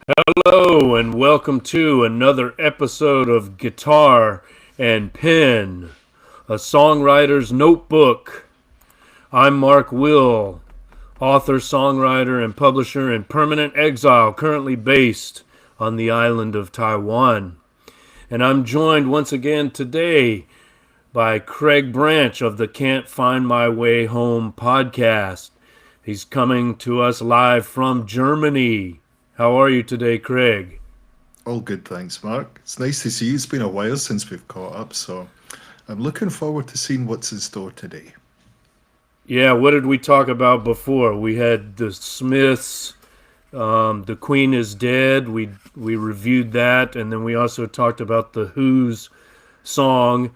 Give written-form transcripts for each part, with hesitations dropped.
Hello and welcome to another episode of Guitar and Pen, a songwriter's notebook. I'm Mark Will, author, songwriter, and publisher in permanent exile, currently based on the island of Taiwan. And I'm joined once again today by Craig Branch of the Can't Find My Way Home podcast. He's coming to us live from Germany. How are you today, Craig? All good, thanks, Mark. It's nice to see you. It's been a while since we've caught up, so I'm looking forward to seeing what's in store today. Yeah, what did we talk about before? We had the Smiths, The Queen is Dead. We reviewed that, and then we also talked about the Who's song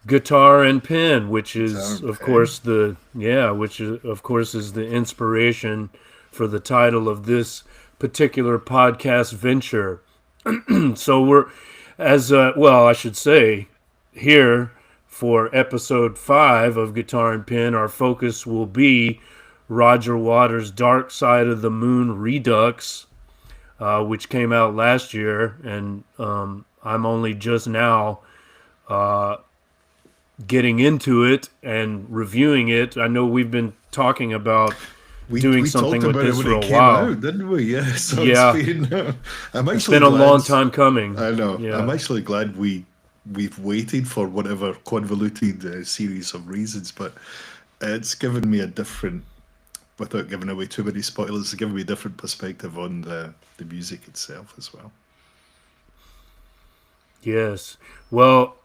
Guitar and Pen, which is of course is the inspiration for the title of this particular podcast venture. So we're I should say here for episode 5 of Guitar and Pen, our focus will be Roger Waters' Dark Side of the Moon Redux, which came out last year, and I'm only just now getting into it and reviewing it. I know we've been talking about doing something with this for a while, out, didn't we? Yeah. So yeah, it's been a long time coming. I know. Yeah. I'm actually glad we've waited for whatever convoluted series of reasons, but it's given me a different, without giving away too many spoilers, it's given me a different perspective on the music itself as well. Yes. Well,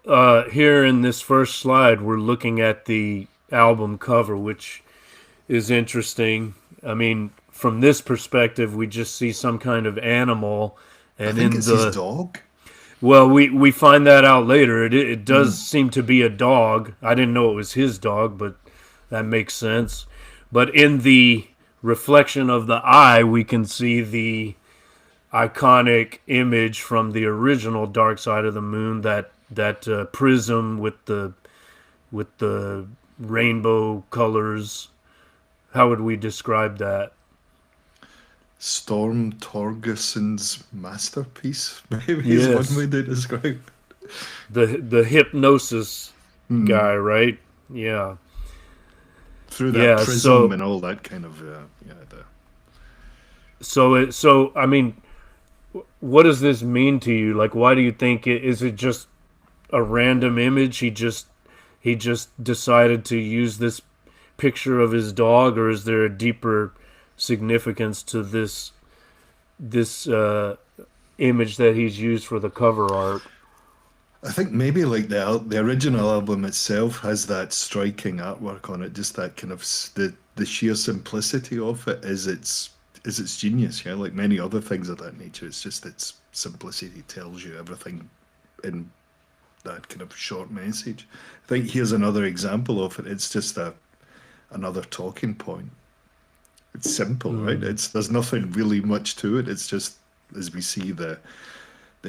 here in this first slide, we're looking at the album cover, which is interesting. I mean, from this perspective, we just see some kind of animal, and I think it's his dog. Well, we find that out later. It does seem to be a dog. I didn't know it was his dog, but that makes sense. But in the reflection of the eye, we can see the iconic image from the original Dark Side of the Moon, that prism with the rainbow colors. How would we describe that? Storm Torgerson's masterpiece, maybe is Yes. one way to describe it. The hypnosis guy, right? Yeah. Through that prism and all that kind of So I mean, what does this mean to you? Like, why do you think is it just a random image? He just decided to use this picture of his dog, or is there a deeper significance to this image that he's used for the cover art? I think maybe like the original album itself has that striking artwork on it, just that kind of the sheer simplicity of it is its genius. Yeah, like many other things of that nature, it's just its simplicity tells you everything in that kind of short message. I think here's another example of it. It's just another talking point. It's simple, right? There's nothing really much to it. It's just as we see the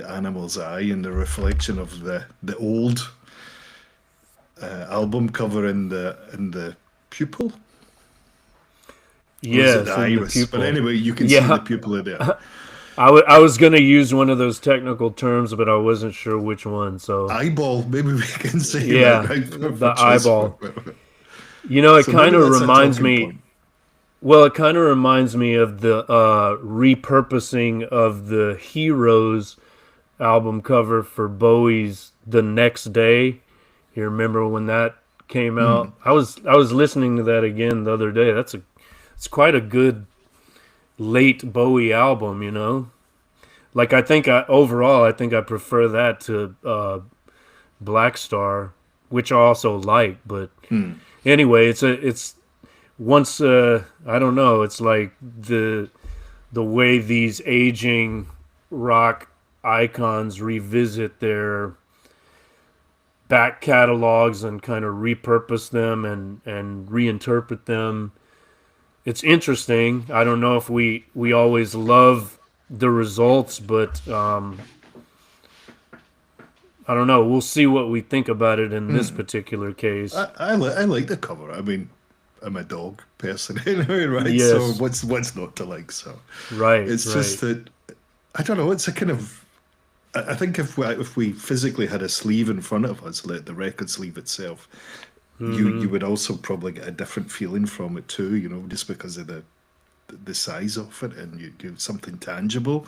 animal's eye and the reflection of the old album cover in the pupil. Yes, the iris. pupil. But anyway, you can see the pupil in there. I was going to use one of those technical terms, but I wasn't sure which one. So eyeball, maybe we can say. Yeah, that, right? the eyeball. You know, it kind of reminds me. Point. Well, it kind of reminds me of the repurposing of the Heroes album cover for Bowie's "The Next Day." You remember when that came out? I was listening to that again the other day. It's quite a good late Bowie album, you know. Like overall I think I prefer that to Black Star, which I also like. But anyway, it's once I don't know. It's like the way these aging rock icons revisit their back catalogs and kind of repurpose them and reinterpret them. It's interesting. I don't know if we always love the results, but I don't know. We'll see what we think about it in this particular case. I like the cover. I mean, I'm a dog person anyway, right? Yes. So what's not to like? So right. it's just that I don't know. It's a kind of. I think if we physically had a sleeve in front of us, like the record sleeve itself, you Hmm. would also probably get a different feeling from it too. You know, just because of the size of it, and you something tangible.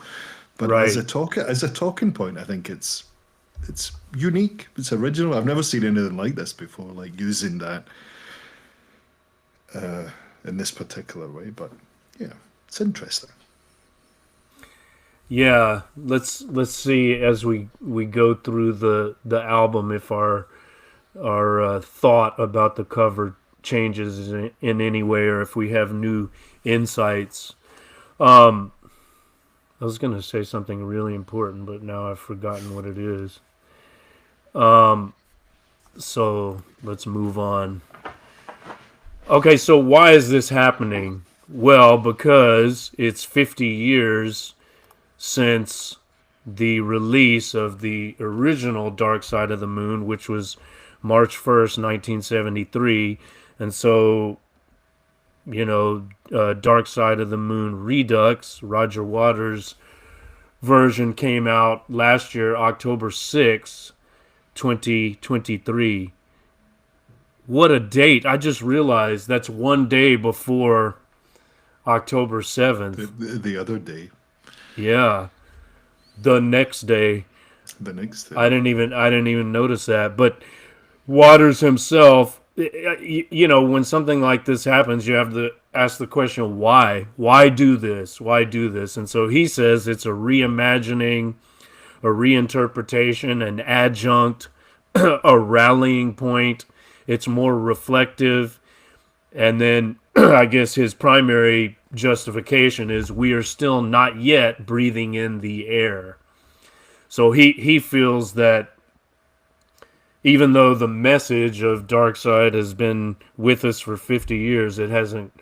But Right. as a talking point, I think it's unique. It's original. I've never seen anything like this before, like using that in this particular way. But yeah, it's interesting. Yeah, let's see as we go through the album if our thought about the cover changes in any way, or if we have new insights. Um, I was gonna say something really important, but now I've forgotten what it is. So let's move on. Okay, so why is this happening? Well, because it's 50 years since the release of the original Dark Side of the Moon, which was March 1st, 1973. And so, Dark Side of the Moon Redux, Roger Waters' version, came out last year, October 6th, 2023. What a date. I just realized that's one day before October The, 7th. the, the other day, Yeah, the next day. the next day. I didn't even notice that. But Waters himself, when something like this happens, you have to ask the question, why? Why do this? Why do this? And so he says it's a reimagining, a reinterpretation, an adjunct, a rallying point. It's more reflective. And then I guess his primary justification is we are still not yet breathing in the air. So he feels that even though the message of Darkseid has been with us for 50 years, it hasn't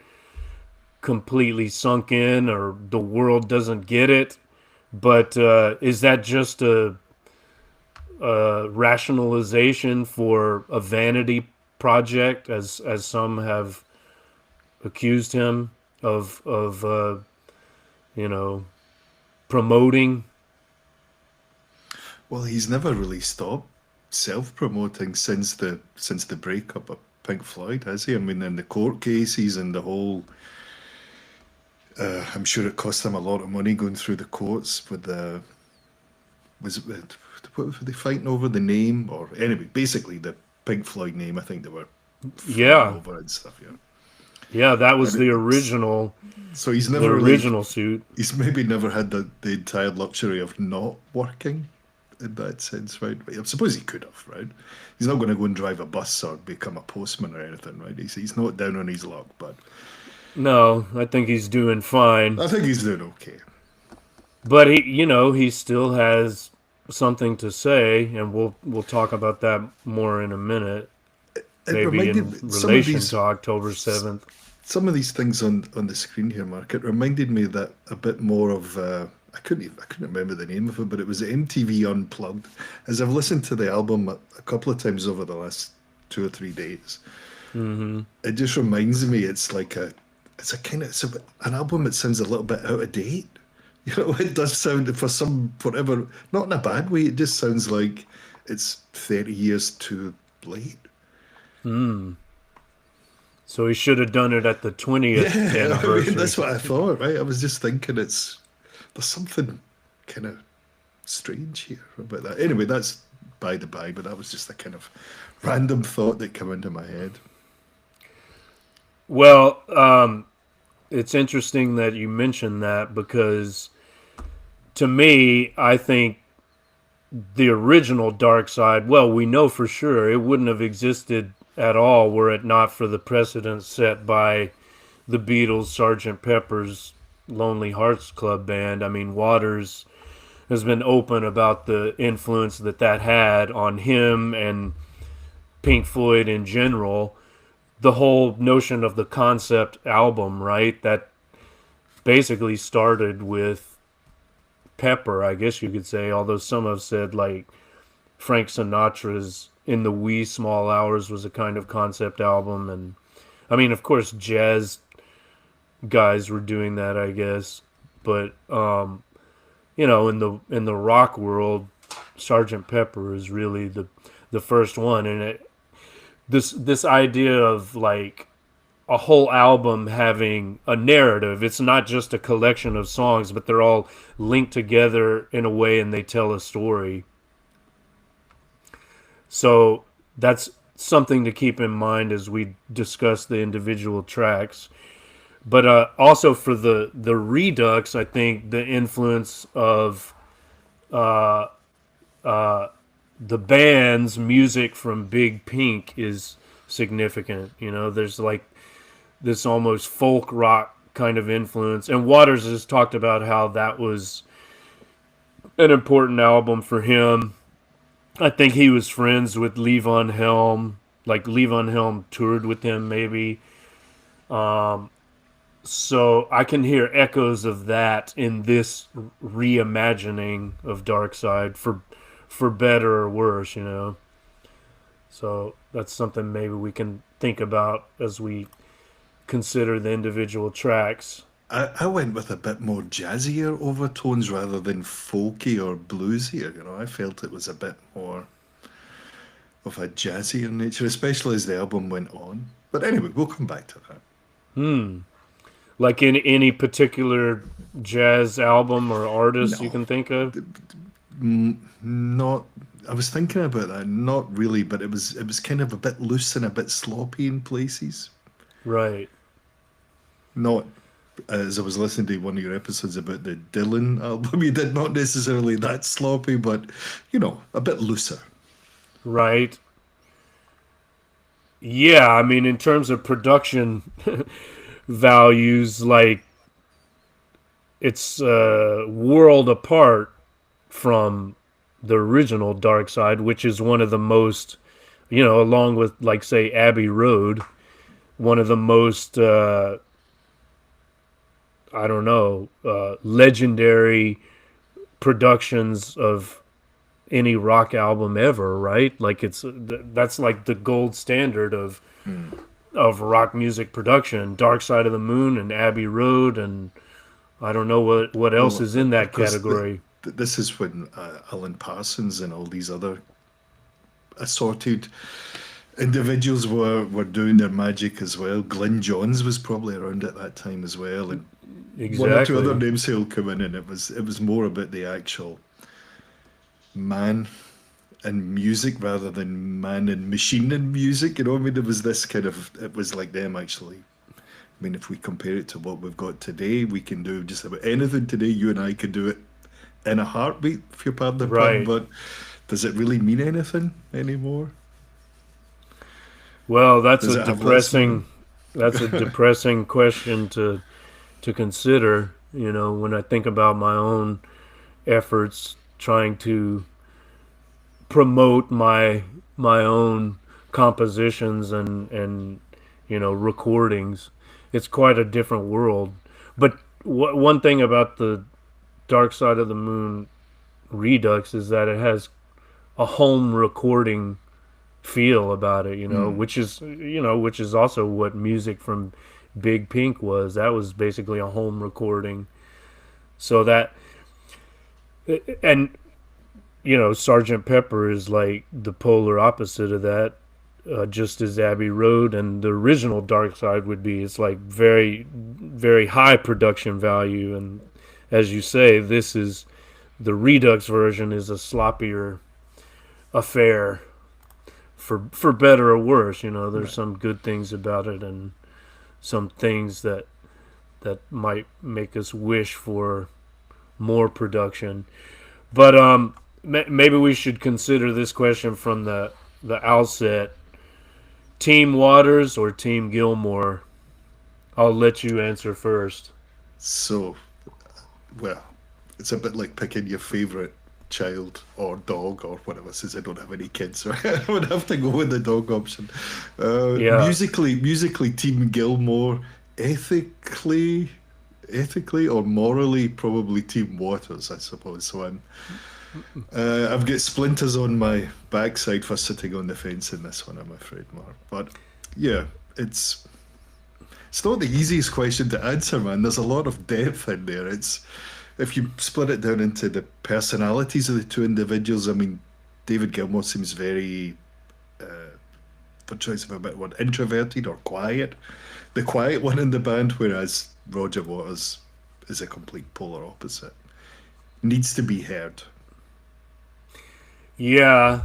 completely sunk in, or the world doesn't get it. But is that just a rationalization for a vanity project, as some have accused him of you know promoting? Well, he's never really stopped self-promoting since the breakup of Pink Floyd, has he? I mean, in the court cases and the whole, I'm sure it cost him a lot of money going through the courts with the was it what were they fighting over the name or anyway, basically the Pink Floyd name. I think they were fighting Yeah, over and stuff. Yeah, yeah, that was and the it's original so he's the never like original suit. he's maybe never had the entire luxury of not working in that sense, right? I suppose he could have, right? He's not going to go and drive a bus or become a postman or anything, right? He's not down on his luck, but No, I think he's doing fine. I think he's doing okay. But he still has something to say, and we'll talk about that more in a minute, It maybe reminded in me relation to October 7th. some of these things on the screen here, Mark. It reminded me that a bit more of I couldn't remember the name of it, but it was MTV Unplugged. As I've listened to the album a couple of times over the last 2 or 3 days, Hmm. it just reminds me it's a kind of an album that sounds a little bit out of date. You know, it does sound for some whatever, not in a bad way. It just sounds like it's 30 years too late. So he should have done it at the 20th Yeah, I mean anniversary. that's what I thought, right? I was just thinking there's something kind of strange here about that. Anyway, that's by the by, but that was just a kind of random thought that came into my head. Well, it's interesting that you mentioned that, because to me, I think the original Dark Side, well, we know for sure it wouldn't have existed at all were it not for the precedent set by the Beatles, Sgt. Pepper's Lonely Hearts Club Band. I mean, Waters has been open about the influence that had on him and Pink Floyd in general. The whole notion of the concept album, right? That basically started with Pepper, I guess you could say, although some have said like Frank Sinatra's In the Wee Small Hours was a kind of concept album. And I mean, of course, jazz guys were doing that, I guess. But in the rock world, Sergeant Pepper is really the first one, and this idea of like a whole album having a narrative. It's not just a collection of songs, but they're all linked together in a way, and they tell a story. So that's something to keep in mind as we discuss the individual tracks. But also for the Redux, I think the influence of uh, the band's music from Big Pink is significant. There's like this almost folk rock kind of influence. And Waters has talked about how that was an important album for him. I think he was friends with Levon Helm. Like Levon Helm toured with him, maybe. So I can hear echoes of that in this reimagining of Dark Side for better or worse. So that's something maybe we can think about as we consider the individual tracks. I went with a bit more jazzier overtones rather than folky or bluesier. I felt it was a bit more of a jazzier nature, especially as the album went on. But anyway, we'll come back to that. Like in any particular jazz album or artist you No, can think of? not. I was thinking about that. Not really, but it was kind of a bit loose and a bit sloppy in places. Right. Not as I was listening to one of your episodes about the Dylan album, you did not necessarily that sloppy, but a bit looser. Right. Yeah, I mean, in terms of production values, like it's world apart from the original Dark Side, which is one of the most, along with like say Abbey Road, one of the most legendary productions of any rock album ever, right? Like that's like the gold standard of rock music production. Dark Side of the Moon and Abbey Road, and I don't know what else Well, is in that of course, category. this is when Alan Parsons and all these other assorted individuals were doing their magic as well. Glyn Johns was probably around at that time as well, and one or two other Exactly. names who'll come in, and it was more about the actual man and music rather than man and machine and music. I mean, there was this kind of, it was like them actually. I mean, if we compare it to what we've got today, we can do just about anything today. You and I could do it in a heartbeat, if you pardon the pun, Right. but does it really mean anything anymore? Well, that's Does a it have listening? depressing that's a depressing question to consider, when I think about my own efforts trying to promote my own compositions and recordings. It's quite a different world. But one thing about the Dark Side of the Moon Redux is that it has a home recording feel about it, Hmm. which is also what music from Big Pink was. That was basically a home recording. So that, and Sergeant Pepper is like the polar opposite of that, just as Abbey Road and the original Dark Side would be. It's like very, very high production value, and as you say, this is the Redux version is a sloppier affair for better or worse. There's Right. some good things about it, and some things that might make us wish for more production. But maybe we should consider this question from the outset: Team Waters or Team Gilmore? I'll let you answer first. So, well, it's a bit like picking your favorite child or dog or whatever. Since I don't have any kids, so I would have to go with the dog option. Yeah, Musically, Team Gilmore. Ethically or morally, probably Team Waters, I suppose. So I've got splinters on my backside for sitting on the fence in this one, I'm afraid, Mark. But yeah, it's not the easiest question to answer, man. There's a lot of depth in there. if you split it down into the personalities of the two individuals, I mean, David Gilmour seems very, for choice of a better word, introverted or quiet. The quiet one in the band, whereas Roger Waters is a complete polar opposite. Needs to be heard. Yeah,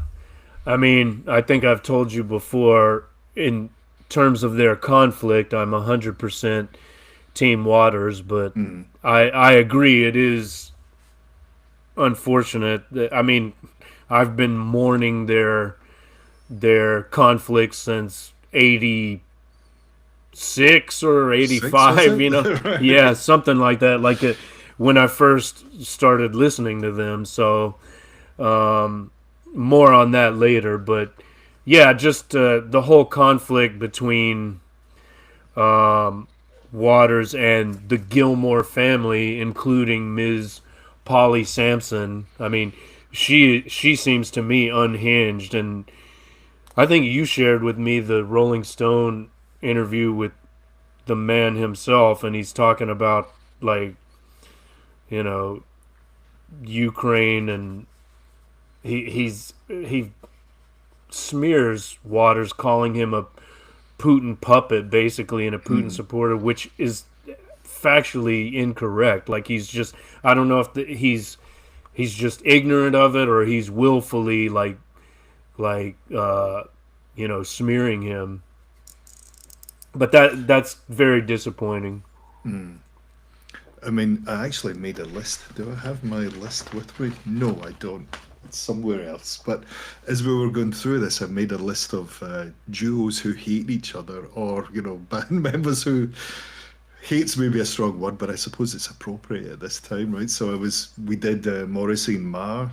I mean, I think I've told you before, in terms of their conflict, I'm 100% Team Waters, but Mm. I agree. It is unfortunate. I mean, I've been mourning their conflict since '86 or Six, was '85. it? You know, yeah, Right. something like that. Like when I first started listening to them. So more on that later. But yeah, just the whole conflict between Waters and the Gilmore family, including Ms. Polly Sampson. I mean, she seems to me unhinged, and I think you shared with me the Rolling Stone interview with the man himself, and he's talking about, like, you know, Ukraine, and he smears Waters, calling him a Putin puppet, basically, and a Putin Mm. supporter, which is factually incorrect. Like, he's just, I don't know if he's just ignorant of it, or he's willfully, like smearing him. But that's very disappointing. Mm. I mean, I actually made a list. Do I have my list with me? No, I don't. It's somewhere else. But as we were going through this, I made a list of duos who hate each other, or band members who hate's maybe a strong word, but I suppose it's appropriate at this time, right? So we did Morrissey and Marr.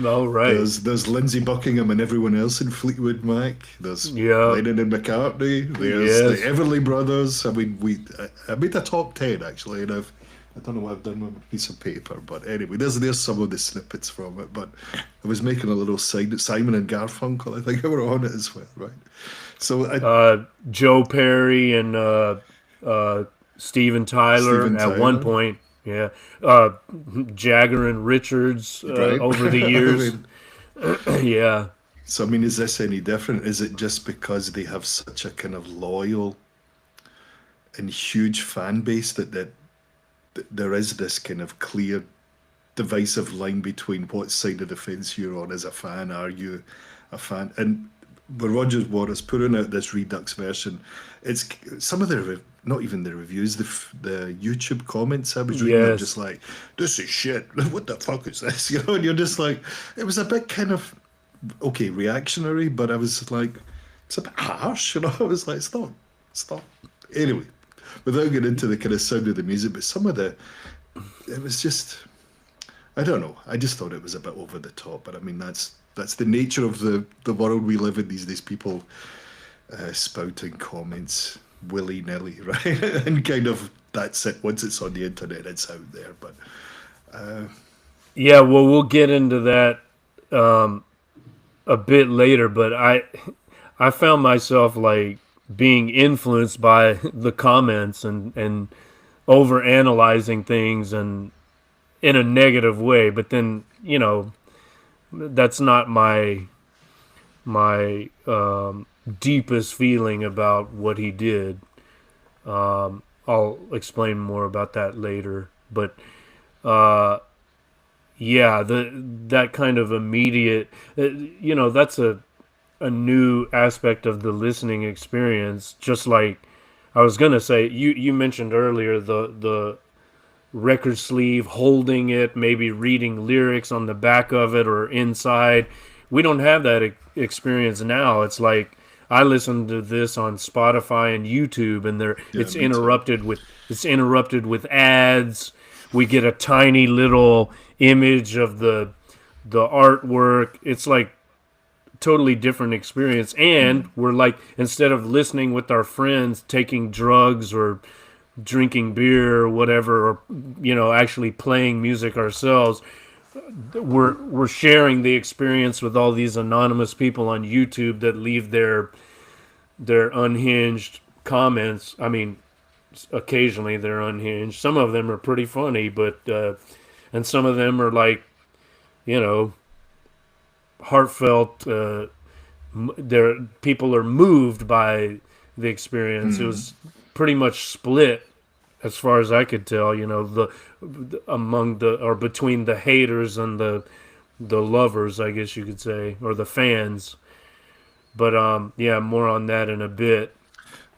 Oh, right. There's Lindsey Buckingham and everyone else in Fleetwood Mac. There's Yeah. Lennon and McCartney. There's the Yes. Everly Brothers. I mean, I made a top 10 actually, and I don't know what I've done with a piece of paper, but anyway, there's some of the snippets from it. But I was making a little side Simon and Garfunkel. I think they were on it as well, right? So Joe Perry and uh, Steven Tyler Steven at one Tyler, point. Yeah. Uh, Jagger and Richards right? over the I years. mean, Yeah. so I mean, is this any different? Is it just because they have such a kind of loyal and huge fan base that there is this kind of clear divisive line between what side of the fence you're on as a fan? Are you a fan? And when Roger Waters putting out this Redux version, it's some of the not even the reviews, the YouTube comments I was reading are just Yes. like, "This is shit. What the fuck is this?" And you're just like, it was a bit kind of okay reactionary, but I was like, it's a bit harsh. I was like, stop. Anyway, without getting into the kind of sound of the music, but some of the it was just I don't know. I just thought it was a bit over the top, but I mean that's the nature of the world we live in these days. People spouting comments willy nilly, right? And kind of that's it. Once it's on the internet, it's out there. But Yeah. Well, we'll get into that a bit later, but I found myself, like, being influenced by the comments, and over analyzing things, and in a negative way. But then, that's not my deepest feeling about what he did. I'll explain more about that later. But yeah, that kind of immediate, that's a new aspect of the listening experience. Just like I was gonna say, you mentioned earlier, the record sleeve, holding it, maybe reading lyrics on the back of it or inside. We don't have that experience now. It's like I listen to this on Spotify and YouTube, and yeah, me too. it's interrupted with ads. We get a tiny little image of the artwork. It's like totally different experience, and Mm. we're like, instead of listening with our friends, taking drugs or drinking beer or whatever, or actually playing music ourselves, we're sharing the experience with all these anonymous people on YouTube that leave their unhinged comments. I mean, occasionally they're unhinged. Some of them are pretty funny, but and some of them are like, you know, heartfelt. There, people are moved by the experience. It Hmm. was pretty much split, as far as I could tell. Among the or between the haters and the lovers, I guess you could say, or the fans. But yeah, more on that in a bit.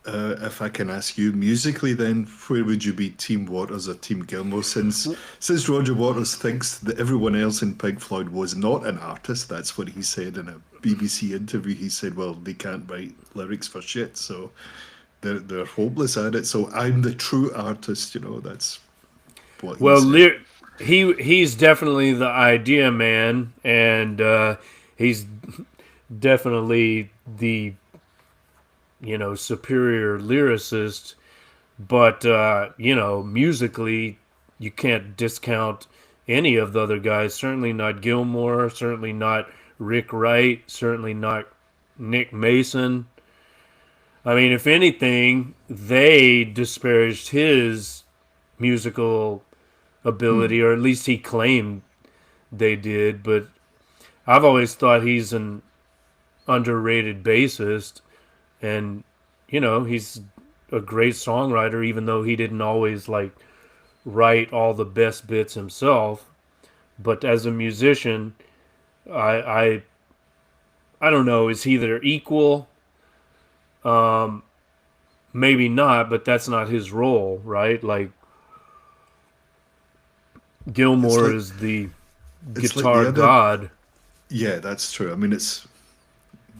If I can ask you, musically, then, where would you be, Team Waters or Team Gilmour? Since Roger Waters thinks that everyone else in Pink Floyd was not an artist, that's what he said in a BBC interview. He said, "Well, they can't write lyrics for shit, so they're hopeless at it. So I'm the true artist." That's what he Well, said. he's definitely the idea man, and he's definitely the superior lyricist. But musically, you can't discount any of the other guys. Certainly not Gilmore. Certainly not Rick Wright. Certainly not Nick Mason. I mean, if anything, they disparaged his musical ability, Hmm. or at least he claimed they did. But I've always thought he's an underrated bassist, and he's a great songwriter, even though he didn't always like write all the best bits himself. But as a musician, I I, I don't know. Is he their equal? Um, Maybe not, but that's not his role, right? Like It's Gilmore like is the it's like guitar the other. god. Yeah, that's true. I mean,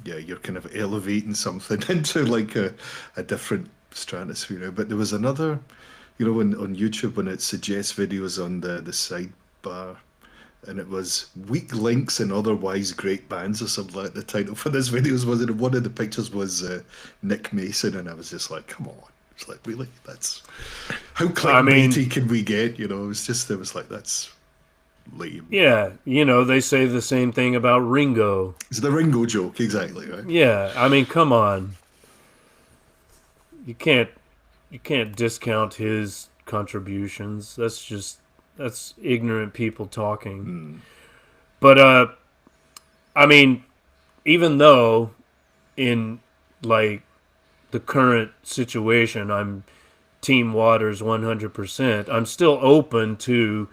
yeah, you're kind of elevating something into like a different stratosphere. But there was another, when on YouTube when it suggests videos on the sidebar, and it was weak links and otherwise great bands or something like the title for this videos was it. One of the pictures was Nick Mason, and I was just like, come on. It's like, really? That's how I mean, clickbaity can we get? It was like, that's lame. yeah, they say the same thing about Ringo. It's the Ringo joke, exactly, right? Yeah, I mean, come on. You can't you can't discount his contributions. That's ignorant people talking. Hmm. But I mean, even though in like the current situation, I'm Team Waters 100%. I'm still open to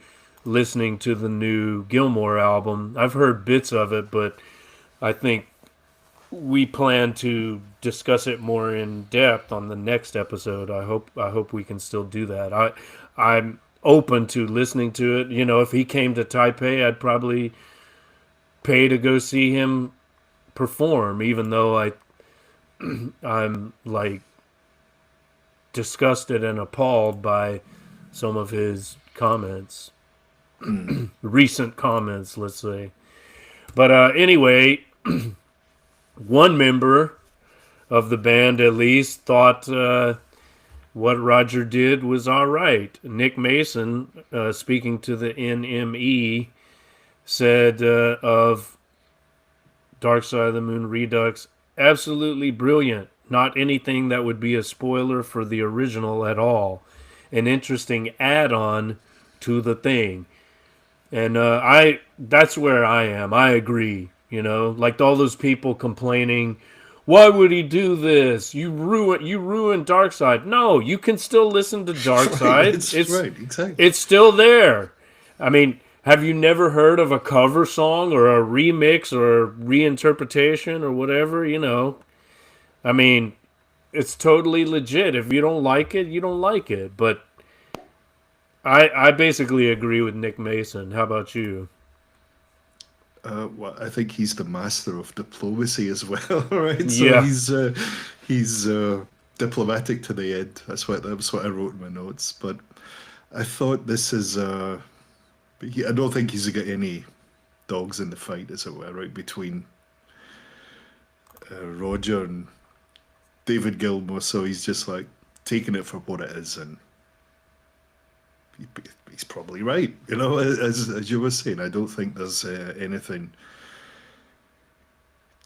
listening to the new Gilmore album. I've heard bits of it, but I think we plan to discuss it more in depth on the next episode. I hope we can still do that. I'm open to listening to it. If he came to Taipei, I'd probably pay to go see him perform, even though I'm like disgusted and appalled by some of his comments, recent comments, let's say. But anyway, one member of the band at least thought what Roger did was all right. Nick Mason, speaking to the NME, said of Dark Side of the Moon Redux, absolutely brilliant. Not anything that would be a spoiler for the original at all. An interesting add on to the thing. And that's where I am. I agree. Like all those people complaining, why would he do this? You ruined Dark Side. No, you can still listen to Dark Right, Side. that's It's right, exactly. it's still there. I mean, have you never heard of a cover song or a remix or a reinterpretation or whatever? I mean, it's totally legit. If you don't like it, you don't like it. But I basically agree with Nick Mason. How about you? Well, I think he's the master of diplomacy as well, right? So Yeah. he's diplomatic to the end. That's what I wrote in my notes. But I thought this is I don't think he's got any dogs in the fight, as it were, right between Roger and David Gilmour. So he's just like taking it for what it is, and he, he's probably right. As you were saying, I don't think there's anything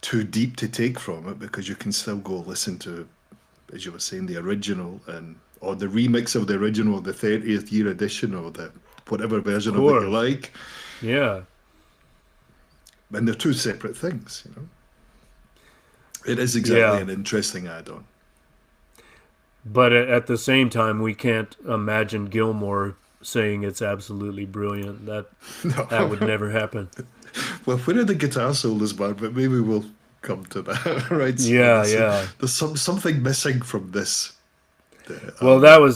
too deep to take from it because you can still go listen to, as you were saying, the original or the remix of the original, the 30th year edition, or the whatever version of it you course. like. Yeah. And they're two separate things, you know. It is exactly Yeah. an interesting add-on. But at the same time, we can't imagine Gilmore saying it's absolutely brilliant. That would No. never happen. Well, where are the guitar solos, man? But maybe we'll come to that, right? So Yeah, yeah. there's something missing from this Well, album.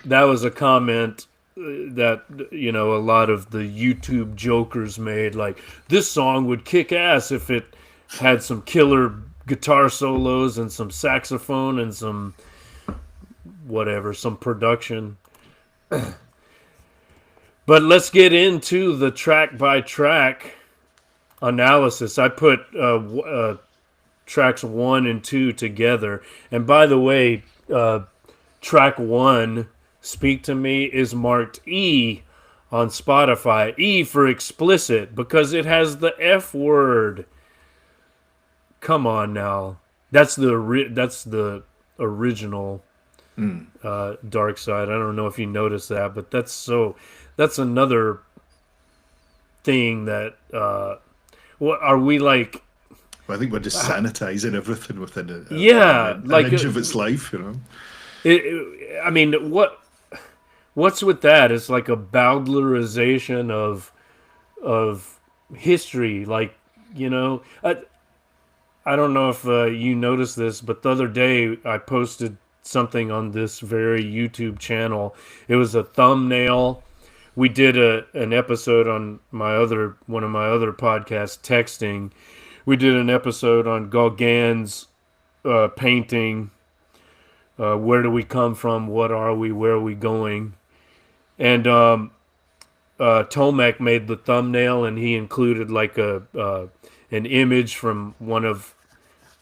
that was a comment that a lot of the YouTube jokers made. Like, this song would kick ass if it had some killer guitar solos and some saxophone and some whatever, some production. But let's get into the track by track analysis. I put tracks 1 and 2 together. And by the way, track 1, Speak to Me, is marked E on Spotify. E for explicit because it has the F word. Come on now. That's the original Dark Side. I don't know if you noticed that, but that's another thing that what are we like I think we're just sanitizing everything within yeah, an like inch of its life, you know. I mean, what's with that? It's like a Bowdlerization of history. Like, I don't know if you noticed this, but the other day I posted something on this very YouTube channel. It was a thumbnail. We did an episode on one of my other podcasts, Texting. We did an episode on Gauguin's painting. Where do we come from? What are we? Where are we going? And Tomek made the thumbnail, and he included like an image from one of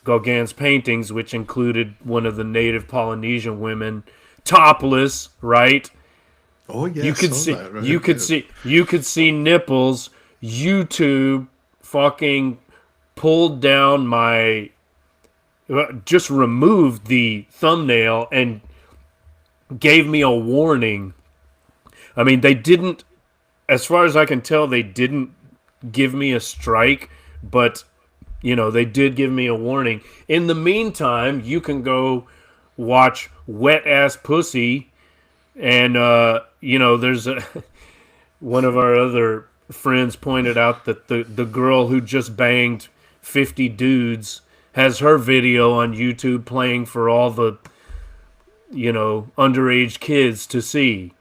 Gauguin's paintings, which included one of the native Polynesian women topless, right? Oh yeah, I You could saw see that, right? Yeah. you could see nipples. YouTube fucking pulled down my just removed the thumbnail and gave me a warning. I mean, they didn't, as far as I can tell, they didn't give me a strike, but they did give me a warning. In the meantime, you can go watch Wet Ass Pussy, and there's one of our other friends pointed out that the girl who just banged 50 dudes has her video on YouTube playing for all the underage kids to see.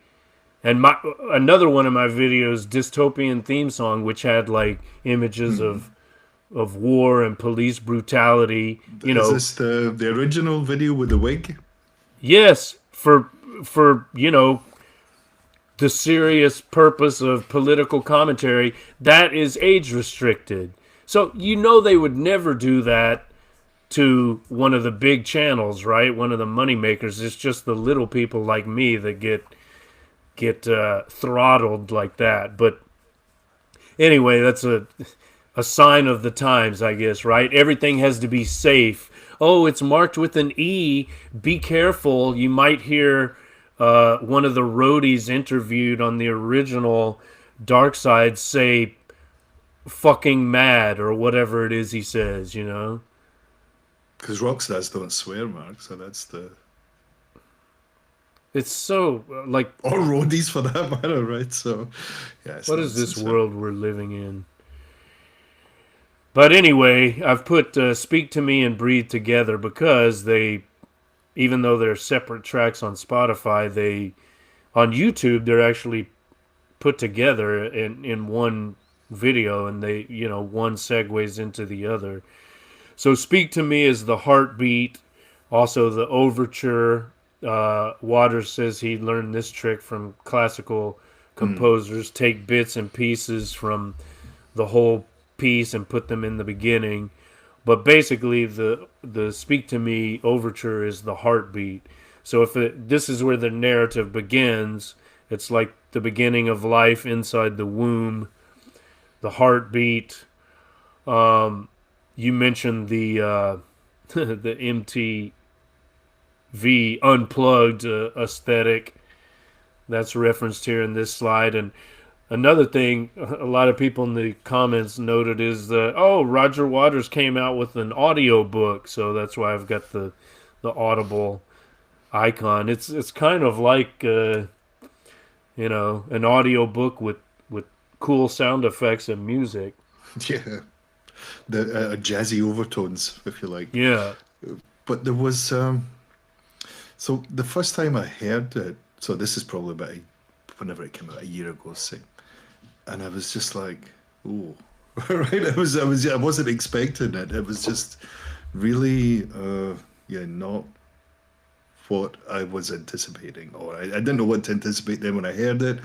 And another one of my videos, Dystopian Theme Song, which had like images of war and police brutality. Is this the original video with the wig? Yes, for the serious purpose of political commentary, that is age restricted. So they would never do that to one of the big channels, right? One of the money makers. It's just the little people like me that get throttled like that. But anyway, that's a sign of the times, I guess, right? Everything has to be safe. Oh, it's marked with an E. Be careful. You might hear one of the roadies interviewed on the original Dark Side say fucking mad or whatever it is he says, Because rockstars don't swear, Mark. So that's the It's so like or roadies for that matter, right? So yeah, it's what is this nonsense, right? world we're living in? But anyway, I've put Speak to Me and Breathe together because even though they're separate tracks on Spotify, on YouTube, they're actually put together in one video, and one segues into the other. So Speak to Me is the heartbeat, also the overture. Waters says he learned this trick from classical composers, take bits and pieces from the whole piece and put them in the beginning. But basically, the Speak to Me overture is the heartbeat. So this is where the narrative begins. It's like the beginning of life inside the womb, the heartbeat. You mentioned the the MTV unplugged aesthetic. That's referenced here in this slide. And another thing a lot of people in the comments noted is that, oh, Roger Waters came out with an audio book, so that's why I've got the Audible icon. It's kind of like an audio book with cool sound effects and music. Yeah, the jazzy overtones, if you like. Yeah. But there was so the first time I heard it, so this is probably about whenever it came out, a year ago, say, and I was just like, oh, right. I wasn't expecting it. It was just really, yeah, not what I was anticipating, or I didn't know what to anticipate then when I heard it.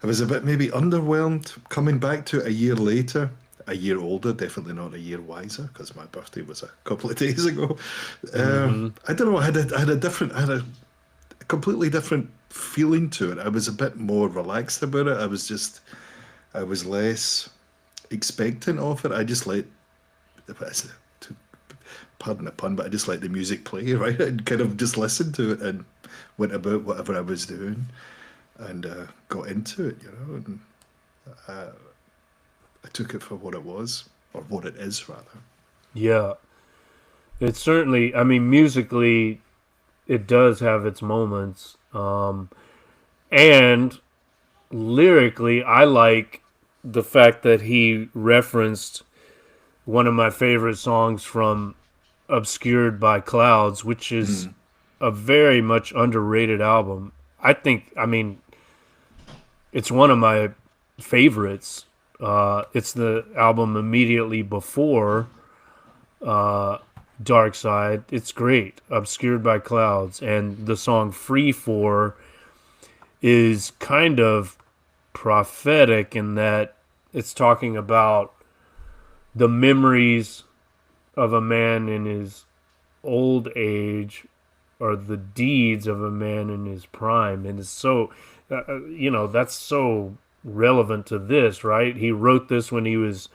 I was a bit maybe underwhelmed coming back to it a year later, a year older, definitely not a year wiser, because my birthday was a couple of days ago. Mm-hmm. I don't know. I had a completely different feeling to it. I was a bit more relaxed about it. I was less expectant of it. I just let, pardon the pun, but I just let the music play, right? And kind of just listened to it and went about whatever I was doing and got into it, And I took it for what it was, or what it is, rather. Yeah. It's certainly, I mean, musically, it does have its moments. And lyrically, I like the fact that he referenced one of my favorite songs from Obscured by Clouds, which is Mm, a very much underrated album. I mean, it's one of my favorites. It's the album immediately before Dark Side. It's great. Obscured by Clouds. And the song Free For is kind of prophetic in that it's talking about the memories of a man in his old age or the deeds of a man in his prime. And it's so, that's so relevant to this, right? He wrote this when he was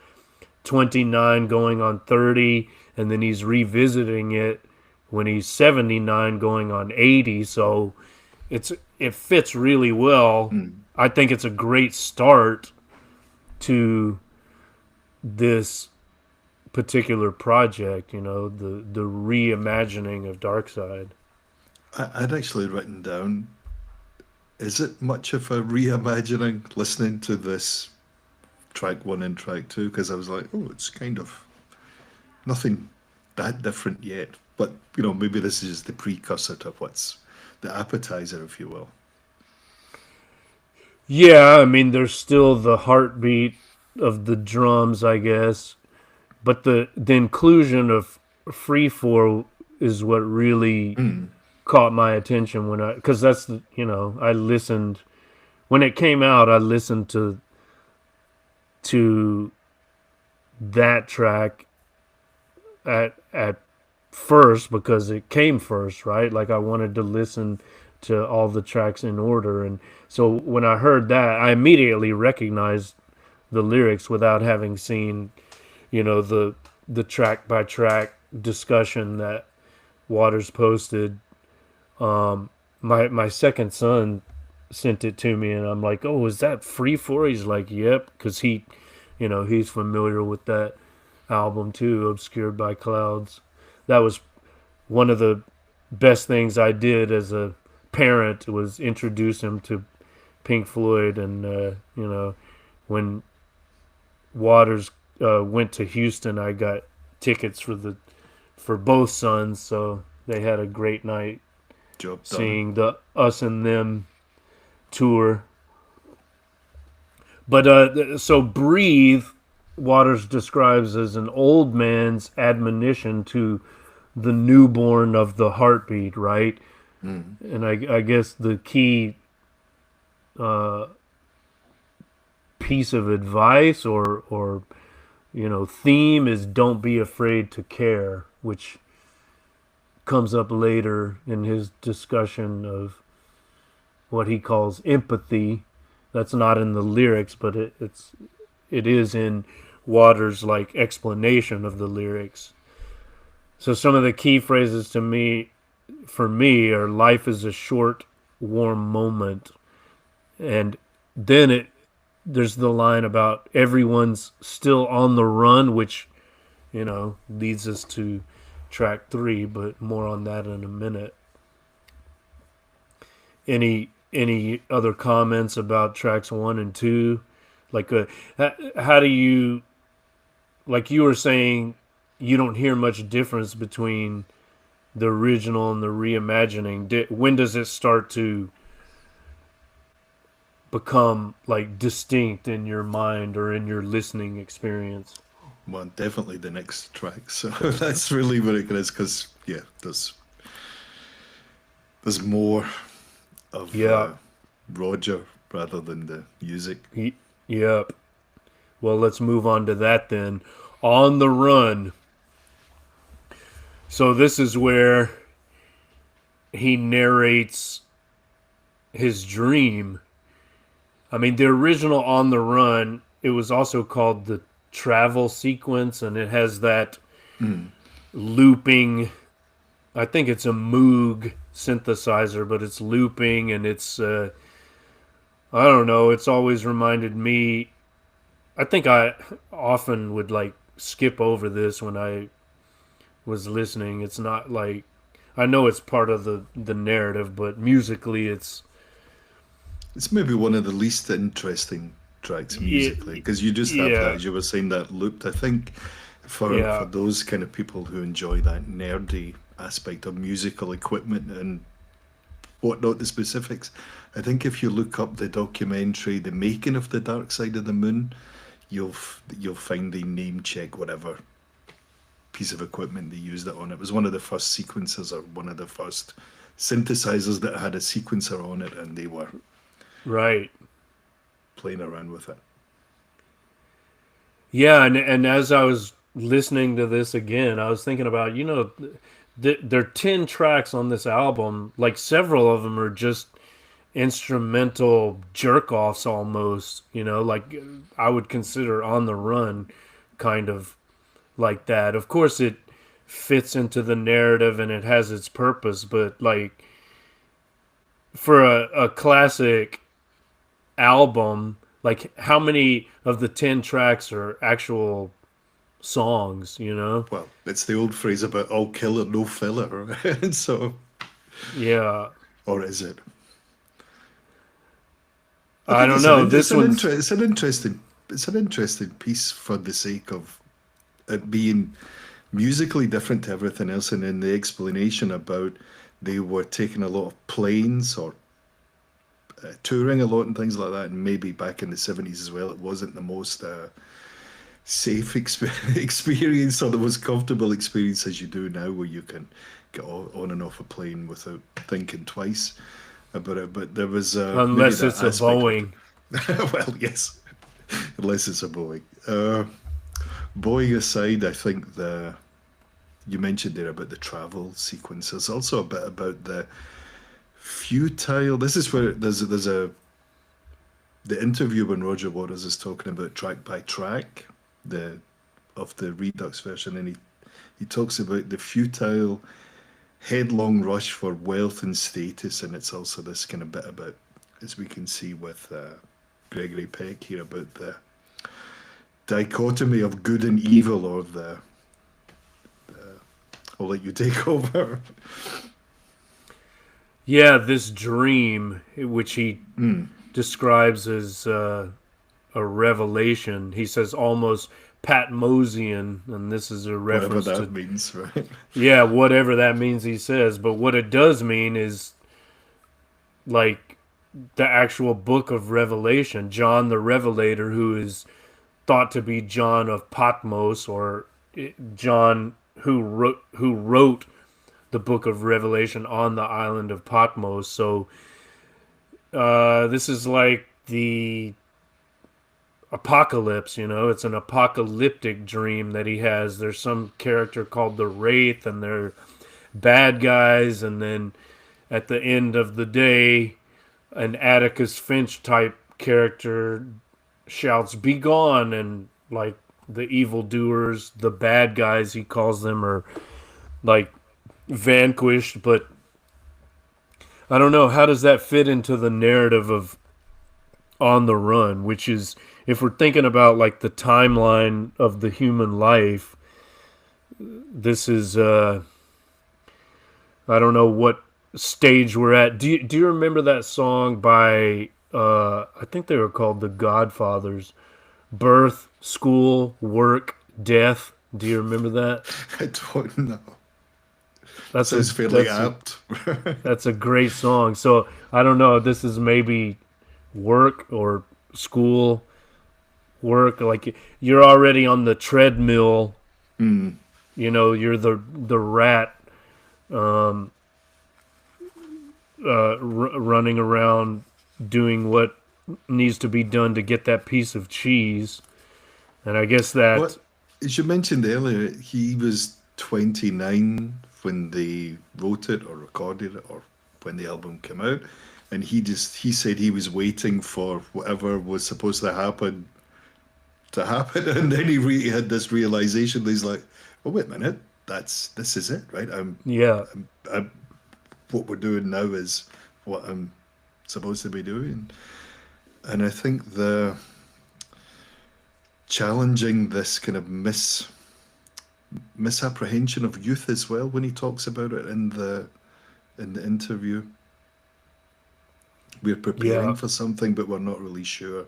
29 going on 30, and then he's revisiting it when he's 79 going on 80. So it fits really well. mm. I think it's a great start to this particular project, the reimagining of Darkseid. I'd actually written down, is it much of a reimagining listening to this track one and track two? Because I was like, oh, it's kind of nothing that different yet. But, maybe this is just the precursor to what's the appetizer, if you will. Yeah, I mean, there's still the heartbeat of the drums, I guess, but the inclusion of Free For is what really Mm, caught my attention because that's I listened when it came out. I listened to that track at first because it came first, right? Like I wanted to listen to all the tracks in order, and so when I heard that, I immediately recognized the lyrics without having seen, the track by track discussion that Waters posted. My second son sent it to me, and I'm like, "Oh, is that Free For?" He's like, "Yep," because he's familiar with that album too, Obscured by Clouds. That was one of the best things I did as a parent was introduce him to Pink Floyd, and when Waters went to Houston, I got tickets for both sons, so they had a great night job done. seeing the Us and Them tour. But so Breathe, Waters describes as an old man's admonition to the newborn of the heartbeat, right? Mm. And I guess the key piece of advice or theme is don't be afraid to care, which comes up later in his discussion of what he calls empathy. That's not in the lyrics, but it is in Waters' like explanation of the lyrics. So some of the key phrases for me are life is a short, warm moment. And then there's the line about everyone's still on the run, which leads us to track 3, but more on that in a minute. Any other comments about tracks 1 and 2? Like, how do you, like you were saying, you don't hear much difference between the original and the reimagining. When does it start to become like distinct in your mind or in your listening experience? Well, definitely the next track. So that's really what it is, because yeah, there's more of Yeah. Roger rather than the music. Yep. Well, let's move on to that then. On the Run. So this is where he narrates his dream. I mean, the original On the Run, it was also called the travel sequence, and it has that looping. I think it's a Moog synthesizer, but it's looping, and it's I don't know. It's always reminded me. I think I often would like skip over this when I was listening. It's not like, I know it's part of the narrative, but musically, It's maybe one of the least interesting tracks musically, because you just have that, yeah, as you were saying, that looped. I think for yeah, those kind of people who enjoy that nerdy aspect of musical equipment and whatnot, the specifics, I think if you look up the documentary, The Making of the Dark Side of the Moon, you'll find they name check whatever piece of equipment they used it on. It was one of the first sequencers, or one of the first synthesizers that had a sequencer on it, and they were right. playing around with it. Yeah, and as I was listening to this again, I was thinking about, there are 10 tracks on this album. Like, several of them are just instrumental jerk offs almost, like I would consider On the Run kind of like that. Of course, it fits into the narrative and it has its purpose, but like for a classic album, like how many of the 10 tracks are actual songs? Well, it's the old phrase about all killer, no filler, right? So, Yeah. or is it? I I think don't it's know. This one's, it's an interesting piece for the sake of it being musically different to everything else, and in the explanation about they were taking a lot of planes, or touring a lot and things like that, and maybe back in the 70s as well, it wasn't the most safe experience, or the most comfortable experience as you do now, where you can get on and off a plane without thinking twice about it. But there was maybe unless that it's a aspect of Boeing. it. Well, yes, unless it's a Boeing. Boeing aside, I think you mentioned there about the travel sequence. There's also a bit about the futile. This is where there's the interview when Roger Waters is talking about track by track of the Redux version, and he talks about the futile headlong rush for wealth and status, and it's also this kind of bit about, as we can see with Gregory Peck here, about the dichotomy of good and evil, or I'll let you take over. Yeah, this dream, which he describes as a revelation. He says almost Patmosian, and this is a Whatever reference that to, means, right? yeah, whatever that means, he says. But what it does mean is like the actual book of Revelation, John the Revelator, who is thought to be John of Patmos, or John who wrote the book of Revelation on the island of Patmos. So this is like the apocalypse, it's an apocalyptic dream that he has. There's some character called the Wraith, and they're bad guys, and then at the end of the day, an Atticus Finch type character shouts, "Be gone," and like the evildoers, the bad guys, he calls them, are like vanquished. But I don't know, how does that fit into the narrative of on the run, which is, if we're thinking about like the timeline of the human life, this is I don't know what stage we're at. Do you remember that song by I think they were called the Godfathers? Birth, school, work, death. Do you remember that? I don't know. That's a Sounds fairly that's a apt. that's a great song. So I don't know. This is maybe work or school, work. Like you're already on the treadmill. Mm. You're the rat um, running around doing what needs to be done to get that piece of cheese. And I guess that, What, as you mentioned earlier, he was 29 when they wrote it or recorded it or when the album came out. And he said he was waiting for whatever was supposed to happen. And then he had this realization. He's like, oh, wait a minute. This is it, right? yeah, I'm what we're doing now is what I'm supposed to be doing. And I think the challenging this kind of misapprehension of youth as well when he talks about it in the interview. We're preparing yeah, for something, but we're not really sure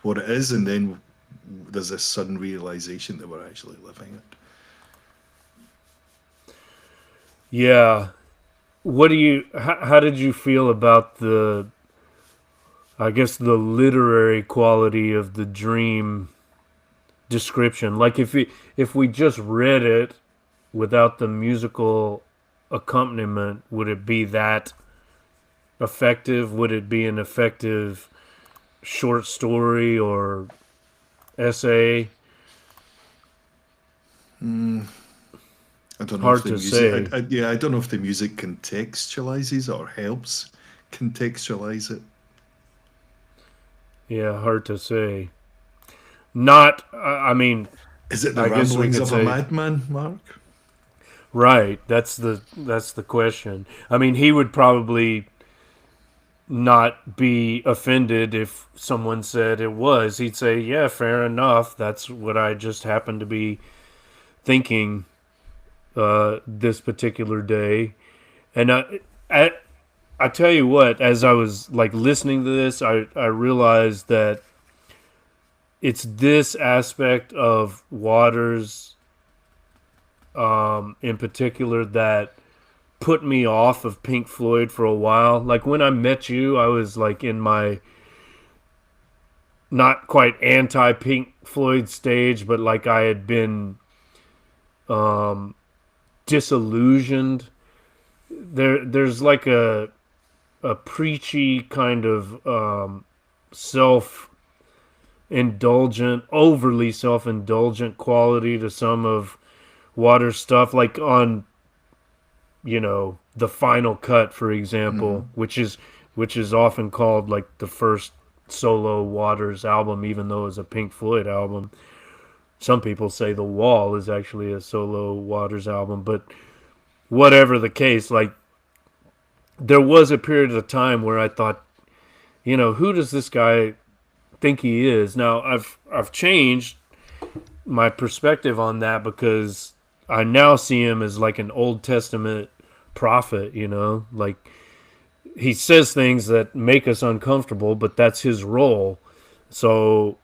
what it is, and then there's this sudden realization that we're actually living it. yeah. How did you feel about I guess, the literary quality of the dream description? Like if we just read it without the musical accompaniment, would it be that effective? Would it be an effective short story or essay? I don't know if Hard the to music, say. yeah, I don't know if the music contextualizes or helps contextualize it. Yeah, hard to say. Not, I mean, Is it the I guess we ramblings could of a say madman, Mark? right. That's the question. I mean, he would probably not be offended if someone said it was. He'd say, "Yeah, fair enough. That's what I just happened to be thinking this particular day." And I tell you what, as I was like listening to this, I realized that it's this aspect of Waters in particular that put me off of Pink Floyd for a while. Like when I met you, I was like in my not quite anti Pink Floyd stage, but like I had been disillusioned. There's like a preachy kind of self indulgent, overly self indulgent quality to some of Waters' stuff, like on the final cut, for example, Mm. which is often called like the first solo Waters album, even though it's a Pink Floyd album. Some people say The Wall is actually a solo Waters album, but whatever the case, like there was a period of time where I thought, who does this guy think he is? Now I've changed my perspective on that because I now see him as like an Old Testament prophet, like he says things that make us uncomfortable, but that's his role. So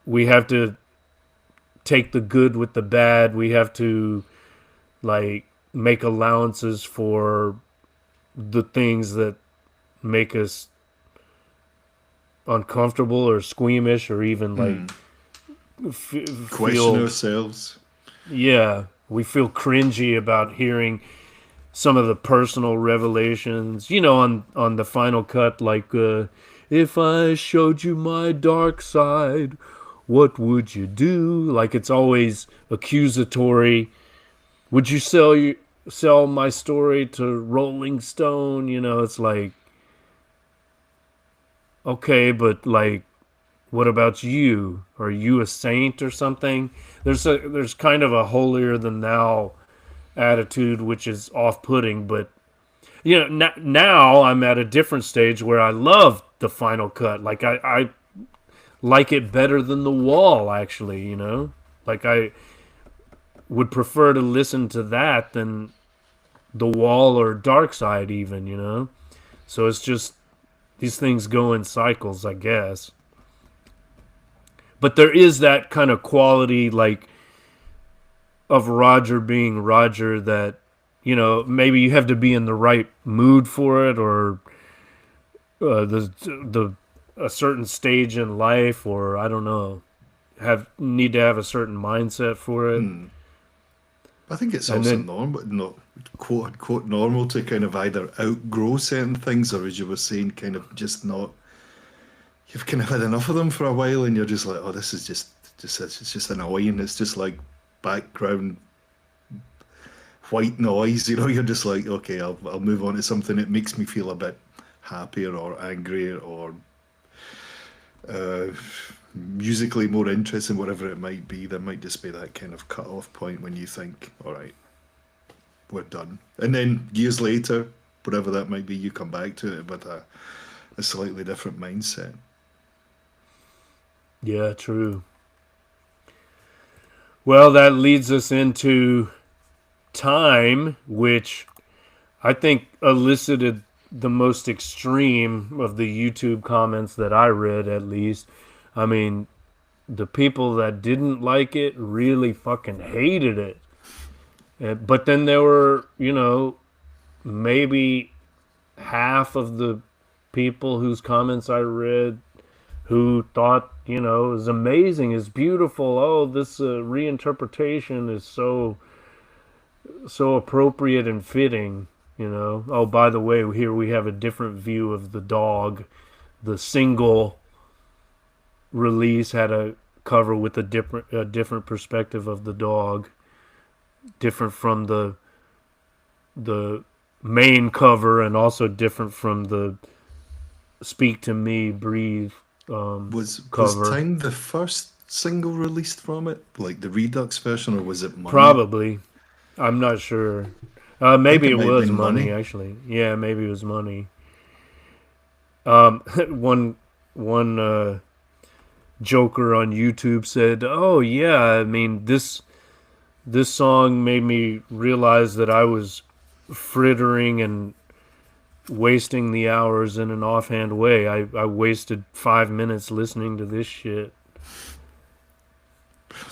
we have to take the good with the bad. We have to like make allowances for the things that make us uncomfortable or squeamish or even like Mm. Question feel, ourselves. yeah, we feel cringy about hearing some of the personal revelations, on the final cut, like if I showed you my dark side, what would you do? Like it's always accusatory. Would you sell my story to Rolling Stone? It's like, okay, but like, what about you? Are you a saint or something? There's kind of a holier than thou attitude, which is off-putting. But now I'm at a different stage where I love the final cut. Like I like it better than The Wall, actually, you know? Like I would prefer to listen to that than The Wall or Dark Side even, you know? So it's just these things go in cycles, I guess. But there is that kind of quality, like, of Roger being Roger, that, you know, maybe you have to be in the right mood for it, or the a certain stage in life, or I don't know, need to have a certain mindset for it. I think it's And also then normal, not quote unquote normal, to kind of either outgrow certain things, or as you were saying, kind of just not. You've kind of had enough of them for a while, and you're just like, oh, this is just it's just annoying. It's just like background white noise. You know, you're just like, okay, I'll move on to something that makes me feel a bit happier or angrier or uh, musically more interesting, whatever it might be. There might just be that kind of cut off point when you think, all right, we're done. And then years later, whatever that might be, you come back to it with a slightly different mindset. yeah, true. Well, that leads us into Time, which I think elicited the most extreme of the YouTube comments that I read, at least. I mean, the people that didn't like it really fucking hated it. But then there were, you know, maybe half of the people whose comments I read who thought, you know, it was amazing, it's beautiful. Oh, this reinterpretation is so appropriate and fitting, you know. Oh, by the way, here we have a different view of the dog. The single release had a cover with a different perspective of the dog, different from the main cover, and also different from the Speak to Me, Breathe Was cover. Time the first single released from it, like the Redux version, or was it Money? Probably. I'm not sure. I think Maybe it it might have was been Money, Money. actually. Yeah, maybe it was Money. One joker on YouTube said, "Oh yeah, I mean this song made me realize that I was frittering and wasting the hours in an offhand way. I wasted 5 minutes listening to this shit."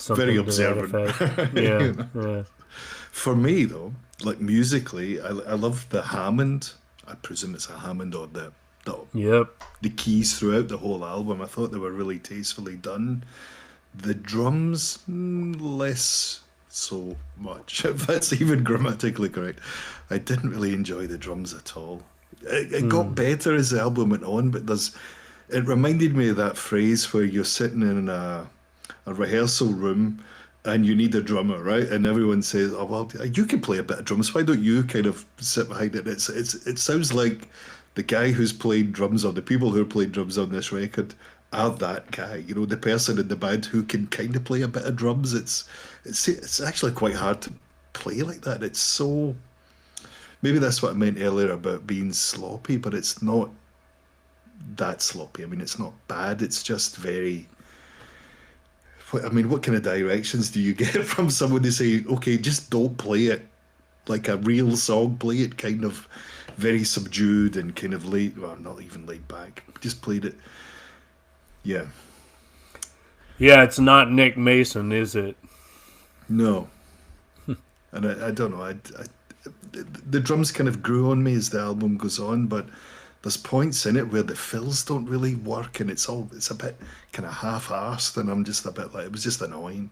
Very Something to that observant. effect. Yeah, You know? yeah, For me, though, like musically, I love the Hammond. I presume it's a Hammond, or the yep. the keys throughout the whole album. I thought they were really tastefully done. The drums, less so much, if that's even grammatically correct. I didn't really enjoy the drums at all. It got Hmm. better as the album went on, but it reminded me of that phrase where you're sitting in a rehearsal room and you need a drummer, right? And everyone says, "Oh well, you can play a bit of drums. Why don't you kind of sit behind it?" It sounds like the guy who's played drums, or the people who played drums on this record, are that guy. You know, the person in the band who can kind of play a bit of drums. It's actually quite hard to play like that. It's so, maybe that's what I meant earlier about being sloppy, but it's not that sloppy. I mean, it's not bad. It's just very. I mean, what kind of directions do you get from someone to say, okay, just don't play it like a real song, play it kind of very subdued and kind of laid, well, not even laid back, just played it. Yeah, Yeah, it's not Nick Mason, is it? no. And I don't know, the drums kind of grew on me as the album goes on, but there's points in it where the fills don't really work, and it's a bit kind of half-assed, and I'm just a bit like, it was just annoying.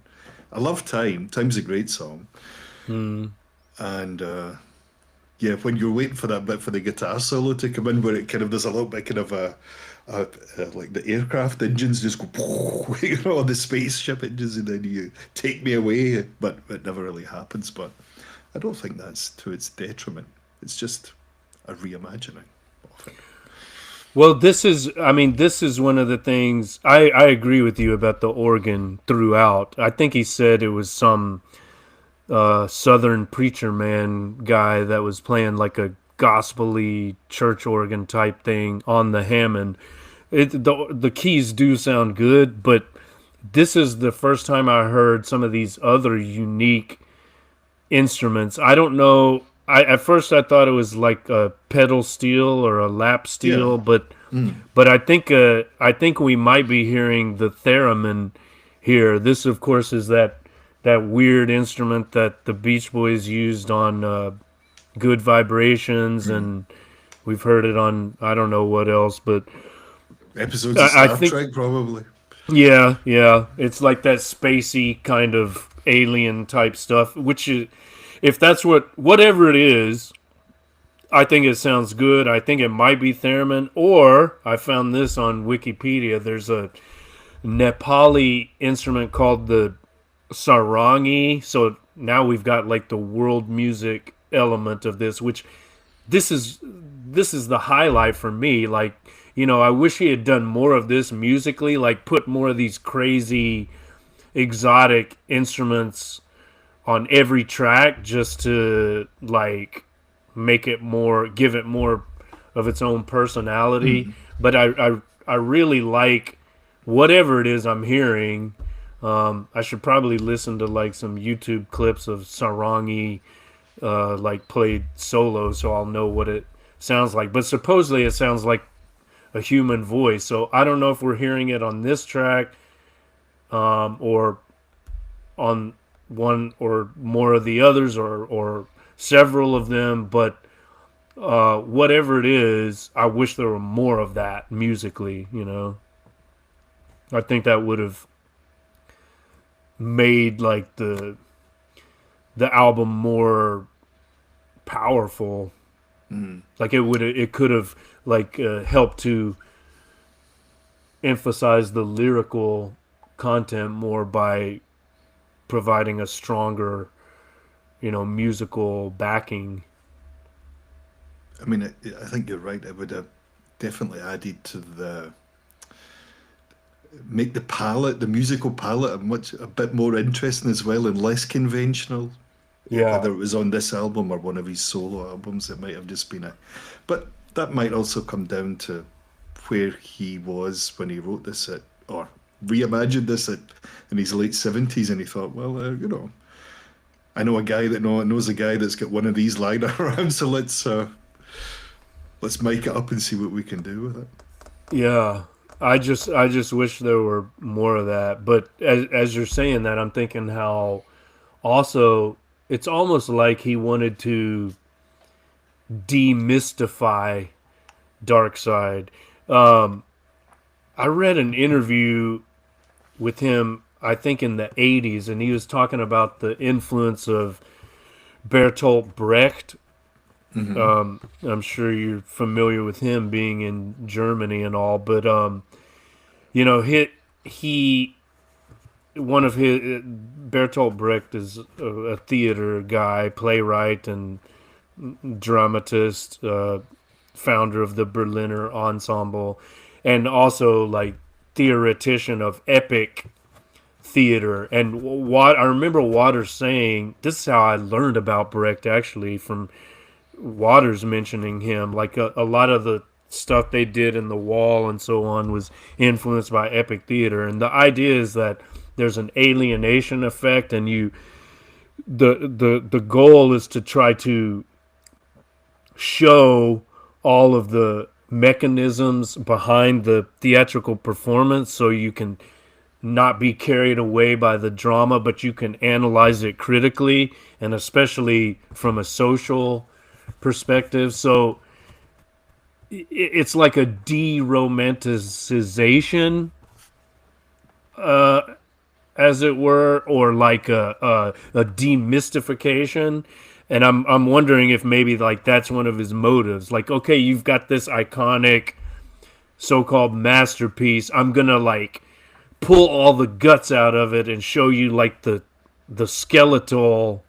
I love Time. Time's a great song. Hmm. And yeah, when you're waiting for that bit for the guitar solo to come in, where it kind of there's a little bit kind of a like the aircraft engines just go, you know, or the spaceship engines, and then you take me away, but it never really happens. But I don't think that's to its detriment. It's just a reimagining of it. Well, this is one of the things I agree with you about the organ throughout. I think he said it was some Southern preacher man guy that was playing like a gospely church organ type thing on the Hammond. the keys do sound good, but this is the first time I heard some of these other unique instruments. I don't know. At first I thought it was like a pedal steel or a lap Yeah. steel, but I think we might be hearing the theremin here. This, of course, is that weird instrument that the Beach Boys used on Good Vibrations, Mm. and we've heard it on I don't know what else, but Episodes of I Star think Trek, probably. yeah, it's like that spacey kind of alien type stuff. Which is, if that's whatever it is, I think it sounds good. I think it might be theremin, or I found this on Wikipedia. There's a Nepali instrument called the sarangi. So now we've got like the world music element of this, which this is the highlight for me. Like, I wish he had done more of this musically, like put more of these crazy exotic instruments on every track just to like make it more, give it more of its own personality. Mm. But I really like whatever it is I'm hearing. I should probably listen to like some YouTube clips of Sarangi like played solo, so I'll know what it sounds like. But supposedly it sounds like a human voice. So I don't know if we're hearing it on this track or on one or more of the others, or several of them. But whatever it is, I wish there were more of that musically. I think that would have made like the album more powerful. Mm. Like it could have like helped to emphasize the lyrical content more by providing a stronger, musical backing. I mean, I think you're right. It would have definitely added to make the musical palette, a bit more interesting as well and less conventional. Yeah, Yeah. whether it was on this album or one of his solo albums, it might have just been but that might also come down to where he was when he wrote this or reimagined this in his late 70s, and he thought, well, I know a guy that knows a guy that's got one of these lying around, so let's make it up and see what we can do with it. Yeah. I just wish there were more of that. But as you're saying that, I'm thinking how also it's almost like he wanted to demystify Dark Side. Um, I read an interview with him, I think in the 80s, and he was talking about the influence of Bertolt Brecht. Hmm. I'm sure you're familiar with him being in Germany and all, but he one of his Bertolt Brecht is a theater guy, playwright, and dramatist, founder of the Berliner Ensemble, and also like theoretician of epic theater. And what I remember Waters saying, this is how I learned about Brecht actually, from Waters mentioning him. Like a lot of the stuff they did in The Wall and so on was influenced by epic theater. And the idea is that there's an alienation effect, and the goal is to try to show all of the mechanisms behind the theatrical performance, so you can not be carried away by the drama, but you can analyze it critically, and especially from a social perspective. So it's like a de-romanticization, as it were, or like a demystification. And I'm wondering if maybe like that's one of his motives. Like, okay, you've got this iconic so-called masterpiece. I'm gonna like pull all the guts out of it and show you like the skeletal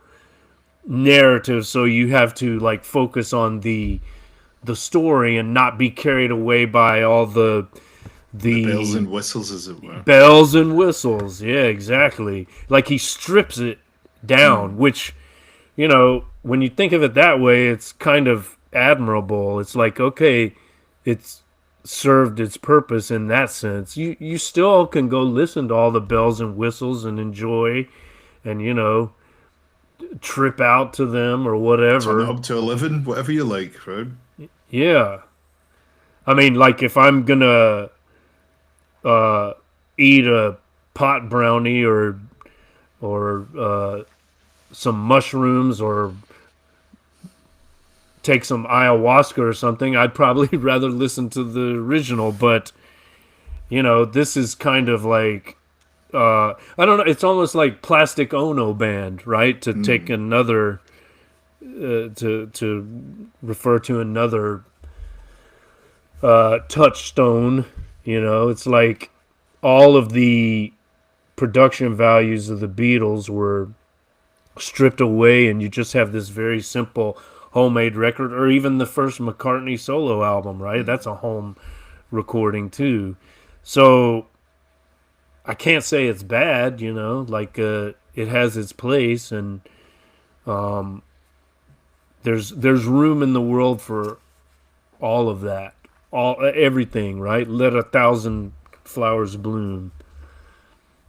narrative, so you have to like focus on the story and not be carried away by all The bells the and whistles, as it were. bells and whistles. Yeah, exactly. Like he strips it down, Mm. which, when you think of it that way, it's kind of admirable. It's like, okay, it's served its purpose in that sense. You still can go listen to all the bells and whistles and enjoy, and trip out to them or Turn it whatever. up to 11, whatever you like, right? Yeah, I mean, like if I'm gonna uh, eat a pot brownie or some mushrooms or take some ayahuasca or something, I'd probably rather listen to the original. But this is kind of like I don't know. It's almost like Plastic Ono Band, right? To take Mm. another to refer to another touchstone. It's like all of the production values of the Beatles were stripped away, and you just have this very simple homemade record, or even the first McCartney solo album, right? That's a home recording too. So I can't say it's bad, like it has its place, and there's room in the world for all of that, everything, right? Let a thousand flowers bloom,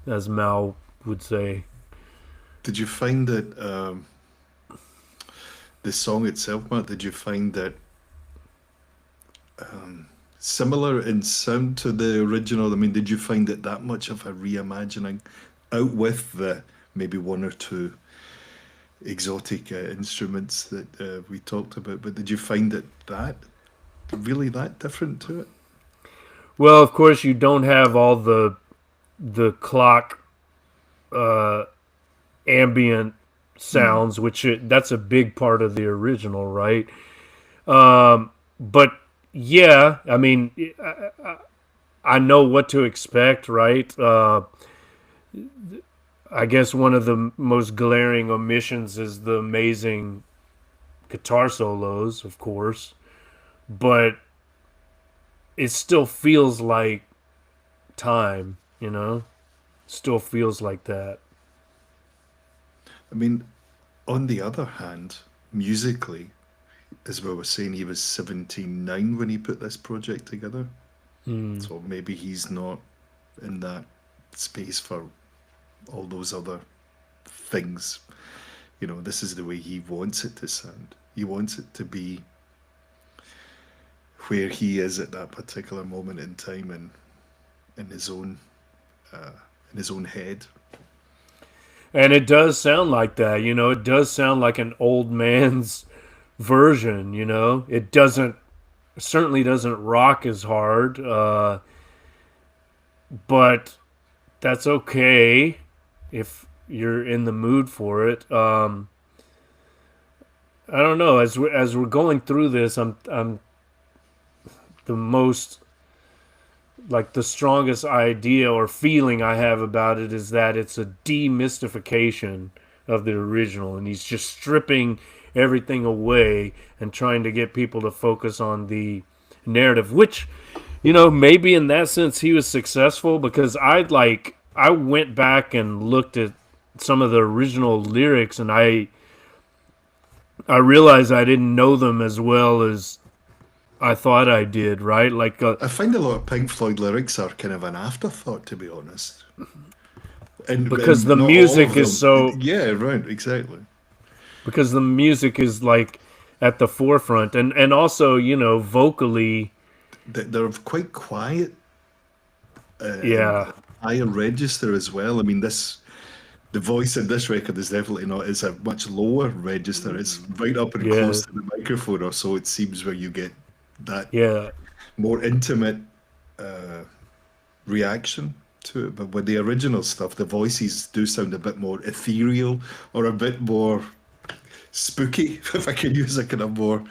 as Mao would say. Did you find that the song itself, Matt, did you find that similar in sound to the original? I mean, did you find it that much of a reimagining out with the maybe one or two exotic instruments that we talked about? But did you find it that really that different to it? Well, of course, you don't have all the clock uh, ambient Mm. sounds, that's a big part of the original, right? But yeah, I mean, I know what to expect, right? I guess one of the most glaring omissions is the amazing guitar solos, of course, but it still feels like time, Still feels like that. I mean, on the other hand, musically, as we were saying, he was 79 when he put this project together. Mm. So maybe he's not in that space for all those other things. This is the way he wants it to sound. He wants it to be where he is at that particular moment in time and in his own uh, in his own head. And it does sound like that, It does sound like an old man's version, It doesn't certainly doesn't rock as hard, but that's okay if you're in the mood for it. I don't know. As we're going through this, I'm the most like the strongest idea or feeling I have about it is that it's a demystification of the original, and he's just stripping everything away and trying to get people to focus on the narrative, which maybe in that sense he was successful, because I went back and looked at some of the original lyrics, and I realized I didn't know them as well as I thought I did, right? Like I find a lot of Pink Floyd lyrics are kind of an afterthought, to be honest, and because the not all of music is them. so Yeah, right, exactly. because the music is like at the forefront, and also vocally. They're quite quiet and Yeah, higher register as well. I mean, the voice in this record is definitely not. It's a much lower register. It's right up and yeah, close to the microphone, or so it seems, where you get that yeah, more intimate uh, reaction to it. But with the original stuff, the voices do sound a bit more ethereal or a bit more spooky, if I can use a kind of more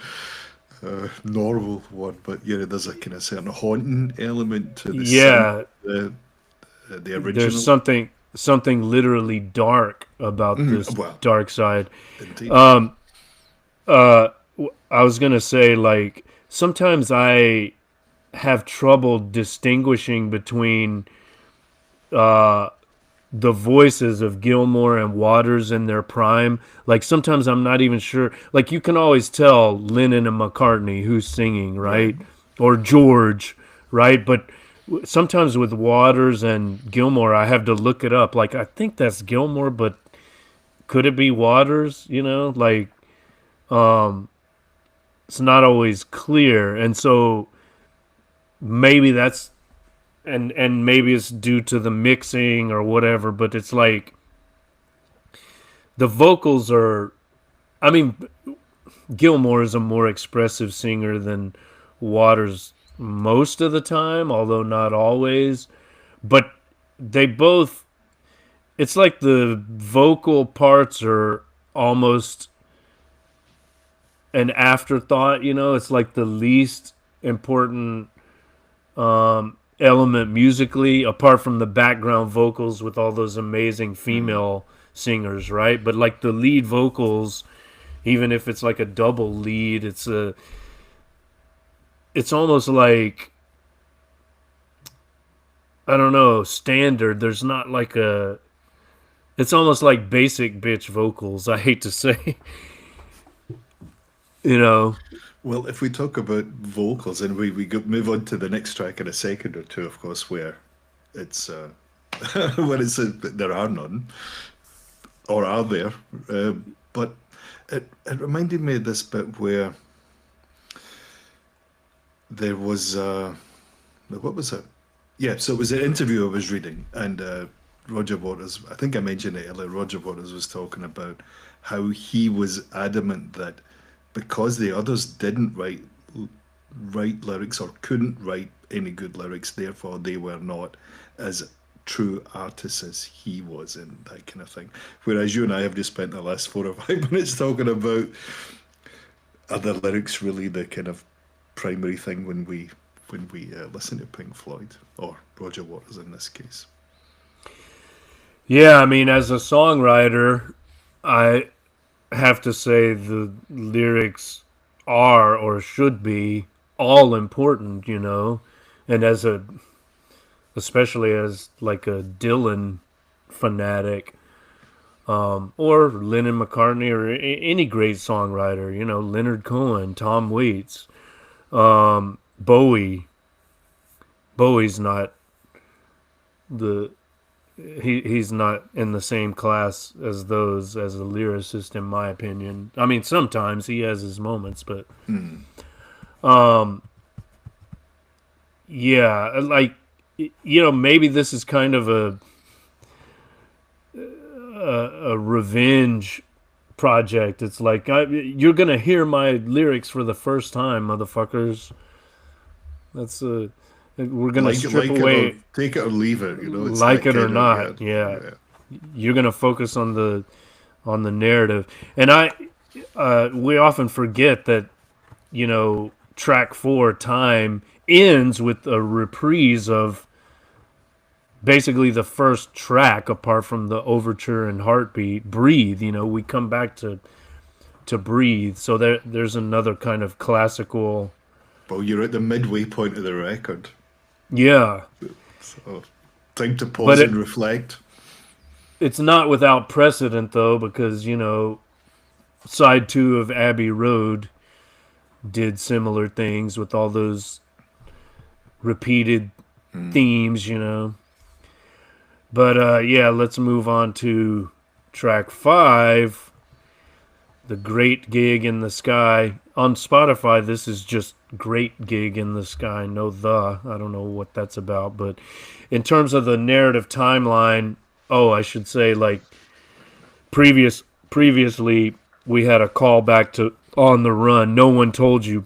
normal word. But yeah, there's a kind of certain haunting element to the sound yeah. of the There's original. something literally dark about this Well, dark side. indeed. Um, I was gonna say, like, sometimes I have trouble distinguishing between uh, the voices of Gilmore and Waters in their prime. Like, sometimes I'm not even sure. Like, you can always tell Lennon and McCartney who's singing, Right. right? Or George, right? But sometimes with Waters and Gilmore, I have to look it up. Like I think that's Gilmore, but could it be Waters? You know, like it's not always clear, and so maybe that's and maybe it's due to the mixing or whatever. But it's like the vocals are. I mean, Gilmore is a more expressive singer than Waters most of the time, although not always. But they both, it's like the vocal parts are almost an afterthought, you know? It's like the least important element musically, apart from the background vocals with all those amazing female singers, right? But like the lead vocals, even if it's like a double lead, it's almost like, I don't know, standard. There's not like a, it's almost like basic bitch vocals. I hate to say, you know. Well, if we talk about vocals, and move on to the next track in a second or two, of course, where it's where it's there are none, or are there? But it reminded me of this bit where there was what was it? Yeah, so it was an interview I was reading, and Roger Waters, I think I mentioned it earlier, Roger Waters was talking about how he was adamant that because the others didn't write lyrics or couldn't write any good lyrics, therefore they were not as true artists as he was, and that kind of thing. Whereas you and I have just spent the last 4 or 5 minutes talking about, are the lyrics really the kind of primary thing when we listen to Pink Floyd or Roger Waters in this case? Yeah, I mean, as a songwriter, I have to say the lyrics are or should be all important, you know. And as a, especially as like a Dylan fanatic, or Lennon McCartney or any great songwriter, you know, Leonard Cohen, Tom Waits, Bowie. Bowie's not the he's not in the same class as those as a lyricist, in my opinion. I mean, sometimes he has his moments, but yeah, like, you know, maybe this is kind of a revenge project. It's like, you're gonna hear my lyrics for the first time, motherfuckers. That's we're gonna strip away, take it or leave it. You know, it's like that it or kind of, not. Yeah, you're gonna focus on the narrative, and we often forget that, you know, track 4, Time, ends with a reprise of basically the first track, apart from the overture and Heartbeat, Breathe. You know, we come back to Breathe, so there's another kind of classical. Well, you're at the midway point of the record. Yeah. So, time to pause and reflect. It's not without precedent, though, because, you know, side 2 of Abbey Road did similar things with all those repeated themes, you know. But yeah, let's move on to track 5, The Great Gig in the Sky. On Spotify, this is just Great Gig in the Sky, no the. I don't know what that's about. But in terms of the narrative timeline, I should say, like, previously we had a callback to On the Run. No one told you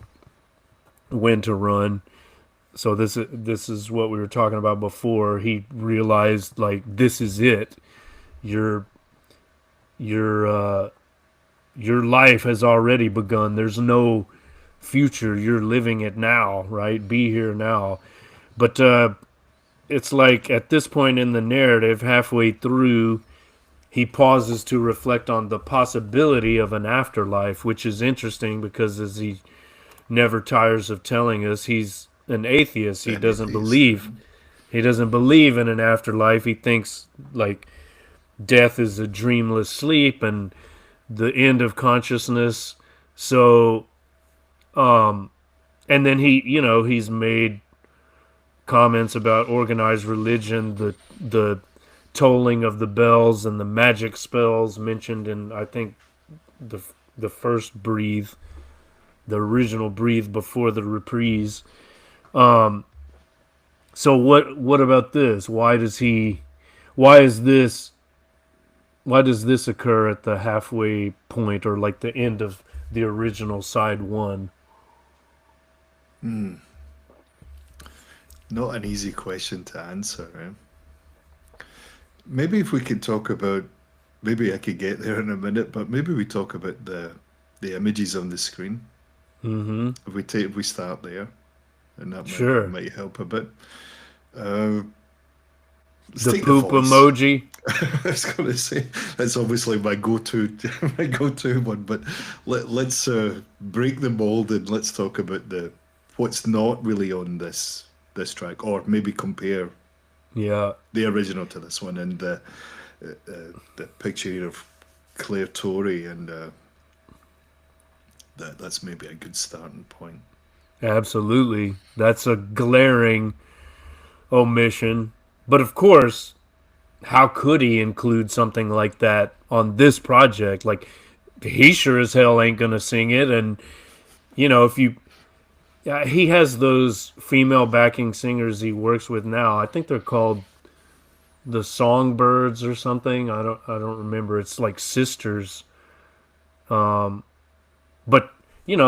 when to run. So this is what we were talking about before. He realized, like, this is it. Your life has already begun. There's no future. You're living it now, right? Be here now. But it's like at this point in the narrative, halfway through, he pauses to reflect on the possibility of an afterlife, which is interesting because, as he never tires of telling us, he's an atheist. He doesn't believe in an afterlife. He thinks, like, death is a dreamless sleep and the end of consciousness. So and then he, you know, he's made comments about organized religion, the tolling of the bells and the magic spells mentioned in, I think, the the first breathe, the original breathe before the reprise. So what about this? Why is this why does this occur at the halfway point or like the end of the original side one? Not an easy question to answer. Maybe if we could talk about, maybe I could get there in a minute, but maybe we talk about the images on the screen. Mm-hmm. If we start there, and that Sure. might help a bit. Uh, let's The take the poop voice. emoji. I was going to say that's obviously my go-to my go-to one, but let's break the mold and let's talk about the what's not really on this track, or maybe compare Yeah. the original to this one, and the picture here of Claire Torrey, and that's maybe a good starting point. Absolutely. That's a glaring omission. But of course, how could he include something like that on this project? Like, he sure as hell ain't gonna sing it. And if you, he has those female backing singers he works with now. I think they're called the Songbirds or something. I don't remember. It's like sisters. But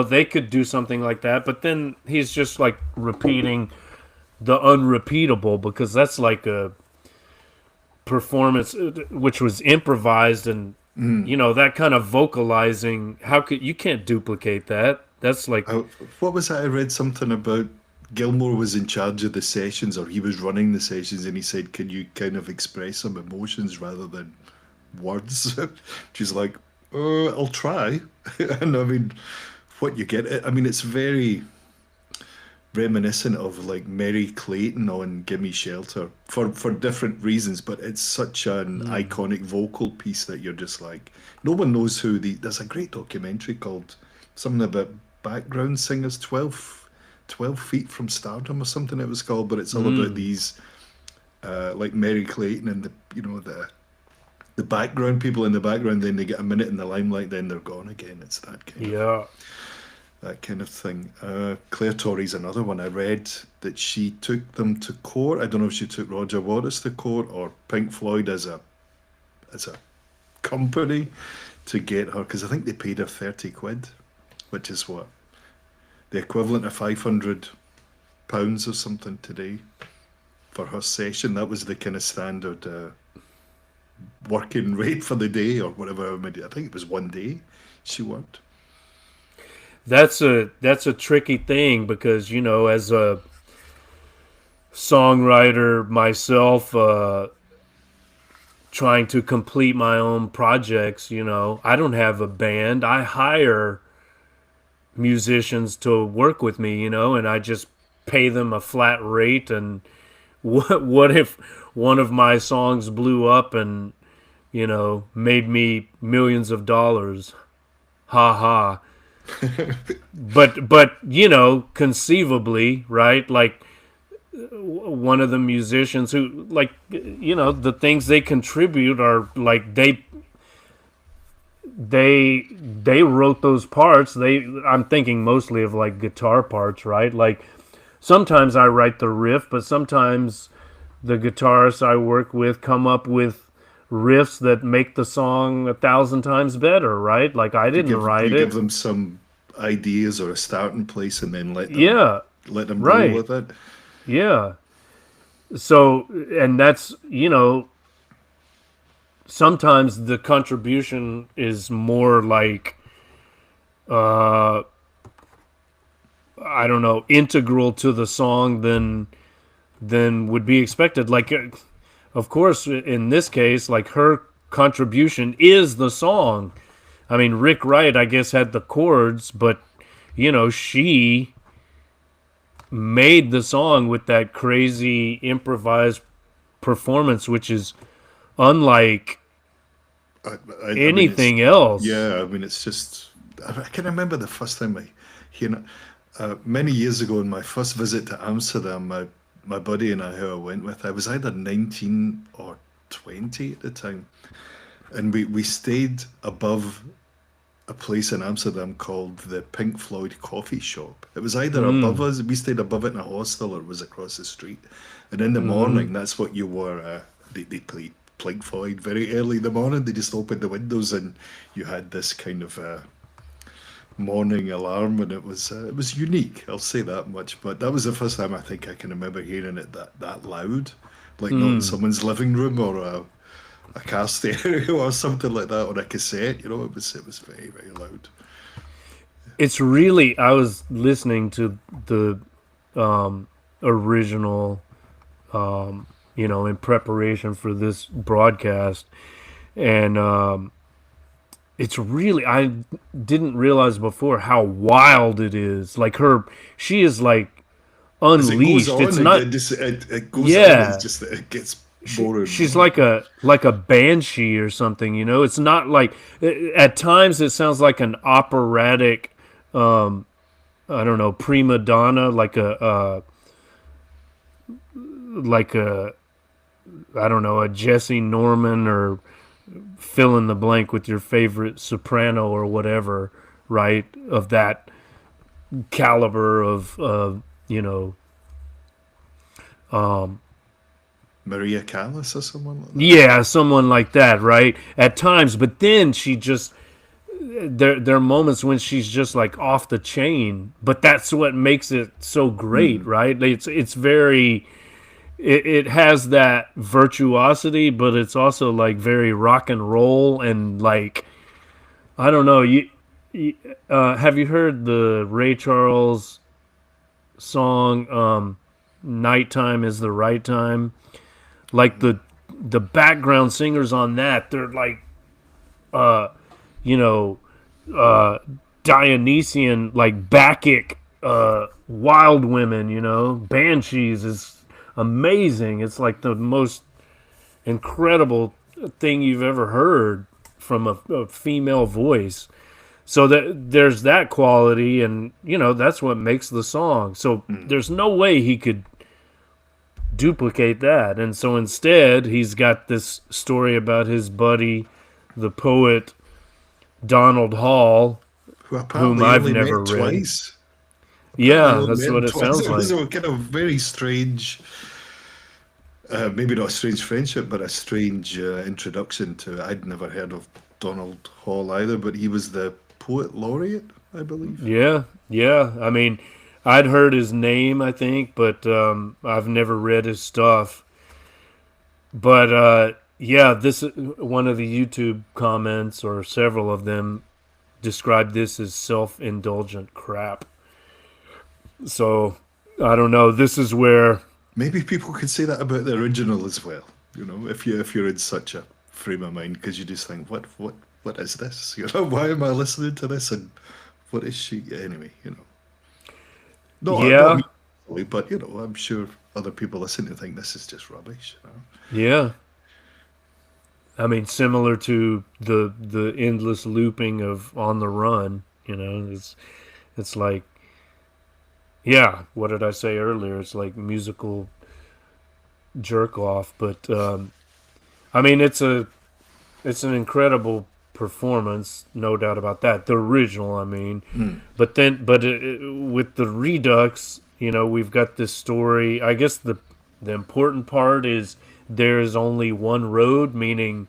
they could do something like that. But then he's just like repeating the unrepeatable, because that's like a performance which was improvised, and that kind of vocalizing, you can't duplicate that. That's like, What was that? I read something about Gilmore was in charge of the sessions, or he was running the sessions, and he said, "Can you kind of express some emotions rather than words?" She's like, "I'll try." And I mean, what you get, I mean, it's very reminiscent of like Mary Clayton on "Gimme Shelter" for different reasons, but it's such an iconic vocal piece that you're just like, no one knows who the. There's a great documentary called something about background singers, 12 feet from stardom or something it was called, but it's all about these like Mary Clayton and the background people in the background, then they get a minute in the limelight, then they're gone again. It's that kind of thing. Claire Torrey's another one. I read that she took them to court. I don't know if she took Roger Waters to court or Pink Floyd as a company to get her, because I think they paid her 30 quid, which is what, the equivalent of £500 or something today for her session. That was the kind of standard working rate for the day, or whatever. I think it was one day she worked. that's a tricky thing, because as a songwriter myself, trying to complete my own projects, I don't have a band. I hire musicians to work with me, and I just pay them a flat rate. And what if one of my songs blew up and made me millions of dollars? Ha ha. But conceivably, right? Like, one of the musicians who, like, the things they contribute are like, they wrote those parts. I'm thinking mostly of like guitar parts, right? Like, sometimes I write the riff, but sometimes the guitarists I work with come up with riffs that make the song 1,000 times better, right? Like, I didn't write it. Give them some ideas or a starting place, and then let them right. roll with it. Yeah. So, and that's, sometimes the contribution is more like, I don't know, integral to the song than would be expected. Like, of course, in this case, like, her contribution is the song. I mean, Rick Wright, I guess, had the chords, but she made the song with that crazy improvised performance, which is unlike anything else. Yeah, I mean, it's just, I can remember the first time I hear it. Many years ago, in my first visit to Amsterdam, my buddy and I, who I went with, I was either 19 or 20 at the time, and we stayed above a place in Amsterdam called the Pink Floyd Coffee Shop. It was either above Mm, us, we stayed above it in a hostel, or it was across the street. And in the mm-hmm. morning, that's what you were. They played Pink Floyd very early in the morning. They just opened the windows, and you had this kind of morning alarm, and it was unique. I'll say that much. But that was the first time I think I can remember hearing it that loud, like not in Mm. someone's living room or a car stereo or something like that, or a cassette. You know, it was very very loud. It's really, I was listening to the original, in preparation for this broadcast, and it's really, I didn't realize before how wild it is. Like she is like As it goes unleashed. It's on, not, it goes on. It's yeah. just that it gets more and She's more. like a banshee or something. It's not like, at times it sounds like an operatic, I don't know, prima donna, like a I don't know, a Jesse Norman, or fill in the blank with your favorite soprano or whatever, right? Of that caliber of you know Maria Callas or someone like that. yeah, someone like that, right? At times, but then she just, there are moments when she's just like off the chain, but that's what makes it so great, Mm. right? It's very, it has that virtuosity, but it's also like very rock and roll, and like, I don't know, you have you heard the Ray Charles song, "Nighttime is the Right Time"? Like the background singers on that, they're like, uh you know uh Dionysian, like Bacchic, wild women, Banshees is amazing. It's like the most incredible thing you've ever heard from a female voice. So that there's that quality, and that's what makes the song. So Mm. there's no way he could duplicate that. And so instead, he's got this story about his buddy, the poet Donald Hall, Who whom apparently I've only never met read. twice. Apparently Yeah, only that's met what him it twice. sounds It was like. a kind of very strange, maybe not a strange friendship, but a strange introduction to. I'd never heard of Donald Hall either, but he was the poet laureate, I believe. Yeah, yeah. I mean, I'd heard his name, I think, but I've never read his stuff. But yeah, this one of the YouTube comments, or several of them, described this as self-indulgent crap. So I don't know. This is where, Maybe people could say that about the original as well. You know, if you're in such a frame of mind, because you just think, what is this? You know, why am I listening to this? And what is she? Anyway, you know, not yeah, me, personally, but you know, I'm sure other people listening think this is just rubbish. You know? yeah. I mean, similar to the endless looping of "On the Run." It's like, yeah. What did I say earlier? It's like musical jerk off, but I mean, it's an incredible performance, no doubt about that. The original, I mean, Mm. but with the Redux, we've got this story. I guess the important part is there is only one road, meaning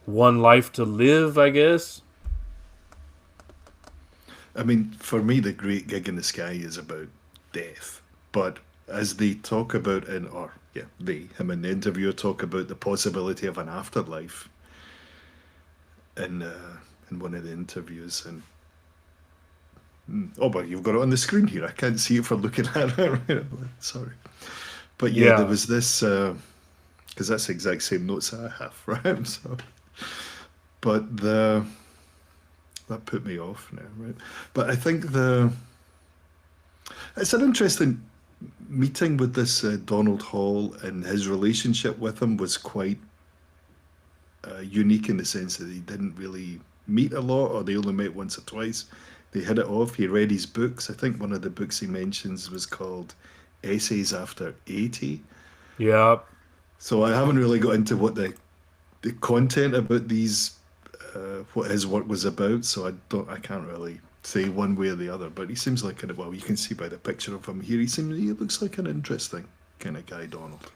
one life to live, I guess. I mean, for me, the Great Gig in the Sky is about death, but as they talk about or yeah, him and the interviewer talk about the possibility of an afterlife in one of the interviews, and oh, but you've got it on the screen here. I can't see it from looking at it. Right. Sorry, but yeah, there Yeah, was this because that's the exact same notes that I have, right? So, but that put me off now, right? But I think it's an interesting meeting with this Donald Hall, and his relationship with him was quite unique in the sense that they didn't really meet a lot, or they only met once or twice. They hit it off. He read his books. I think one of the books he mentions was called essays after 80. Yeah. So I haven't really got into what the content about these, what his work was about. So I can't really say one way or the other. But he seems like well, you can see by the picture of him here, he looks like an interesting kind of guy, Donald.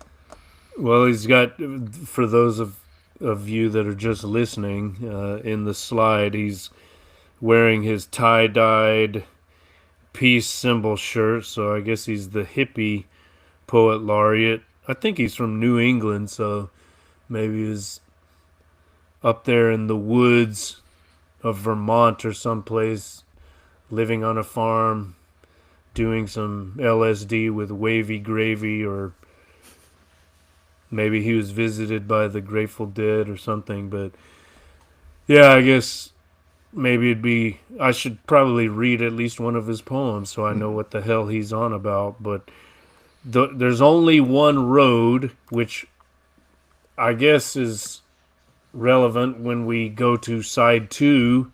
Well, he's got, for those of you that are just listening, in the slide, he's wearing his tie-dyed peace symbol shirt. So I guess he's the hippie poet laureate. I think he's from New England, so maybe he's up there in the woods of Vermont or someplace, living on a farm, doing some LSD with wavy gravy, or maybe he was visited by the Grateful Dead or something. But yeah, I guess maybe I should probably read at least one of his poems so I know Mhm. what the hell he's on about. But there's only one road, which I guess is relevant when we go to side two.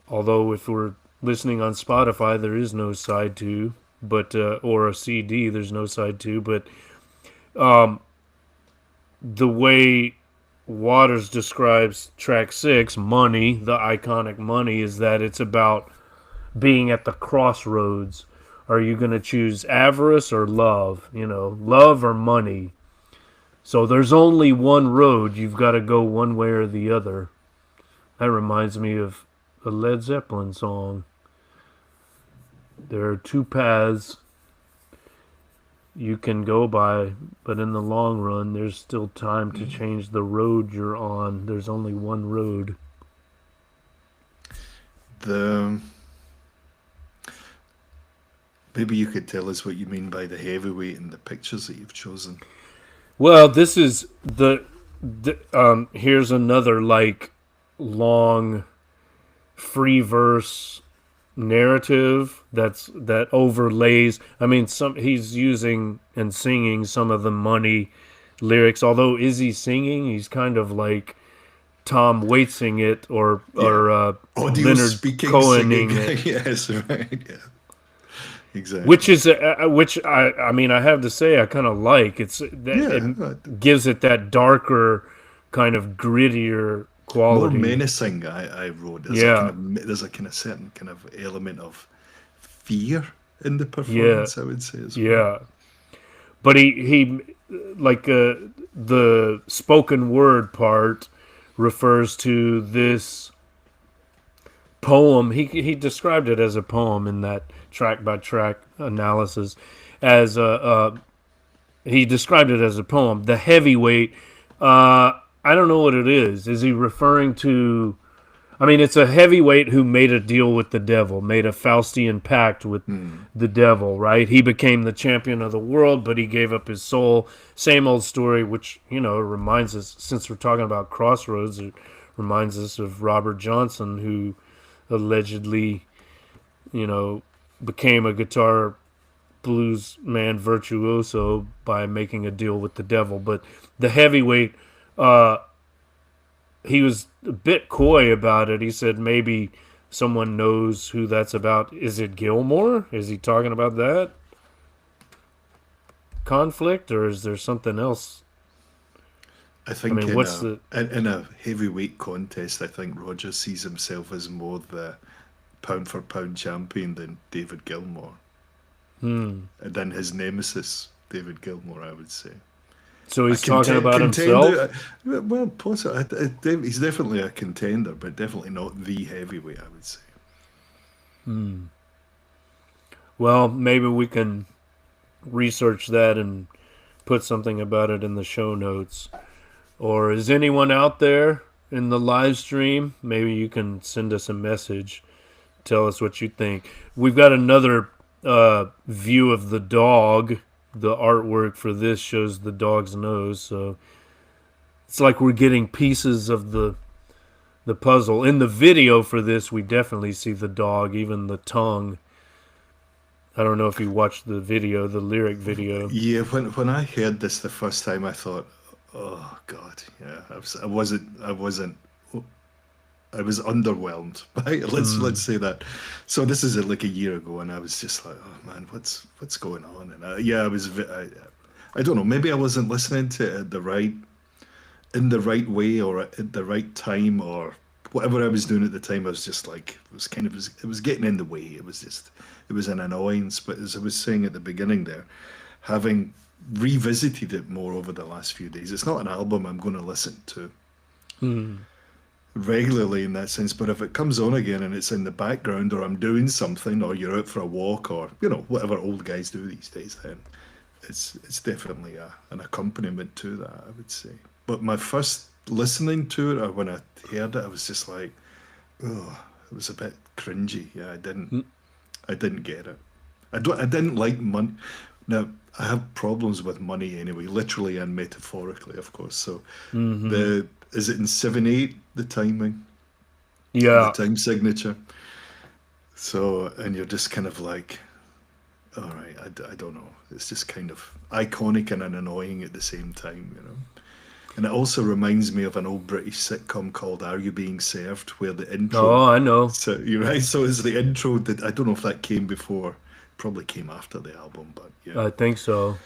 Although if we're listening on Spotify, there is no side two, but or a CD, there's no side two. But um, the way Waters describes track six, Money, the iconic Money, is that it's about being at the crossroads. Are you going to choose avarice or love? Love or money? So there's only one road. You've got to go one way or the other. That reminds me of a Led Zeppelin song. There are two paths you can go by, but in the long run, there's still time to change the road you're on. There's only one road. The Maybe you could tell us what you mean by the heavyweight in the pictures that you've chosen. Well, this is here's another like long free verse narrative that overlays. I mean, some he's using and singing some of the Money lyrics. Although is he singing? He's kind of like Tom Waitsing it, or Yeah. Audio Leonard speaking, singing. Cohening it. Yes, right. Yeah, Which exactly. is which I mean I have to say I kind of like. It's that Yeah, it gives it that darker, kind of grittier more quality. menacing. I wrote. Yeah, There's a kind of certain kind of element of fear in the yeah, performance, I would say as well. yeah. But he like the spoken word part refers to this poem. He described it as a poem in that track by track analysis, as he described it as a poem. The heavyweight. I don't know what it is. Is he referring to? I mean, it's a heavyweight who made a deal with the devil, made a Faustian pact with Hmm. the devil, right? He became the champion of the world, but he gave up his soul. Same old story, which, reminds us, since we're talking about Crossroads, it reminds us of Robert Johnson, who allegedly, you know, became a guitar blues man virtuoso by making a deal with the devil. But the heavyweight, uh, he was a bit coy about it. He said maybe someone knows who that's about. Is it Gilmore? Is he talking about that conflict, or is there something else? I I think mean, what's the? in a heavyweight contest, I think Roger sees himself as more the pound for pound champion than David Gilmour, Hmm. and then his nemesis, David Gilmour, I would say. So A he's talking about contender, himself. well, possibly. He's definitely a contender, but definitely not the heavyweight, I would say. Hmm. Well, maybe we can research that and put something about it in the show notes. Or is anyone out there in the live stream? Maybe you can send us a message. Tell us what you think. We've got another view of the dog. The artwork for this shows the dog's nose, so it's like we're getting pieces of the puzzle. In the video for this, we definitely see the dog, even the tongue. I don't know if you watched the video, the lyric video. Yeah, when I heard this the first time, I thought, "Oh God, yeah." I wasn't I was underwhelmed. Right? Let's say that. So this is like a year ago, and I was just like, oh man, what's going on? And yeah, I don't know. Maybe I wasn't listening to it in the right way or at the right time or whatever I was doing at the time. I was just like, it was getting in the way. It was an annoyance. But as I was saying at the beginning there, having revisited it more over the last few days, it's not an album I'm going to listen to regularly in that sense. But if it comes on again and it's in the background, or I'm doing something, or you're out for a walk, or whatever old guys do these days, then it's definitely an accompaniment to that, I would say. But my first listening to it, or when I heard it, I was just like, oh, it was a bit cringy. Yeah, I didn't get it. I didn't like money. Now I have problems with money anyway, literally and metaphorically, of course. So the is it in 7/8 the timing, the Yeah. time signature? So and you're just kind of like, all right, I don't know. It's just kind of iconic and annoying at the same time, you know. And it also reminds me of an old British sitcom called Are You Being Served, where the intro. Oh, I know. So you're right. So is the intro that I don't know if that came before, probably came after the album, but yeah, I think so.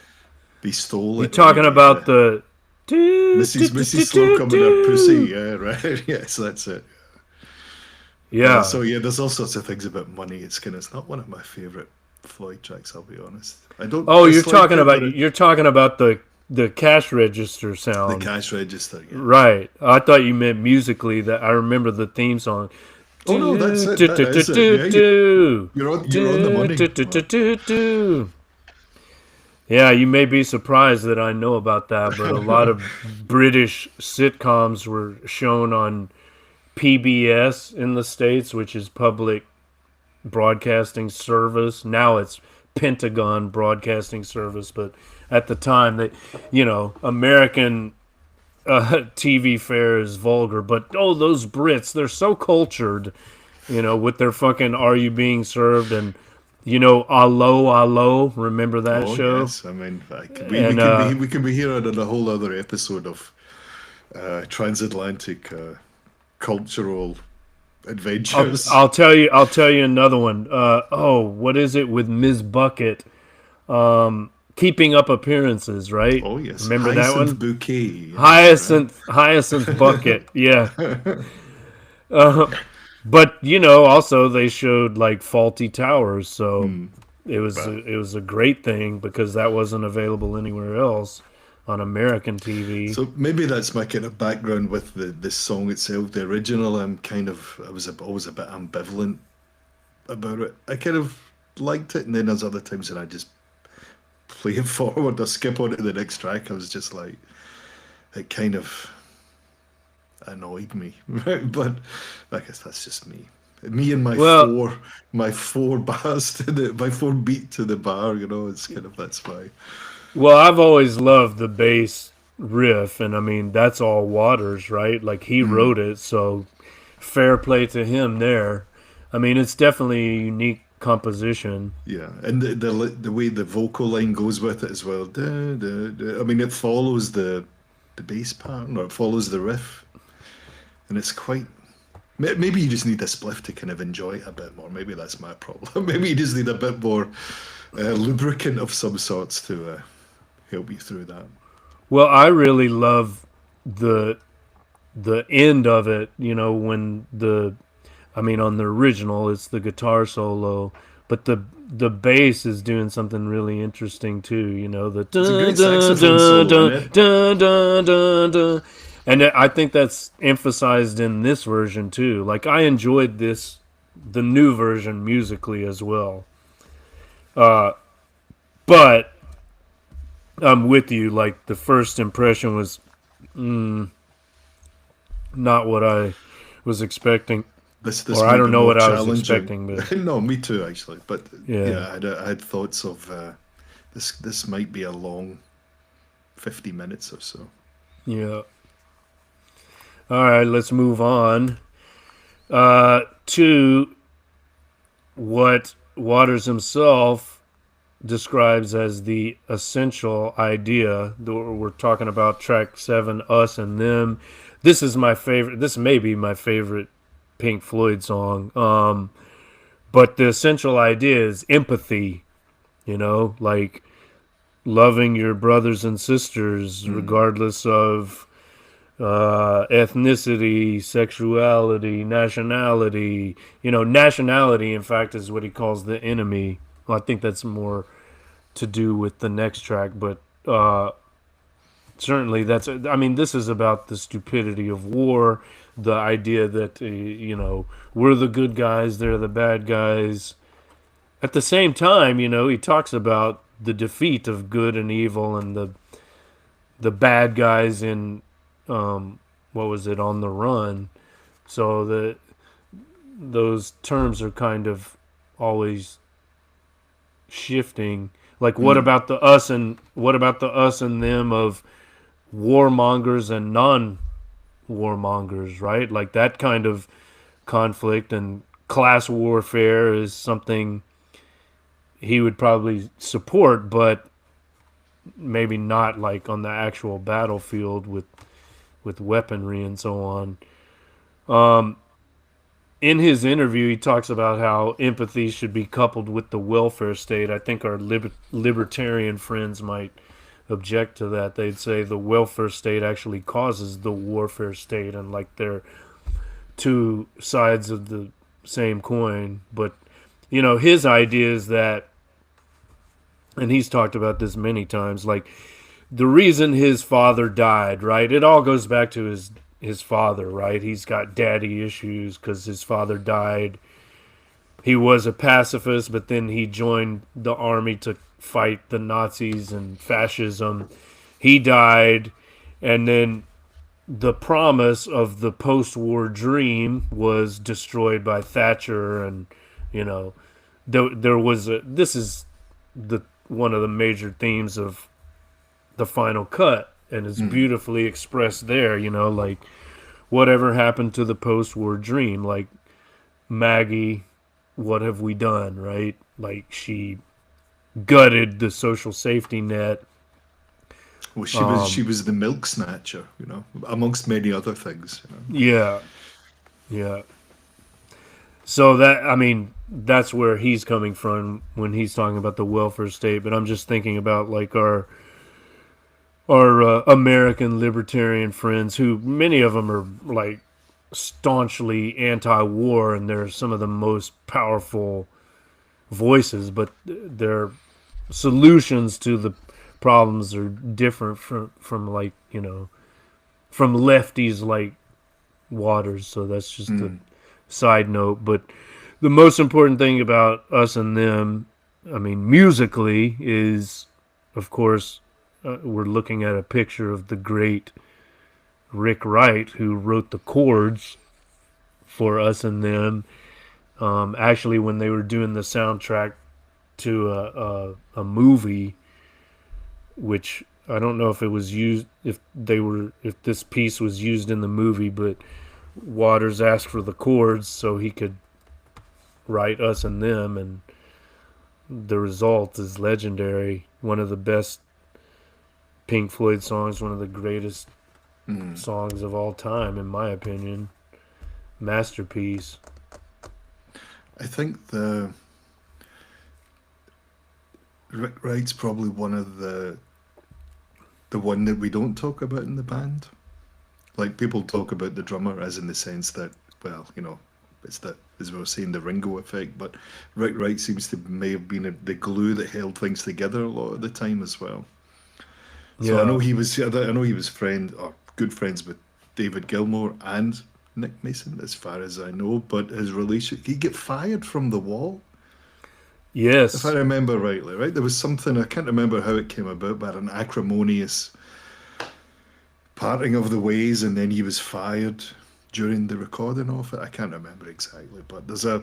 they stole You it. Right? talking about the do, do, do, do, Mrs. do, Slocum and her pussy. do. Yeah, right. Yes, that's it. Yeah. So yeah, there's all sorts of things about money. It's not one of my favorite Floyd tracks. I'll be honest. I don't Oh, dislike it, but you're talking about the cash register the sound. cash register. Yeah. Right. I thought you meant musically. That I remember the theme song. Oh no, that's Do, it. do, That do, do, is it. do, Yeah, do. you're on the Do, money. do, do, do, do, do. Yeah, you may be surprised that I know about that, but a lot of British sitcoms were shown on PBS in the States, which is public broadcasting service. Now it's Pentagon Broadcasting Service, but at the time that American TV fare is vulgar. But oh, those Brits, they're so cultured, with their fucking "Are You Being Served?" and "Allo, Allo." Remember that Oh show? yes, I mean, And we can be here on a whole other episode of transatlantic cultural adventures. I'll tell you another one. What is it with Ms. Bucket? Keeping Up Appearances, right? Oh yes, Remember that Hyacinth one? Bouquet. Yes, Hyacinth Bucket. Yeah. right. But also they showed like Faulty Towers, so But it was a great thing because that wasn't available anywhere else on American TV. so maybe that's my kind of background with the song itself. The original, always a bit ambivalent about it. I kind of liked it, and then there's other times that I just play it forward or skip on to the next track. I was just like, it kind of annoyed me, right? But I guess that's just me. Me and Well, my four bars to my four beat to the bar. It's kind of that's my. well, I've always loved the bass riff, and I mean that's all Waters, right? Like he wrote it, so fair play to him there. I mean, it's definitely a unique composition. Yeah, and the way the vocal line goes with it as well. Da, da, da. I mean, it follows the bass pattern, or it follows the riff, and it's quite. Maybe you just need a spliff to kind of enjoy it a bit more. Maybe that's my problem. Maybe you just need a bit more lubricant of some sorts to help you through that. Well, I really love the end of it. When I mean, on the original, it's the guitar solo, but the bass is doing something really interesting too. The It's a dun great dun saxophone dun solo in dun it. dun dun dun dun, and I think that's emphasized in this version too. Like I enjoyed the new version musically as well. But I'm with you. Like the first impression was not what I was expecting. This Or I might don't be know more what I was challenging. expecting, but No, me too, actually. But yeah, yeah, I had thoughts of this might be a long 50 minutes or so. yeah. All right, let's move on to what Waters himself describes as the essential idea. We're talking about track 7, Us and Them. This is my favorite. This may be my favorite Pink Floyd song. But the essential idea is empathy, like loving your brothers and sisters Mm. regardless of ethnicity, sexuality, nationality. Nationality, in fact, is what he calls the enemy. Well, I think that's more to do with the next track, but certainly this is about the stupidity of war, the idea that, we're the good guys, they're the bad guys. At the same time, he talks about the defeat of good and evil and the bad guys in what was it, On the Run. So those terms are kind of always shifting. Like Mm. what about the us and them of warmongers and non-warmongers, right? Like that kind of conflict and class warfare is something he would probably support, but maybe not like on the actual battlefield with weaponry and so on. In his interview, he talks about how empathy should be coupled with the welfare state. I think our libertarian friends might object to that. They'd say the welfare state actually causes the warfare state, and like they're two sides of the same coin. But his idea is that, and he's talked about this many times, like the reason his father died, right? It all goes back to his father, right? He's got daddy issues because his father died. He was a pacifist, but then he joined the army to fight the Nazis and fascism. He died, and then the promise of the post-war dream was destroyed by Thatcher, and you know there was this is the one of the major themes of the final cut, and it's Mm. beautifully expressed there. Like whatever happened to the post-war dream, like Maggie, what have we done, right? Like she gutted the social safety net. Well, she was the milk snatcher, amongst many other things. Yeah, yeah. So that, that's where he's coming from when he's talking about the welfare state. But I'm just thinking about like our American libertarian friends, who many of them are like staunchly anti-war, and they're some of the most powerful voices, but their solutions to the problems are different from like from lefties like Waters. So that's just a Mm. side note. But the most important thing about us and them, musically, is of course we're looking at a picture of the great Rick Wright, who wrote the chords for us and them. Actually, when they were doing the soundtrack to a movie, which I don't know if it was used, if this piece was used in the movie, but Waters asked for the chords so he could write us and them, and the result is legendary. One of the best Pink Floyd songs, one of the greatest Mm. songs of all time, in my opinion. Masterpiece. I think the Rick Wright's probably one of the one that we don't talk about in the band. Like people talk about the drummer as in the sense that, well, it's that, as we were saying, the Ringo effect. But Rick Wright seems to may have been the glue that held things together a lot of the time as well. So I know Yeah. he was good friends with David Gilmour and Nick Mason, as far as I know. But his relation, he get fired from the Wall, if I Yes. remember rightly. Right, there was something, I can't remember how it came about, but an acrimonious parting of the ways, and then he was fired during the recording of it. I can't remember exactly, but there's a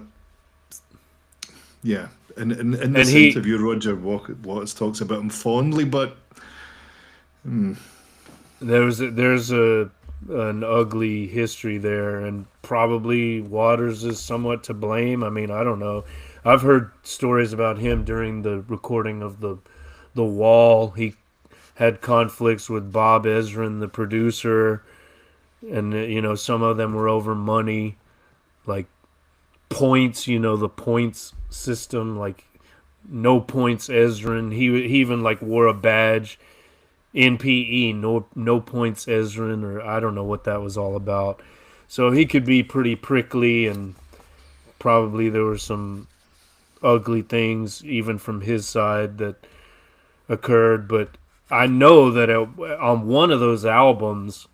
yeah. In And this he interview, Roger Waters talks about him fondly, but there's a an ugly history there, and probably Waters is somewhat to blame. I don't know. I've heard stories about him during the recording of the Wall. He had conflicts with Bob Ezrin, the producer, and some of them were over money. like points, the points system, like no points Ezrin. He even like wore a badge, NPE, no points Ezrin, or I don't know what that was all about. So he could be pretty prickly, and probably there were some ugly things even from his side that occurred. But I know that on one of those albums,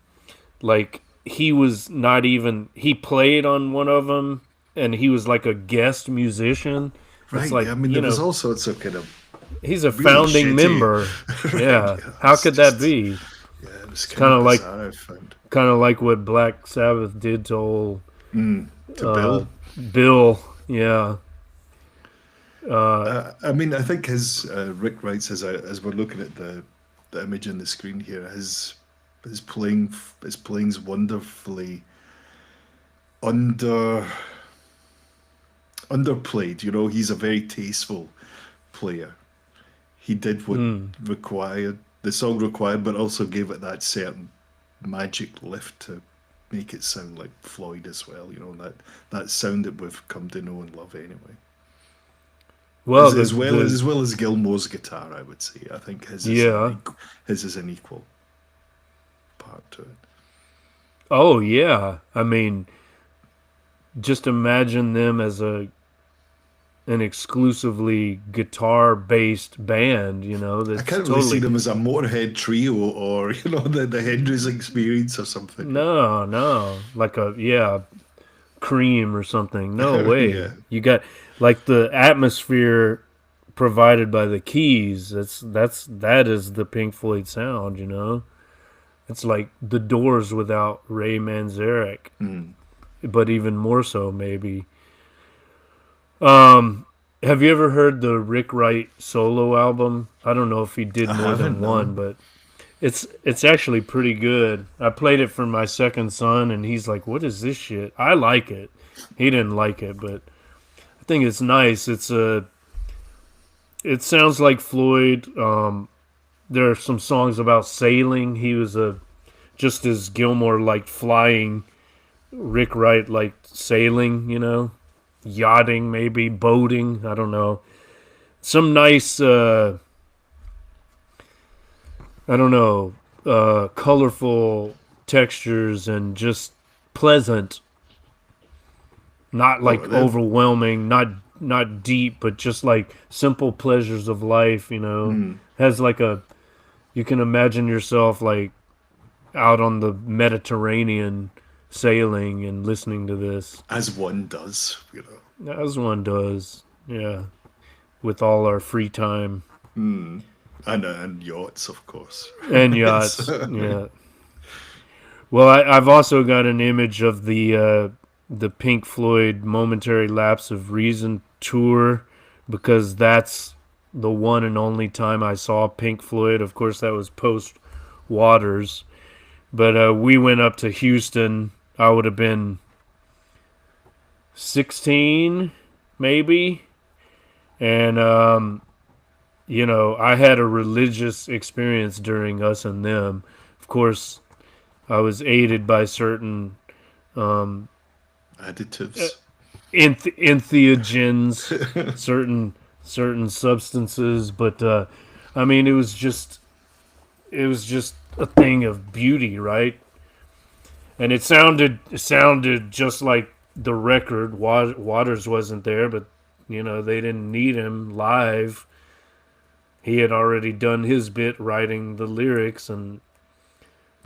like he was not even, he played on one of them, and he was like a guest musician. It's Right. like, Yeah, I mean, there was all sorts of kind of he's a really founding shitty. member. Right. Yeah, Yeah. how It's could that just, be? yeah, it was It's kind of bizarre, I found. kind of like what Black Sabbath did to old To Bill. Bill. Yeah. I mean, I think his Rick writes as we're looking at the image on the screen here, his playing's wonderfully under underplayed. You know, he's a very tasteful player. He did what required the song required, but also gave it that certain magic lift to make it sound like Floyd as well. You know, that sound that we've come to know and love anyway. Well, As well as Gilmore's guitar, I would say. I think yeah. his is an equal part to it. Oh yeah. I mean, just imagine them as an exclusively guitar based band. I That's can't really see totally them as a Motorhead trio or the Hendrix Experience or something. no, like a Cream or something. No way. Yeah. You got like the atmosphere provided by the keys. That is the Pink Floyd sound. It's like the Doors without Ray Manzarek, but even more so maybe. Have you ever heard the Rick Wright solo album? I don't know if he did I more haven't, than one, no. but it's actually pretty good. I played it for my second son, and he's like, "What is this shit?" I like it. He didn't like it, but I think it's nice. It sounds like Floyd. There are some songs about sailing. He was just as Gilmore liked flying. Rick Wright liked sailing. Yachting, maybe boating. I don't know. Some nice. I don't know. Colorful textures and just pleasant. Not Oh, like overwhelming. Not deep, but just like simple pleasures of life. Has like you can imagine yourself like out on the Mediterranean sailing and listening to this, as one does. as one does. Yeah, with all our free time And yachts, of course. and It's, yachts. Yeah. Well, I've also got an image of the Pink Floyd Momentary Lapse of Reason tour, because that's the one and only time I saw Pink Floyd. Of course, that was post Waters, but we went up to Houston. I would have been 16, maybe, and I had a religious experience during us and them. Of course, I was aided by certain additives. entheogens, certain substances, but I mean, it was just a thing of beauty, right? And it sounded just like the record. Waters wasn't there, but they didn't need him live. He had already done his bit writing the lyrics, and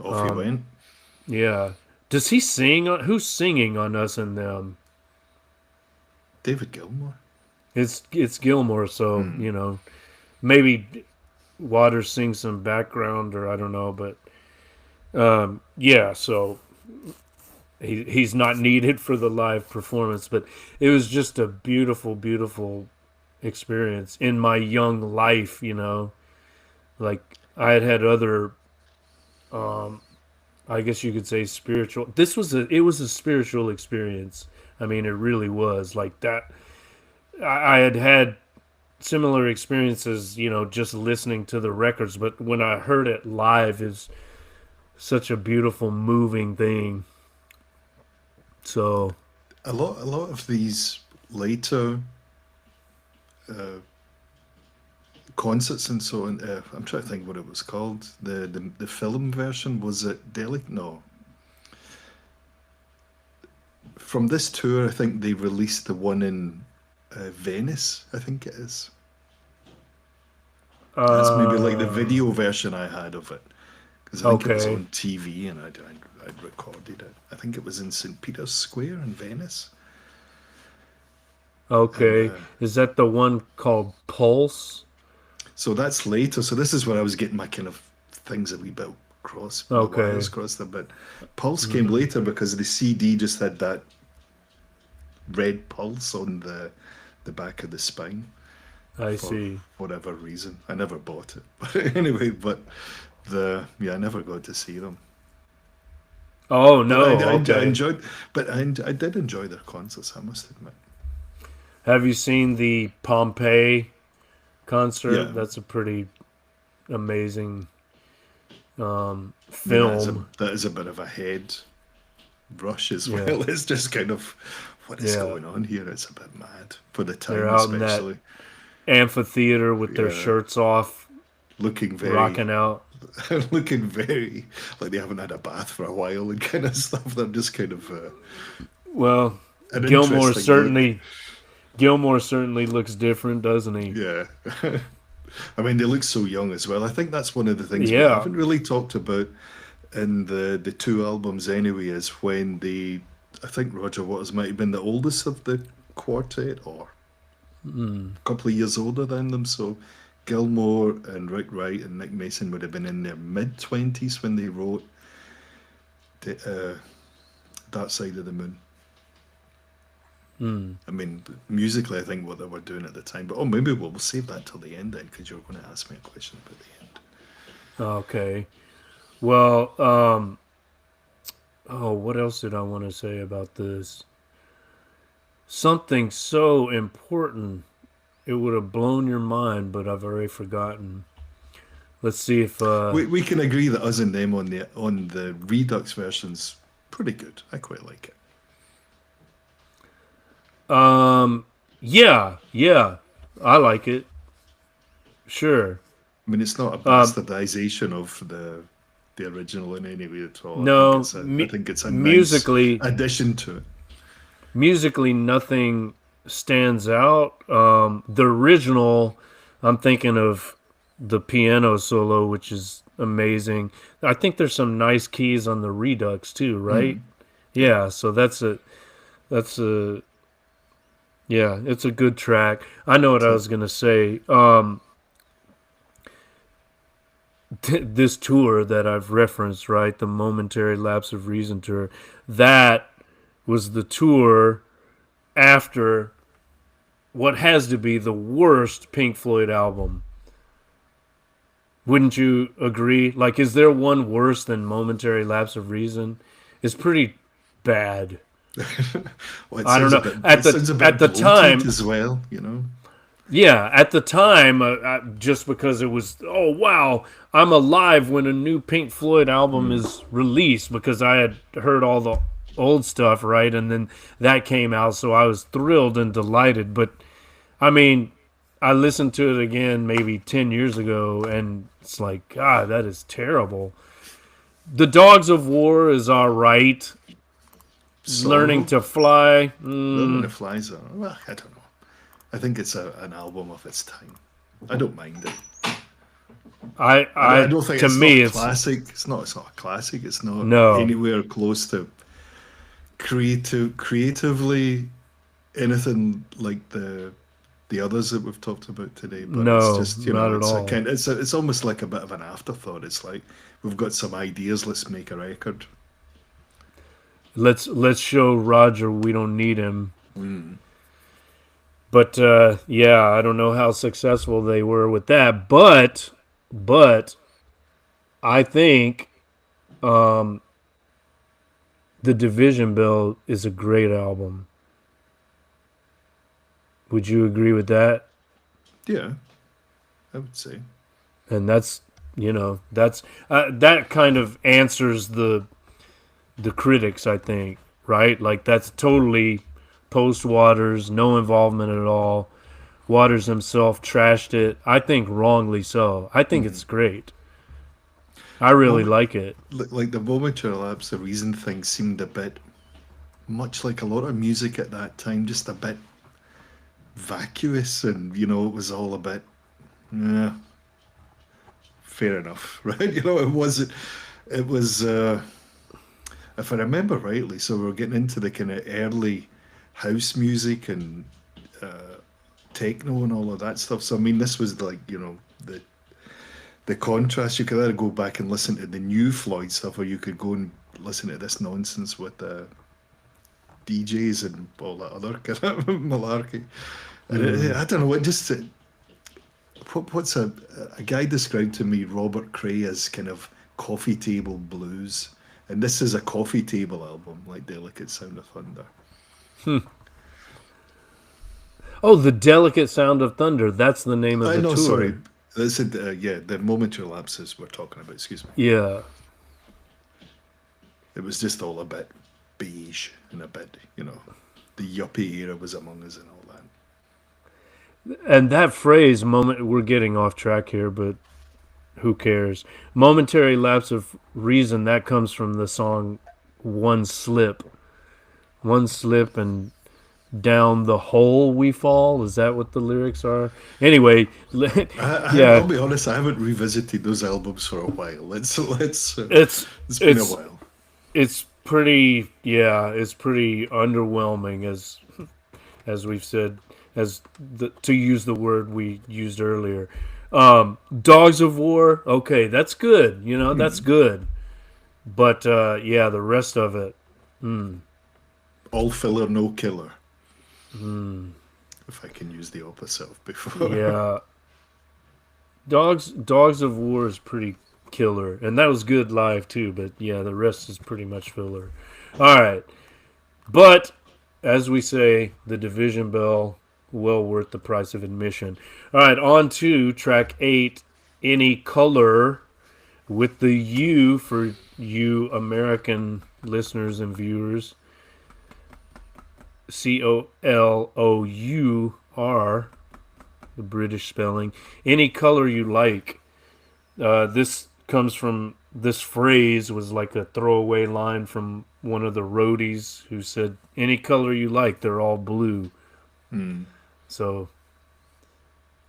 Off he went. yeah. Does he sing? Who's singing on Us and Them? David Gilmour. It's Gilmore, so maybe Waters sings some background, or I don't know, but yeah. So he's not needed for the live performance, but it was just a beautiful, beautiful experience in my young life. Like I had other, I guess you could say, spiritual. It was a spiritual experience. I mean, it really was like that. I had similar experiences, just listening to the records, but when I heard it live, is such a beautiful, moving thing. So, a lot of these later uh, concerts and so on. I'm trying to think what it was called. The film version, was it Delhi? No. From this tour, I think they released the one in Venice. I think it is. That's maybe like the Uh, video version I had of it, because I think it was okay, on TV and I'd recorded it. I think it was in St. Peter's Square in Venice. And okay. Is that the one called Pulse? so that's later. So this is where I was getting my kind of things a wee bit cross, my wires Okay. crossed a bit. Pulse came Hmm. later because the CD just had that red pulse on the back of the spine I for see. whatever reason. I never bought it, but anyway. But I never got to see them. Oh But no. I Okay. enjoyed, but I did enjoy their concerts. I must admit. Have you seen the Pompeii concert? Yeah, That's a pretty amazing I mean film. that is a bit of a head rush as Yeah. well. It's just kind of what is Yeah. going on here. It's a bit mad for the They're time, out in that especially. amphitheater with their Yeah, shirts off, looking very, rocking out. looking very like they haven't had a bath for a while and kind of stuff. They're just kind of Well, an Gilmore interesting look. certainly Gilmore certainly looks different, doesn't he? Yeah. I mean, they look so young as well. I think that's one of the things we Yeah. haven't really talked about in the two albums anyway, is when I think Roger Waters might have been the oldest of the quartet, or Mm. a couple of years older than them. So Gilmore and Rick Wright and Nick Mason would have been in their mid-20s when they wrote That Side of the Moon. Mm. I mean, musically, I think what they were doing at the time. But maybe we'll save that till the end then, because you're going to ask me a question about the end. Okay. Well, oh, what else did I want to say about this? Something so important. It would have blown your mind, but I've already forgotten. Let's see if We can agree that us and them on the Redux version's pretty good. I quite like it. yeah, yeah. I like it. Sure. I mean, it's not a Um bastardization of the original in any way at all. no, I think it's a nice musically addition to it. musically nothing stands out. The original, I'm thinking of the piano solo, which is amazing. I think there's some nice keys on the Redux too, right? Mm, yeah. Yeah, so that's a yeah, it's a good track. I know what I So was gonna say. This tour that I've referenced, right, the Momentary Lapse of Reason tour, that was the tour after what has to be the worst Pink Floyd album. Wouldn't you agree? Like, is there one worse than Momentary Lapse of Reason? It's pretty bad. well, I don't know. it sounds a At bit the bloated time, as well, you know. yeah, at the time, just because it was, oh wow, I'm alive when a new Pink Floyd album Mm. is released, because I had heard all the old stuff, right, and then that came out, so I was thrilled and delighted. But I mean, I listened to it again maybe 10 years ago, and it's like, God, that is terrible. The Dogs of War is all right. Learning Sorrow, to Fly, Learning to Fly is well, I don't know. I think it's an album of its time. I don't mind it. I don't think to it's not me, a it's classic. It's not a classic. It's not no. anywhere close to creatively anything like the others that we've talked about today. But it's No, just not at it's a all. kind. It's almost like a bit of an afterthought. It's like we've got some ideas. Let's make a record. Let's show Roger we don't need him. Mm. But yeah, I don't know how successful they were with that. But I think um, the Division Bell is a great album. Would you agree with that? Yeah, I would say. And that's that's that kind of answers the critics, I think, right? Like that's totally post Waters, no involvement at all. Waters himself trashed it. I think wrongly so. I think Mm-hmm. it's great. I really Moment, like it. like the momentary lapse of reason thing seemed a bit much like a lot of music at that time, just a bit vacuous, and it was all a bit, yeah, fair enough, right? It wasn't. It was, if I remember rightly. So we're getting into the kind of early house music and techno and all of that stuff. So I mean, this was like the contrast. You could either go back and listen to the new Floyd stuff, or you could go and listen to this nonsense with DJs and all that other kind of malarkey. And Mm. I don't know. It just what's a guy described to me Robert Cray as kind of coffee table blues, and this is a coffee table album, like Delicate Sound of Thunder. Hmm. Oh, the Delicate Sound of Thunder. That's the name of I the know, sorry. tour. This is yeah, the momentary lapses we're talking about. Excuse me. Yeah. It was just all a bit beige and a bit, the yuppie era was among us and all that. And that phrase, moment, we're getting off track here, but who cares? Momentary lapse of reason, that comes from the song One Slip. One slip and down the hole we fall. Is that what the lyrics are? Anyway, I'll yeah, be honest. I haven't revisited those albums for a while. Let's. it's It's been a it's while. it's pretty it's pretty underwhelming as we've said, as to use the word we used earlier. Dogs of War, okay, that's good. That's good. But yeah, the rest of it, mm, All filler, no killer. mm, If I can use the opposite of before. yeah, Dogs of War is pretty killer, and that was good live too. But yeah, the rest is pretty much filler. All right, but as we say, the Division Bell, well worth the price of admission. All right, on to track 8, Any Color, with the U for you American listeners and viewers. Colour, the British spelling. Any color you like. This comes from, this phrase was like a throwaway line from one of the roadies who said, "Any color you like, they're all blue." Hmm. So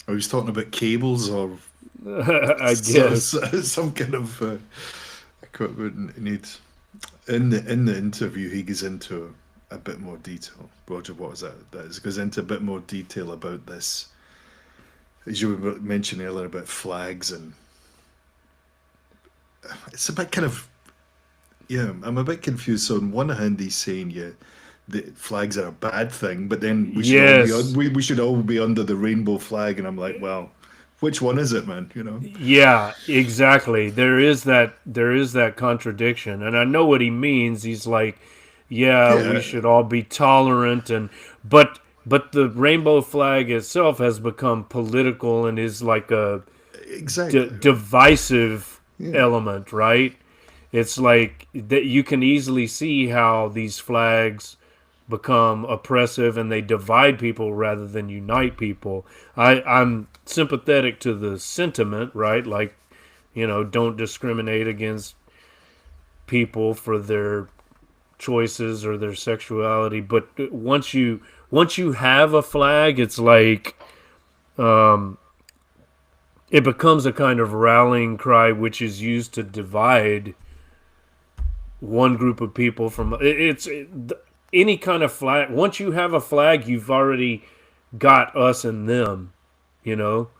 Are we talking about cables or I guess. some kind of equipment he needs? In the interview, he goes into a bit more detail. Roger, what was that? Goes into a bit more detail about this, as you were mentioning earlier about flags, and it's a bit kind of, yeah. I'm a bit confused. So on one hand, he's saying, yeah, the flags are a bad thing, but then we should all be Yes. we should all be under the rainbow flag, and I'm like, well, which one is it, man? Yeah, exactly. There is that contradiction. And I know what he means. He's like, yeah, we Yeah, should all be tolerant, and but the rainbow flag itself has become political and is like a exactly right. divisive Yeah, element, right? It's like that you can easily see how these flags become oppressive and they divide people rather than unite people. I'm sympathetic to the sentiment, right? Like, don't discriminate against people for their choices or their sexuality. But once you have a flag, it's like um, it becomes a kind of rallying cry, which is used to divide one group of people from any kind of flag. Once you have a flag, you've already got us and them. You know,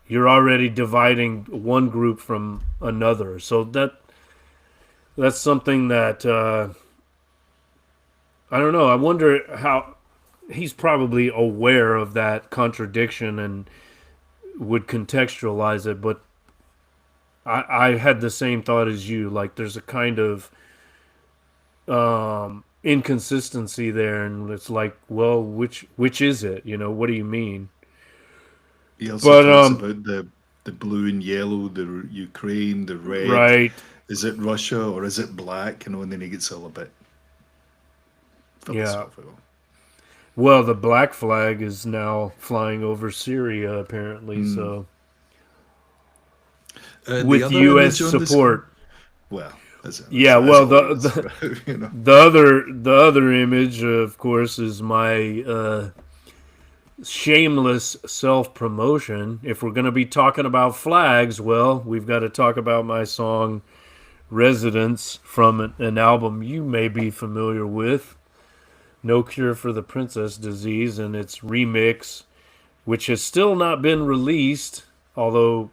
you're already dividing one group from another. So that's something that I don't know. I wonder how he's probably aware of that contradiction and would contextualize it. But I had the same thought as you. Like, there's a kind of inconsistency there, and it's like, well, which is it? What do you mean? he also But talks about the blue and yellow, the Ukraine, the red. right, Is it Russia or is it black? And then he gets all a bit yeah. philosophical. Well, the black flag is now flying over Syria, apparently. So, The with other U.S. image on the screen, support. well, Yeah. as Well, always, you know. the other image, of course, is my shameless self promotion. If we're going to be talking about flags, well, we've got to talk about my song "Residence" from an album you may be familiar with. No Cure for the Princess Disease, and its remix, which has still not been released, although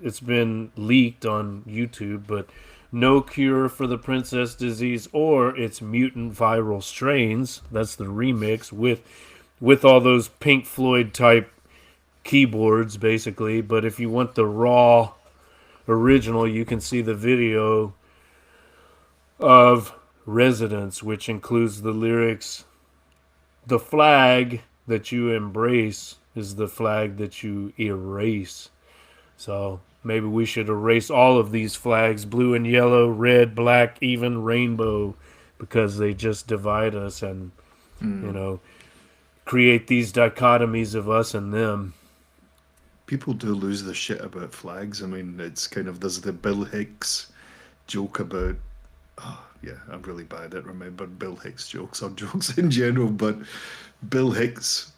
it's been leaked on YouTube, but No Cure for the Princess Disease or its mutant viral strains. That's the remix with all those Pink Floyd type keyboards basically, but if you want the raw original, you can see the video of Residence, which includes the lyrics, "The flag that you embrace is the flag that you erase." So maybe we should erase all of these flags, blue and yellow, red, black, even rainbow, because they just divide us and, you know, create these dichotomies of us and them. People do lose their shit about flags. I mean, it's kind of there's the Bill Hicks joke about. Oh, yeah, I'm really bad at remembering Bill Hicks jokes or jokes in general, but Bill Hicks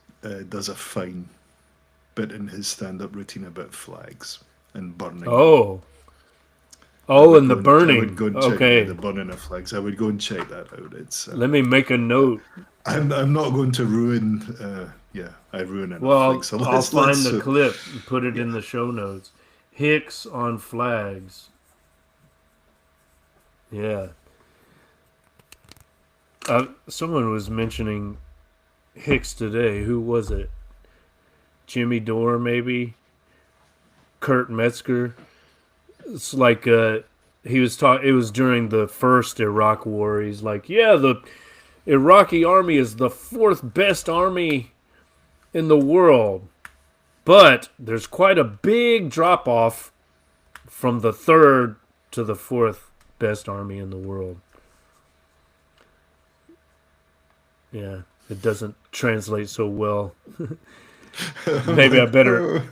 does a fine bit in his stand-up routine about flags and burning them. Oh, oh, and the I would burning. go and check, yeah, the Okay, burning of flags. I would go and check that out. It's let me make a note. I'm not going to ruin. Yeah, I ruin enough things. Well, So I'll find let's the clip and put it in yeah. the show notes. Hicks on flags. Yeah. Someone was mentioning Hicks today. Who was it? Jimmy Dore, maybe? Kurt Metzger? It's like he was talking. It was during the first Iraq War. He's like, "Yeah, the Iraqi army is the fourth best army in the world, but there's quite a big drop off from the third to the fourth best army in the world." Yeah, it doesn't translate so well. Maybe I better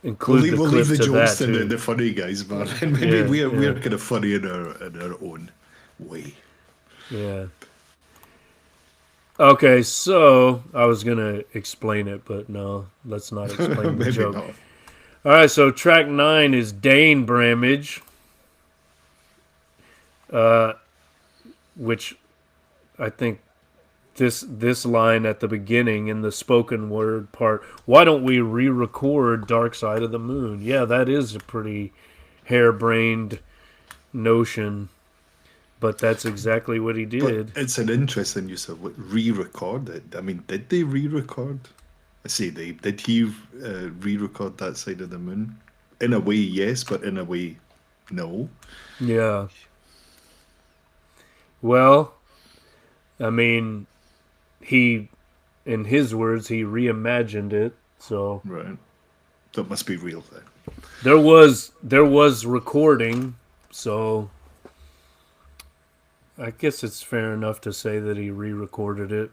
include the We'll leave clip the to jokes that to too. the funny guys, man. And maybe Yeah, we're yeah, kind of funny in our own way. yeah. Okay, so I was gonna explain it, but no, let's not explain the Maybe joke. not. All right, so track 9 is Dane Bramage, which I think this line at the beginning in the spoken word part. Why don't we re-record Dark Side of the Moon? Yeah, that is a pretty harebrained notion, but that's exactly what he But did. it's an interesting use of re-record it. I mean, did they re-record? I say they. Did he re-record that side of the moon? In a way, yes, but in a way, no. Yeah. Well, I mean, he, in his words, he reimagined it. So Right. That must be real then. there was recording. So I guess it's fair enough to say that he re-recorded it.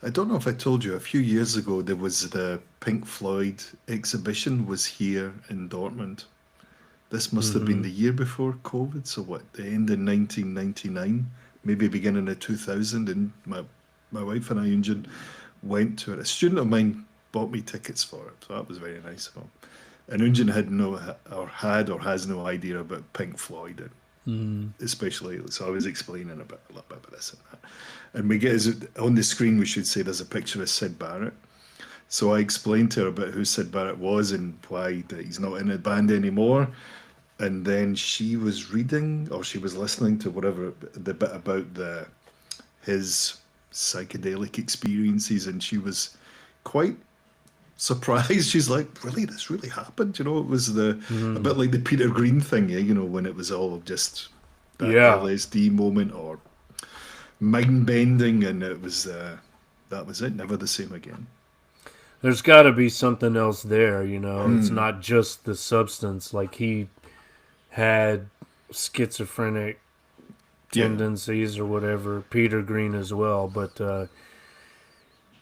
I don't know if I told you, a few years ago there was the Pink Floyd exhibition was here in Dortmund. This must have been Hmm. the year before COVID, so what, the end of 1999, maybe beginning of 2000, and my wife and I, Eugene, went to it. A student of mine bought me tickets for it, so that was very nice of him. And Eugene had or has no idea about Pink Floyd, and Mm. especially, so I was explaining a little bit about this and that. And we get on the screen, we should say there's a picture of Sid Barrett. So I explained to her about who Sid Barrett was and why that he's not in the band anymore. And then she was reading or she was listening to whatever the bit about his psychedelic experiences, and she was quite surprised. She's like, "Really, this really happened?" You know, it was a Mm. bit like the Peter Green thing, yeah. You know, when it was all just that Yeah. LSD moment or mind bending, and that was it. Never the same again. There's got to be something else there, you know. It's not just the substance. Like he had schizophrenic Yeah. tendencies or whatever. Peter Green as well, but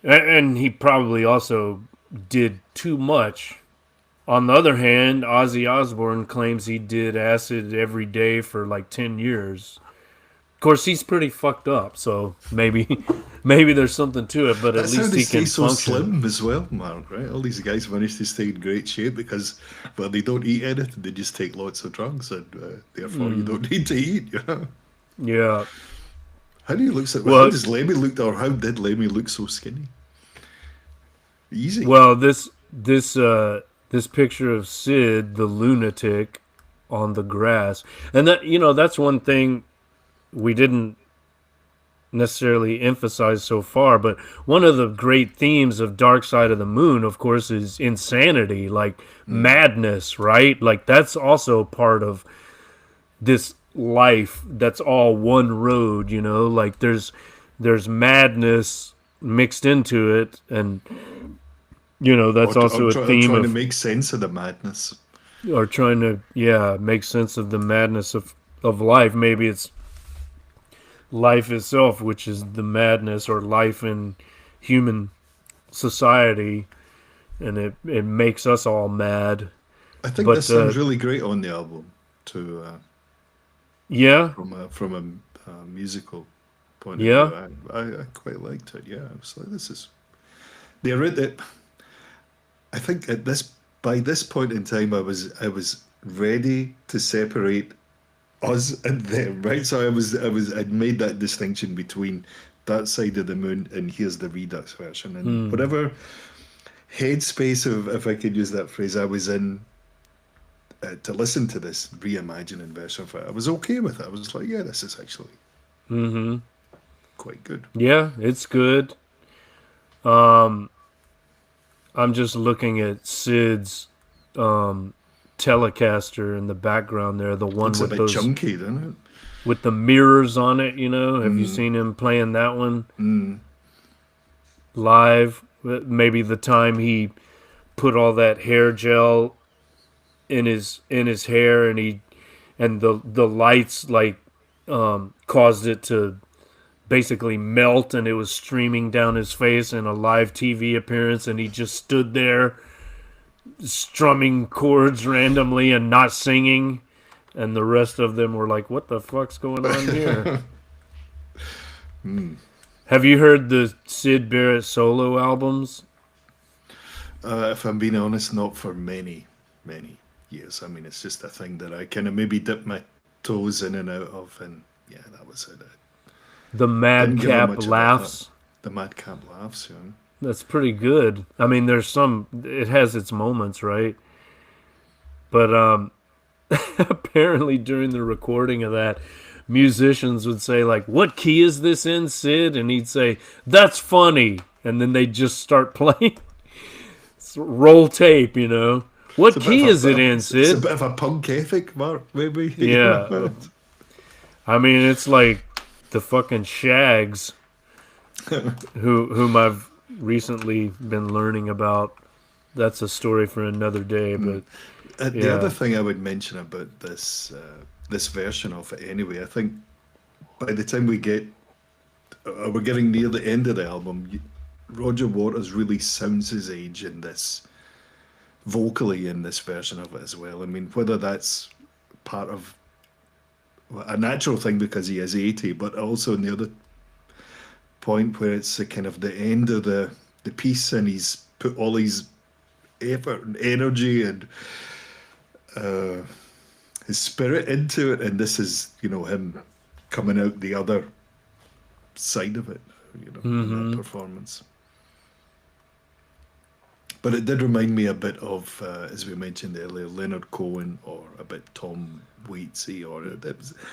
and he probably also did too much. On the other hand, Ozzy Osbourne claims he did acid every day for like 10 years. Of course, he's pretty fucked up, so maybe maybe there's something to it, but at That's how least they he stay can so function. slim as well, Mark, right? All these guys manage to stay in great shape because, well, they don't eat anything. They just take lots of drugs, and therefore you don't need to eat, you know? Yeah. How do you look so, how Well, does Lemmy look, or how did Lemmy look so skinny? Easy. well, this picture of Sid the lunatic on the grass, and that that's one thing we didn't necessarily emphasize so far, but one of the great themes of Dark Side of the Moon, of course, is insanity, like Mm. madness, right? Like that's also part of this life that's all one road, like there's madness mixed into it, and that's Or also a theme trying to of make sense of the madness. or trying to make sense of the madness of life. Maybe it's life itself, which is the madness, or life in human society, and it makes us all mad. I think this But sounds really great on the album, to yeah, from a musical point of yeah, view. I quite liked it. Yeah, I was like, this is the ori- I think at this by this point in time, I was ready to separate us and them, right? So I'd made that distinction between that side of the moon and here's the Redux version, and mm, whatever headspace of, if I could use that phrase, I was in to listen to this reimagining version of it. I was okay with it. I was like, yeah, this is actually mm-hmm, quite good. yeah, it's good. Um, I'm just looking at Sid's um Telecaster in the background there, the one Looks a bit chunky, doesn't with the mirrors on it. it? Have you seen him playing that one Mm. live? Maybe the time he put all that hair gel in his hair, and the lights like caused it to basically melt, and it was streaming down his face in a live TV appearance, and he just stood there strumming chords randomly and not singing, and the rest of them were like, what the fuck's going on here? Mm. Have you heard the Sid Barrett solo albums? If I'm being honest, not for many, many years. I mean, it's just a thing that I kind of maybe dip my toes in and out of, and yeah, that was it. I The didn't give a Madcap much about that. Laughs. The Madcap Laughs, yeah. That's pretty good. I mean, it has its moments, right? But apparently during the recording of that, musicians would say like, "What key is this in, Sid?" And he'd say, "That's funny," and then they'd just start playing. Roll tape, It's What a bit of key is it a in, it's a Sid? bit of a punk ethic, Mark. Maybe you Yeah, know. I mean, it's like the fucking Shags, whom I've recently been learning about. That's a story for another day, but The other yeah. thing I would mention about this version of it, anyway, I think by the time we're getting near the end of the album, Roger Waters really sounds his age in this vocally in this version of it as well. I mean, whether that's part of a natural thing because he is 80, but also in the other point where it's the kind of the end of the piece and he's put all his effort and energy and uh, his spirit into it, and this is him coming out the other side of it, in that Mm-hmm. performance. But it did remind me a bit of, as we mentioned earlier, Leonard Cohen, or a bit Tom Waitsy, or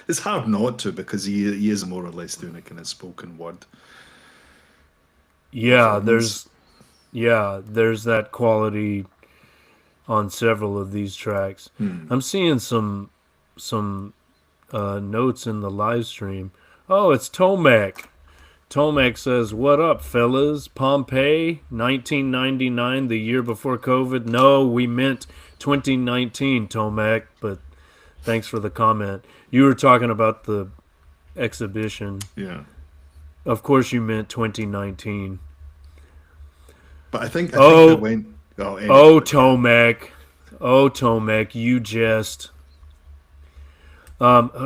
it's hard not to because he is more or less doing a kind of spoken word Yeah, performance. there's that quality on several of these tracks. Hmm. I'm seeing some notes in the live stream. Oh, it's Tomek. Tomek says, "What up, fellas? Pompeii, 1999, the year before COVID." No, we meant 2019, Tomek. But thanks for the comment. You were talking about exhibition. Yeah. Of course, you meant 2019. But I think I Oh, went. Oh, anyway, oh, but yeah. Tomek. Oh, Tomek, you jest.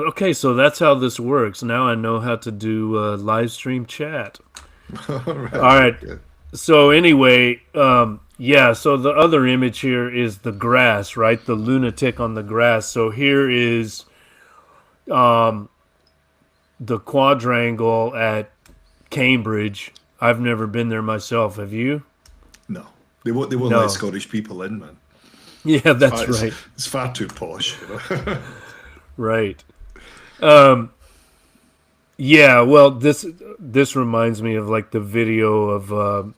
Okay, so that's how this works. Now I know how to do live stream chat. All All right. right. Okay. So anyway, yeah. So the other image here is the grass, right? The lunatic on the grass. So here is the quadrangle at Cambridge. I've never been there myself. Have you? No, they won't let No. Scottish people in, man. Yeah, It's far that's it's, right. it's far too posh, you know. Right. Um, yeah. Well, this reminds me of like the video of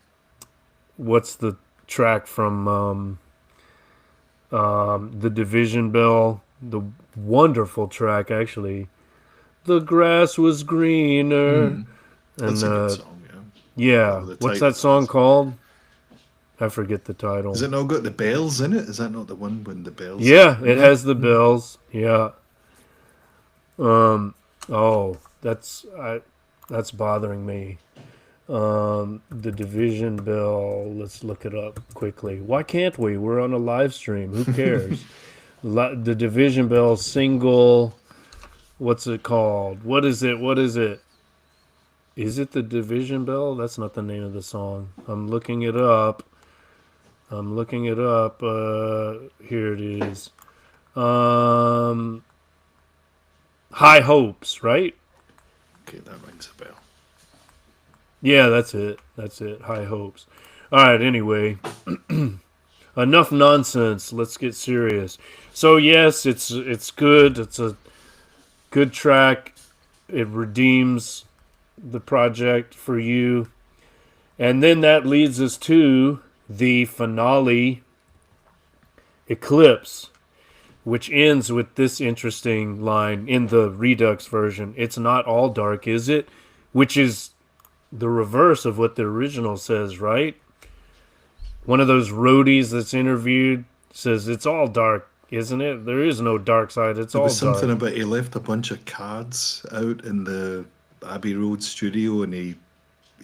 what's the track from the Division Bell, the wonderful track actually. The grass was greener, Hmm. and That's a good song, yeah. yeah, Well, the what's title that of song it. called? I forget the Has title. it not got the bells in it? Is that not the one when the bells are Yeah, in it there? has the bells. Yeah. Um. Oh, that's bothering me. The Division Bell. Let's look it up quickly. Why can't we? We're on a live stream. Who cares? The Division Bell single. What's it called? What is it? What is it? Is it the Division Bell? That's not the name of the song. I'm looking it up. I'm looking it up. Here it is. Um, High Hopes, right? Okay, that rings a bell. Yeah, that's it. That's it. High Hopes. All right. Anyway, enough nonsense. Let's get serious. So yes, it's good. It's a good track. It redeems the project for you. And then that leads us to the finale, Eclipse, which ends with this interesting line in the Redux version. It's not all dark, is it? Which is the reverse of what the original says, right? One of those roadies that's interviewed says it's all dark, isn't it? There is no dark side. It's There all was something dark. about he left a bunch of cards out in the Abbey Road studio, and he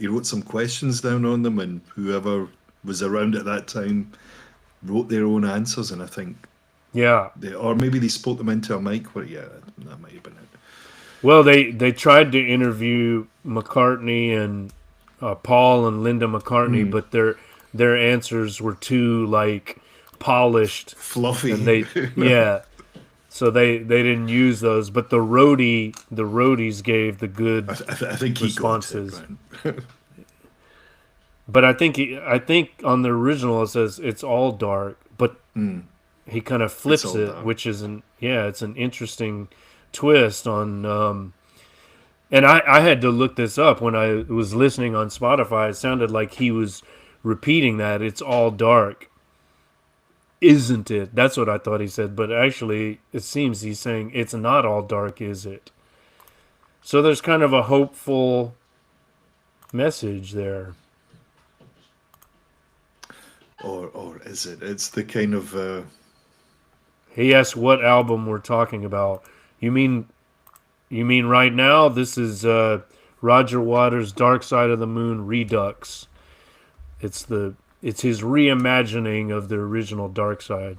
wrote some questions down on them, and whoever was around at that time wrote their own answers, and I think Yeah. or maybe they spoke them into a mic. Where yeah, that might have been it. Well, they tried to interview McCartney and Paul and Linda McCartney, Mm, but their answers were too like polished, and fluffy. they yeah, so they didn't use those. But the roadies gave the good I think he got it, responses. man. But I think on the original it says it's all dark, but Mm, he kind of it's flips all it, dark. which is it's an interesting twist on. And I had to look this up when I was listening on Spotify. It sounded like he was repeating that it's all dark, isn't it? That's what I thought he said, but actually, it seems he's saying it's not all dark, is it? So there's kind of a hopeful message there. Or is it? It's the kind of He asked what album we're talking about. You mean right now? This is Roger Waters' Dark Side of the Moon Redux. It's it's his reimagining of the original Dark Side.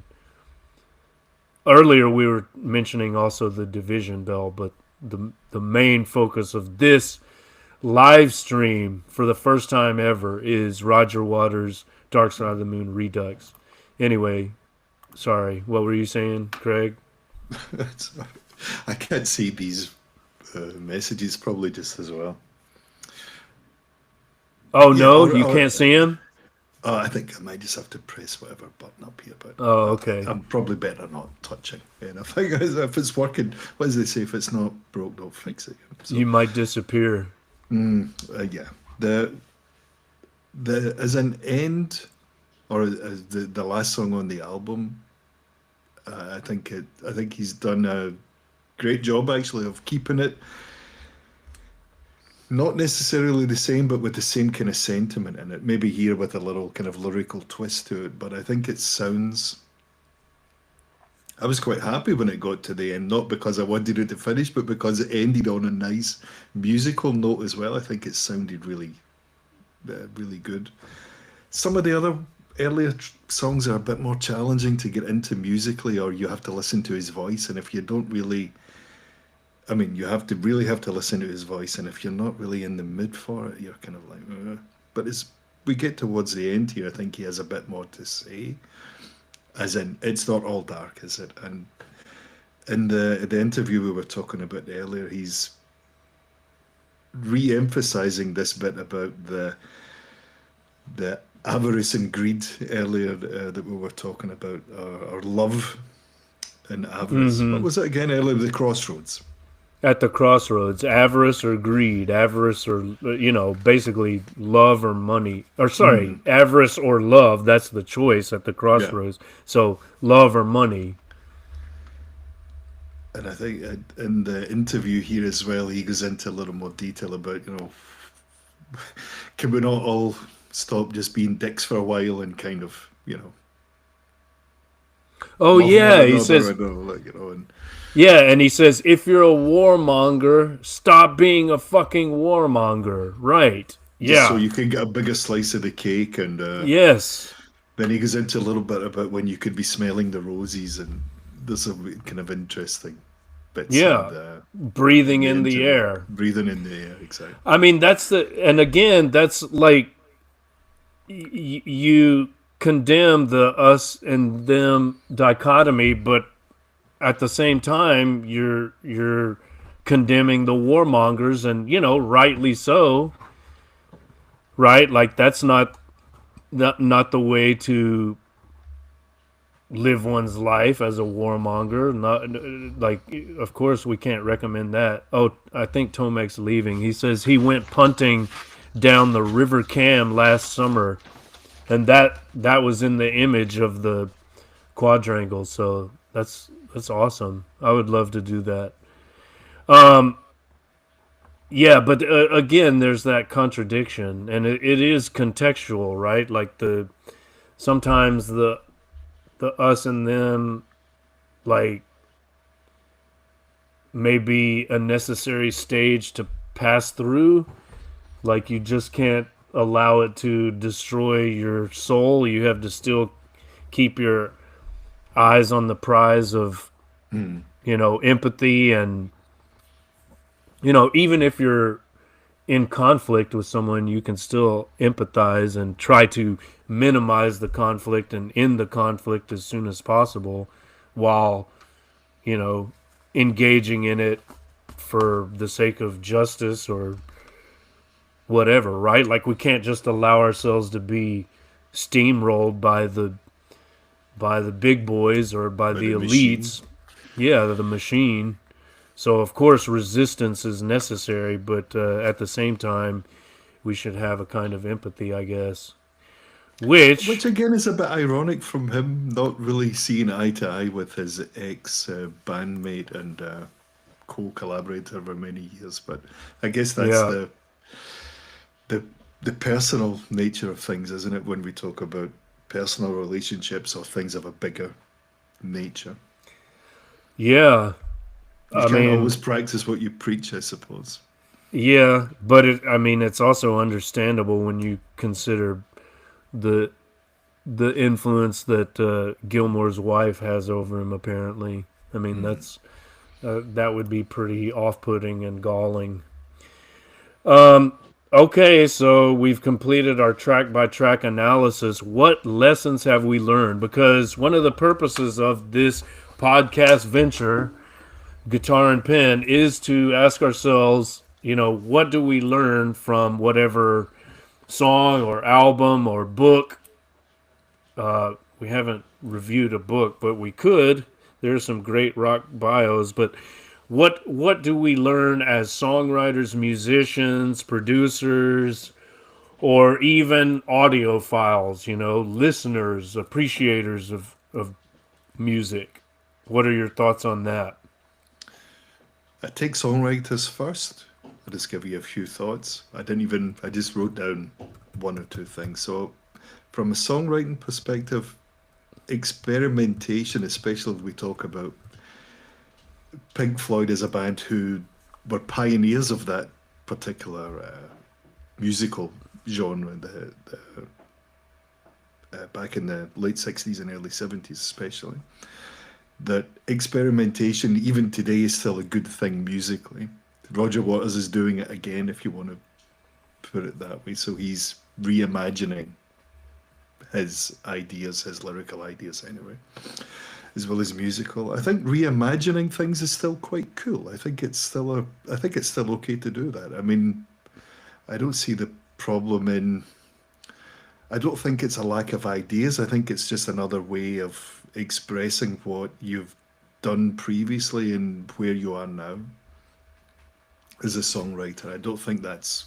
Earlier we were mentioning also the Division Bell, but the main focus of this live stream for the first time ever is Roger Waters' Dark Side of the Moon Redux. Anyway, sorry, what were you saying, Craig? it's, I can't see these messages probably just as well. Oh Yeah, no, you can't see him. I think I might just have to press whatever button up here, but Oh, okay. I'm probably better not touching. And I think if it's working, what does they say? If it's not broke, don't fix it. So You might disappear. yeah, the as an end or as the last song on the album, I think he's done a great job actually of keeping it not necessarily the same, but with the same kind of sentiment in it. Maybe here with a little kind of lyrical twist to it, but I think it sounds I was quite happy when it got to the end, not because I wanted it to finish, but because it ended on a nice musical note as well. I think it sounded really good. Some of the other earlier songs are a bit more challenging to get into musically, or you have to listen to his voice. And if you don't really, I mean, you have to really have to listen to his voice. And if you're not really in the mood for it, you're kind of like, ugh. But as we get towards the end here, I think he has a bit more to say. As in, it's not all dark, is it? And in the interview we were talking about earlier, he's re-emphasizing this bit about the avarice and greed earlier that we were talking about, or love and avarice. What Mm-hmm. was it again earlier? The crossroads. At the crossroads, avarice or greed, avarice or, basically love or money. Or, sorry, Mm, avarice or love. That's the choice at the yeah. crossroads. So, love or money. And I think in the interview here as well, he goes into a little more detail about, can we not all stop just being dicks for a while and kind of, Oh, love one yeah. He another says, and, like, and yeah. And he says, if you're a warmonger, stop being a fucking warmonger. Right. just so Yeah. you can get a bigger slice of the cake. And Yes. then he goes into a little bit about when you could be smelling the roses, and there's some kind of interesting bits Yeah. in Breathing the in the interview. air. Breathing in the air, exactly. I mean, and again, that's like, you condemn the us and them dichotomy, but at the same time, you're condemning the warmongers, and rightly so, right? Like that's not the way to live one's life as a warmonger. Not like, of course, we can't recommend that. Oh, I think Tomek's leaving. He says he went punting down the River Cam last summer, and that was in the image of the quadrangle. So that's awesome. I would love to do that. Um, yeah, but again, there's that contradiction, and it is contextual, right? Like sometimes the us and them, like, may be a necessary stage to pass through. Like you just can't allow it to destroy your soul. You have to still keep your eyes on the prize of Hmm. empathy, and even if you're in conflict with someone, you can still empathize and try to minimize the conflict and end the conflict as soon as possible, while you know engaging in it for the sake of justice or whatever, right? Like we can't just allow ourselves to be steamrolled by the big boys or by By the the machine. elites. Yeah, the machine. So of course resistance is necessary, but at the same time we should have a kind of empathy, I guess. Which Which, again is a bit ironic from him not really seeing eye to eye with his ex bandmate and co-collaborator over many years. But I guess that's yeah, the the personal nature of things, isn't it? When we talk about personal relationships or things of a bigger nature, yeah. you I can't mean, always practice what you preach, I suppose. yeah, but I mean, it's also understandable when you consider the the influence that Gilmore's wife has over him. Apparently, I mean Mm. that would be pretty off-putting and galling. Um, okay, so we've completed our track-by-track analysis. What lessons have we learned? Because one of the purposes of this podcast venture, Guitar and Pen, is to ask ourselves, what do we learn from whatever song or album or book. We haven't reviewed a book, but we could. There's some great rock bios, but what do we learn as songwriters, musicians, producers, or even audiophiles, listeners, appreciators of music? What are your thoughts on that? I take songwriters first. I'll just give you a few thoughts. I just wrote down one or two things. So, from a songwriting perspective, experimentation, especially if we talk about Pink Floyd as a band who were pioneers of that particular musical genre back in the late 60s and early 70s especially, that experimentation even today is still a good thing musically. Roger Waters is doing it again, if you want to put it that way. So he's reimagining his ideas, his lyrical ideas anyway, as well as musical. I think reimagining things is still quite cool. I think it's still okay to do that. I mean, I don't see the problem in. I don't think it's a lack of ideas. I think it's just another way of expressing what you've done previously and where you are now as a songwriter. I don't think that's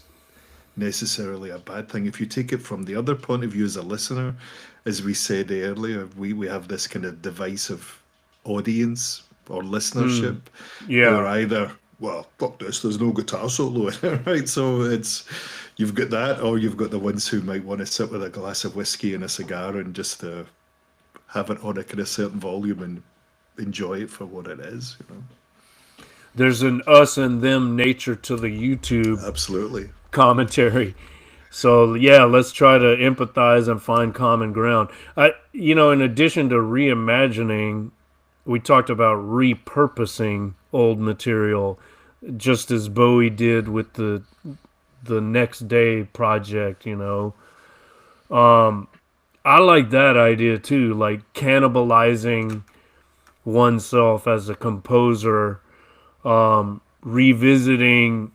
necessarily a bad thing. If you take it from the other point of view as a listener, as we said earlier, we have this kind of divisive audience or listenership who are Yeah. either, well, fuck this, there's no guitar solo in it, right? So it's, you've got that, or you've got the ones who might want to sit with a glass of whiskey and a cigar and just have it on a kind of certain volume and enjoy it for what it is, you know? There's an us and them nature to the YouTube Absolutely. commentary. So yeah, let's try to empathize and find common ground. In addition to reimagining, we talked about repurposing old material, just as Bowie did with the Next Day project. I like that idea too, like cannibalizing oneself as a composer, revisiting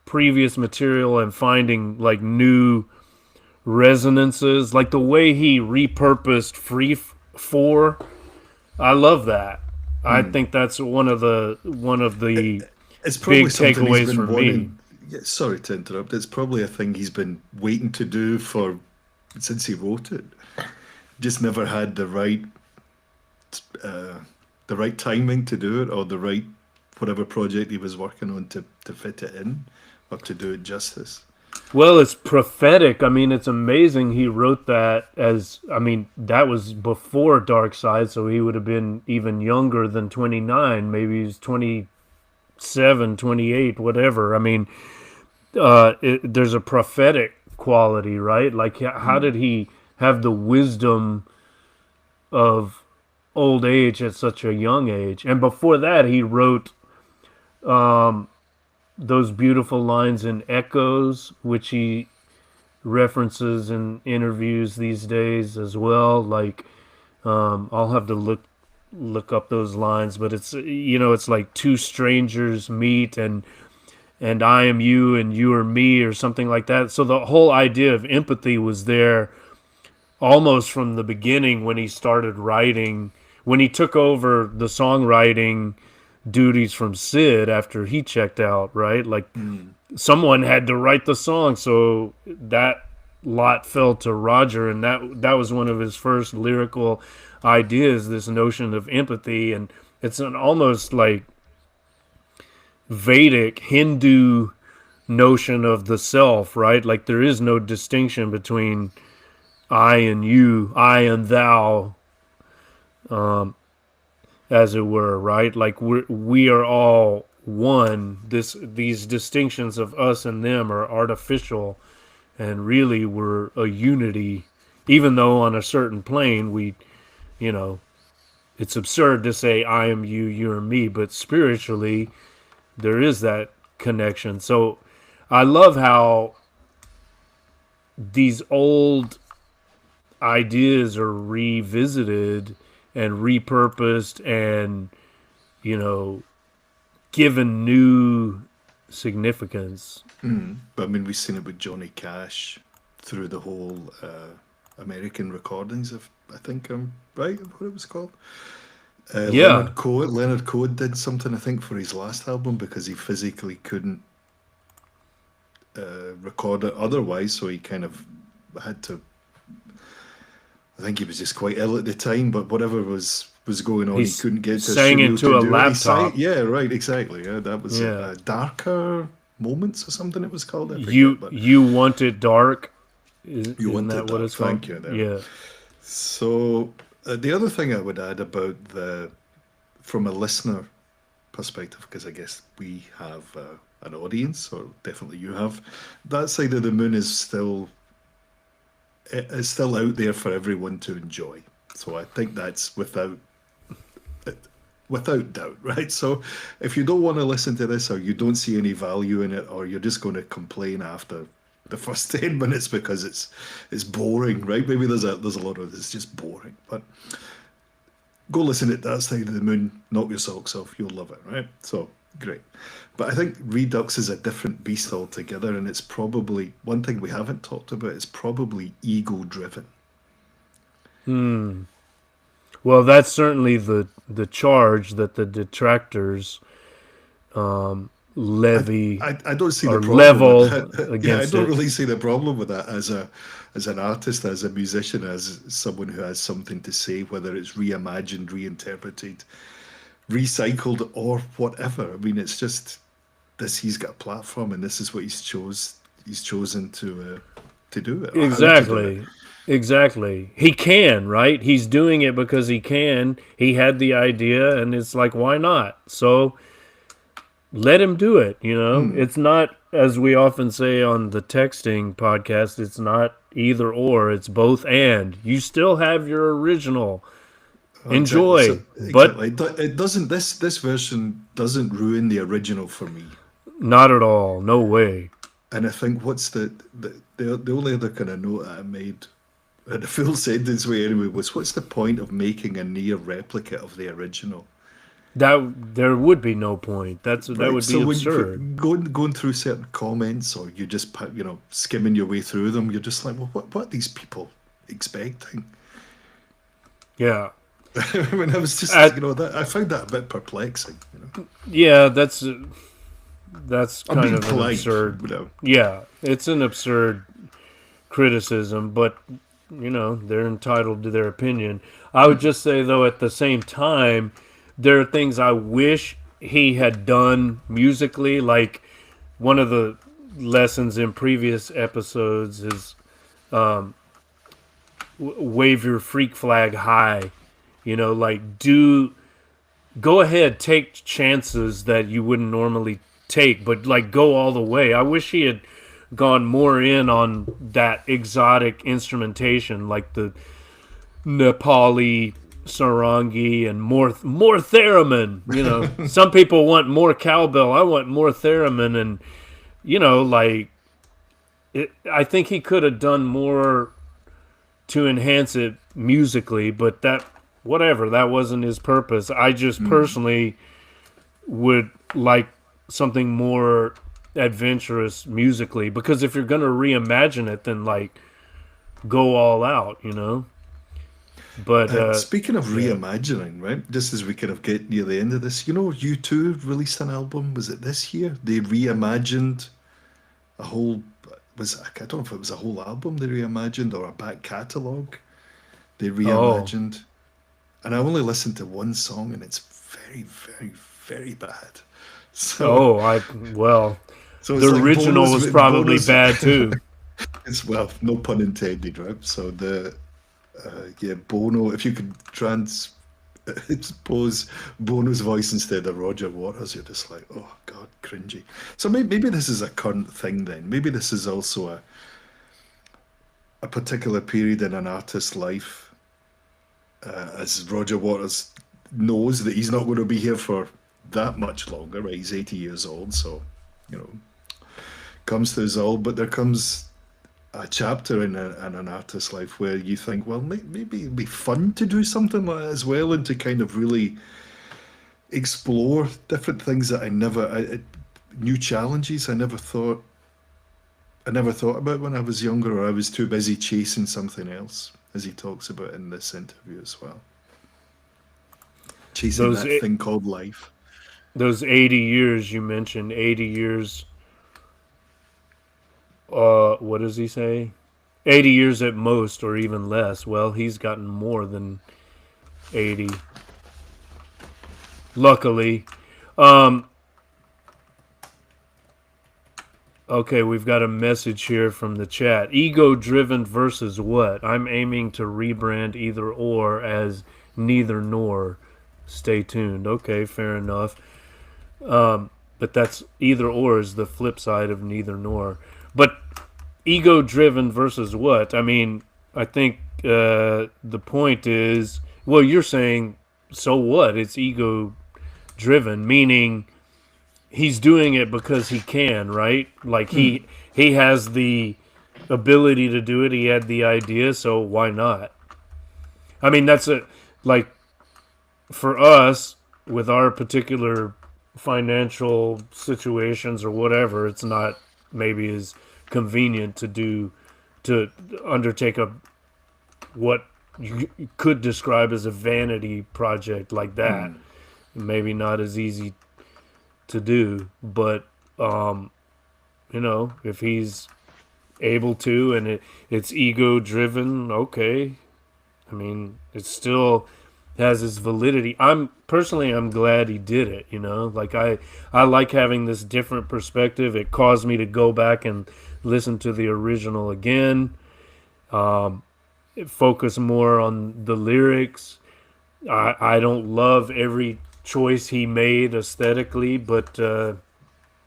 previous material and finding like new resonances, like the way he repurposed Free Four. I love that. I think that's one of the It's probably big something he's takeaways been for me. wanting. Yeah, sorry to interrupt. It's probably a thing he's been waiting to do for since he wrote it. Just never had uh, the right timing to do it, or the right whatever project he was working on to fit it in, or to do it justice. Well, it's prophetic. I mean, it's amazing he wrote that that was before Dark Side, so he would have been even younger than 29. Maybe he's 27, 28, whatever. I mean, there's a prophetic quality, right? Like, how did he have the wisdom of old age at such a young age? And before that, he wrote those beautiful lines in Echoes, which he references in interviews these days as well. Like, I'll have to look up those lines, but it's like two strangers meet and I am you and you are me, or something like that. So the whole idea of empathy was there almost from the beginning when he started writing, when he took over the songwriting duties from Sid after he checked out, right? Like, someone had to write the song, so that lot fell to Roger, and that was one of his first lyrical ideas, this notion of empathy. And it's an almost like Vedic Hindu notion of the self, right? Like, there is no distinction between I and you, I and thou, as it were, right? Like, we are all one. These distinctions of us and them are artificial, and really we're a unity. Even though on a certain plane you know, it's absurd to say I am you, you are me, but spiritually there is that connection. So I love how these old ideas are revisited and repurposed and, given new significance. But I mean, we've seen it with Johnny Cash through the whole American recordings of, I think I'm right, what it was called. Yeah. Leonard Cohen did something, I think, for his last album because he physically couldn't record it otherwise, so he kind of had to. I think he was just quite ill at the time, but whatever was going on, he couldn't get to a sang studio into a to do laptop. Yeah, right, exactly. Yeah, that was Yeah. Darker Moments or something it was called. I forget, You but you want it dark? you Isn't want that it what dark. it's called? Thank you. There. Yeah. So the other thing I would add about from a listener perspective, because I guess we have an audience, or definitely you have, that side of the moon is still out there for everyone to enjoy. So I think that's without doubt, right? So if you don't want to listen to this, or you don't see any value in it, or you're just going to complain after the first 10 minutes because it's boring, right? Maybe there's a lot of it's just boring, but go listen to That Side of the Moon, knock your socks off, you'll love it, right? So great. But I think Redux is a different beast altogether, and it's probably one thing we haven't talked about is probably ego driven. Well, that's certainly the charge that the detractors levy I don't see the or problem with level that. Yeah, I against don't it. really see the problem with that as an artist, as a musician, as someone who has something to say, whether it's reimagined, reinterpreted, recycled, or whatever. I mean, it's just this. He's got a platform, and this is what He's chosen to do it, or how to do it. Exactly. Exactly. He can, right? He's doing it because he can. He had the idea, and it's like, why not? So let him do it, you know? Hmm. It's not, as we often say on the texting podcast, it's not either or, it's both and. You still have your original. Oh, exactly. So Enjoy. But exactly, it doesn't. This version doesn't ruin the original for me. not at all. No way. And I think what's the only other kind of note that I made in a full sentence way anyway was what's the point of making a near replica of the original? That there would be no point. That Right. would be So when you absurd. going through certain comments, or you just skimming your way through them, you're just like, well, what are these people expecting? Yeah. I mean, I was just At, that I found that a bit perplexing. yeah, that's I'm kind being of an polite, absurd. Yeah, it's an absurd criticism, but they're entitled to their opinion. I would just say though, at the same time, there are things I wish he had done musically. Like one of the lessons in previous episodes is wave your freak flag high. Like go ahead, take chances that you wouldn't normally take, but like go all the way. I wish he had gone more in on that exotic instrumentation, like the Nepali sarangi and more theremin. Some people want more cowbell. I want more theremin, and like I think he could have done more to enhance it musically, but that wasn't his purpose. I just Mm. personally would like something more adventurous musically, because if you're going to reimagine it, then like go all out. But Speaking of yeah. reimagining, right? Just as we kind of get near the end of this, U2 released an album. Was it this year? They reimagined a whole. I don't know if it was a whole album they reimagined or a back catalogue they Oh, reimagined. And I only listened to one song, and it's very, very, very bad. So, I well, so the it's like original bonus, was probably bonus. bad too. It's well, no pun intended, right? So yeah, Bono. If you could transpose Bono's voice instead of Roger Waters, you're just like, oh God, cringy. So maybe this is a current thing then. Maybe this is also a particular period in an artist's life, as Roger Waters knows that he's not going to be here for that much longer, right? He's 80 years old, so you know, comes to us all. But there comes a chapter in an artist's life where you think, well, maybe it'd be fun to do something like that as well, and to kind of really explore different things that new challenges I never thought about when I was younger, or I was too busy chasing something else, as he talks about in this interview as well. Chasing Those that thing called life. those 80 years you mentioned, 80 years. What does he say? 80 years at most, or even less. Well, he's gotten more than 80. Luckily, um, Okay, we've got a message here from the chat. Ego driven versus what? I'm aiming to rebrand either or as neither nor. Stay tuned. Okay, fair enough. But that's either or is the flip side of neither nor. But ego driven versus what? I mean, I think the point is, well, you're saying, so what? It's ego driven, meaning he's doing it because he can, right? Like he has the ability to do it. He had the idea, so why not? I mean, that's a like for us with our particular financial situations or whatever. It's not maybe as convenient to undertake a what you could describe as a vanity project like that. Maybe not as easy to do, but if he's able to and it's ego driven, okay. I mean, it still has its validity. I'm glad he did it, like I like having this different perspective. It caused me to go back and listen to the original again, focus more on the lyrics. I don't love every choice he made aesthetically, but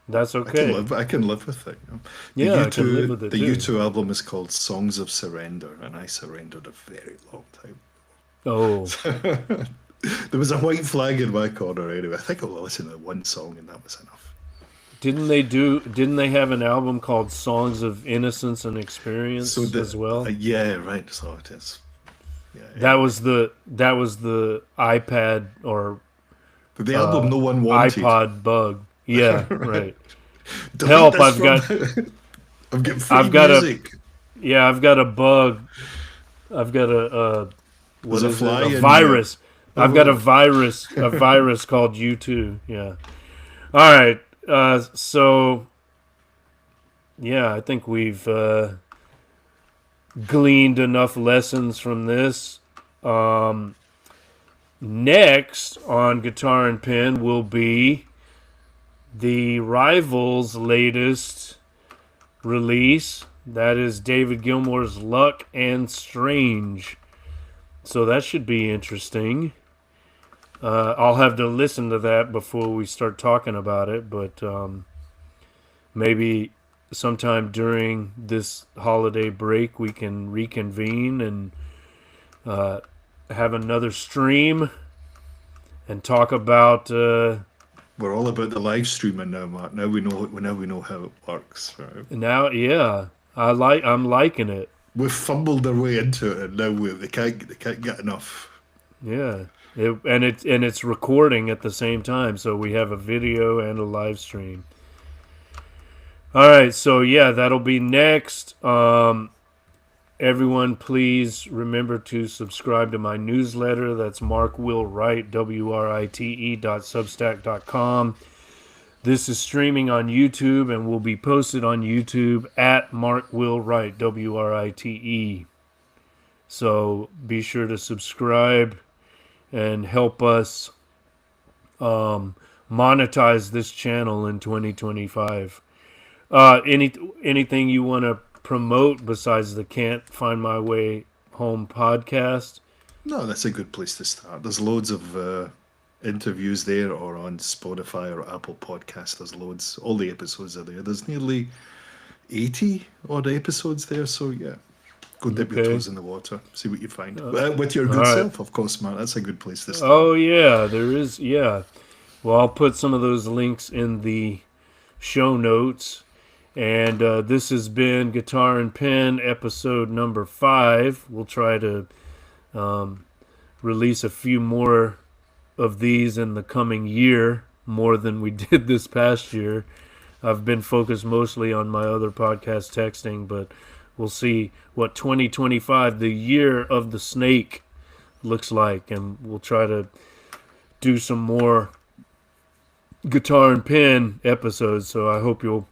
that's okay. I can live with it. The Yeah, I can live with it the too. U2 album is called Songs of Surrender, and I surrendered a very long time. Oh, There was a white flag in my corner anyway. I think I listened to one song and that was enough. didn't they have an album called Songs of Innocence and Experience So as well? yeah, right. So it is. Yeah, That anyway. was the iPad or The album no one wanted. iPod bug. Yeah, Right. right. Delete Help, this I've from. got I'm getting free I've got a music. yeah, I've got a bug. I've got a There's what a is it? fly A in your. virus. I've got Oh, a virus called U2. Yeah. All right. So yeah, I think we've gleaned enough lessons from this. Next on Guitar and Pen will be the Rivals' latest release. That is David Gilmour's Luck and Strange. So that should be interesting. I'll have to listen to that before we start talking about it, but maybe sometime during this holiday break we can reconvene and have another stream and talk about. we're all about the live streaming now, Mark. Now we know how it works. Right? Now, yeah, I'm liking it. We've fumbled our way into it, and now they can't get enough. Yeah, it's recording at the same time, so we have a video and a live stream. All right, so yeah, that'll be next. Everyone, please remember to subscribe to my newsletter. That's Mark Will Write, WRITE.substack.com. This is streaming on YouTube and will be posted on YouTube at Mark Will Write, WRITE. So be sure to subscribe and help us monetize this channel in 2025. Anything you want to promote besides the Can't Find My Way Home podcast? No, that's a good place to start. There's loads of interviews there, or on Spotify or Apple Podcasts. There's loads. All the episodes are there. There's nearly 80 odd episodes there. So yeah, go dip your toes in the water, see what you find. With your good self, of course, man. That's a good place to start. Oh yeah, there is. Yeah. Well, I'll put some of those links in the show notes. And this has been Guitar and Pen episode number 5. We'll try to release a few more of these in the coming year, more than we did this past year. I've been focused mostly on my other podcast texting, but we'll see what 2025, the year of the snake, looks like. And we'll try to do some more Guitar and Pen episodes. So I hope you'll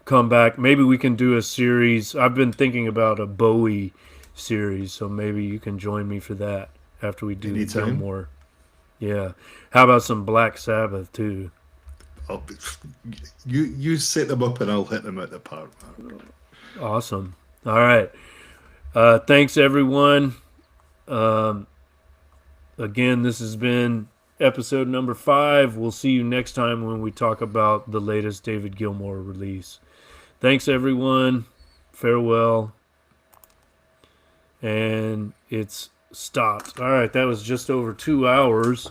come back. Maybe we can do a series. I've been thinking about a Bowie series, so maybe you can join me for that after we do Anytime. more. Yeah. How about some Black Sabbath too? You set them up and I'll hit them at the park, Mark. Awesome. All right. Thanks, everyone. Again, this has been episode number 5. We'll see you next time when we talk about the latest David Gilmour release. Thanks, everyone. Farewell. And it's stopped. All right, that was just over 2 hours.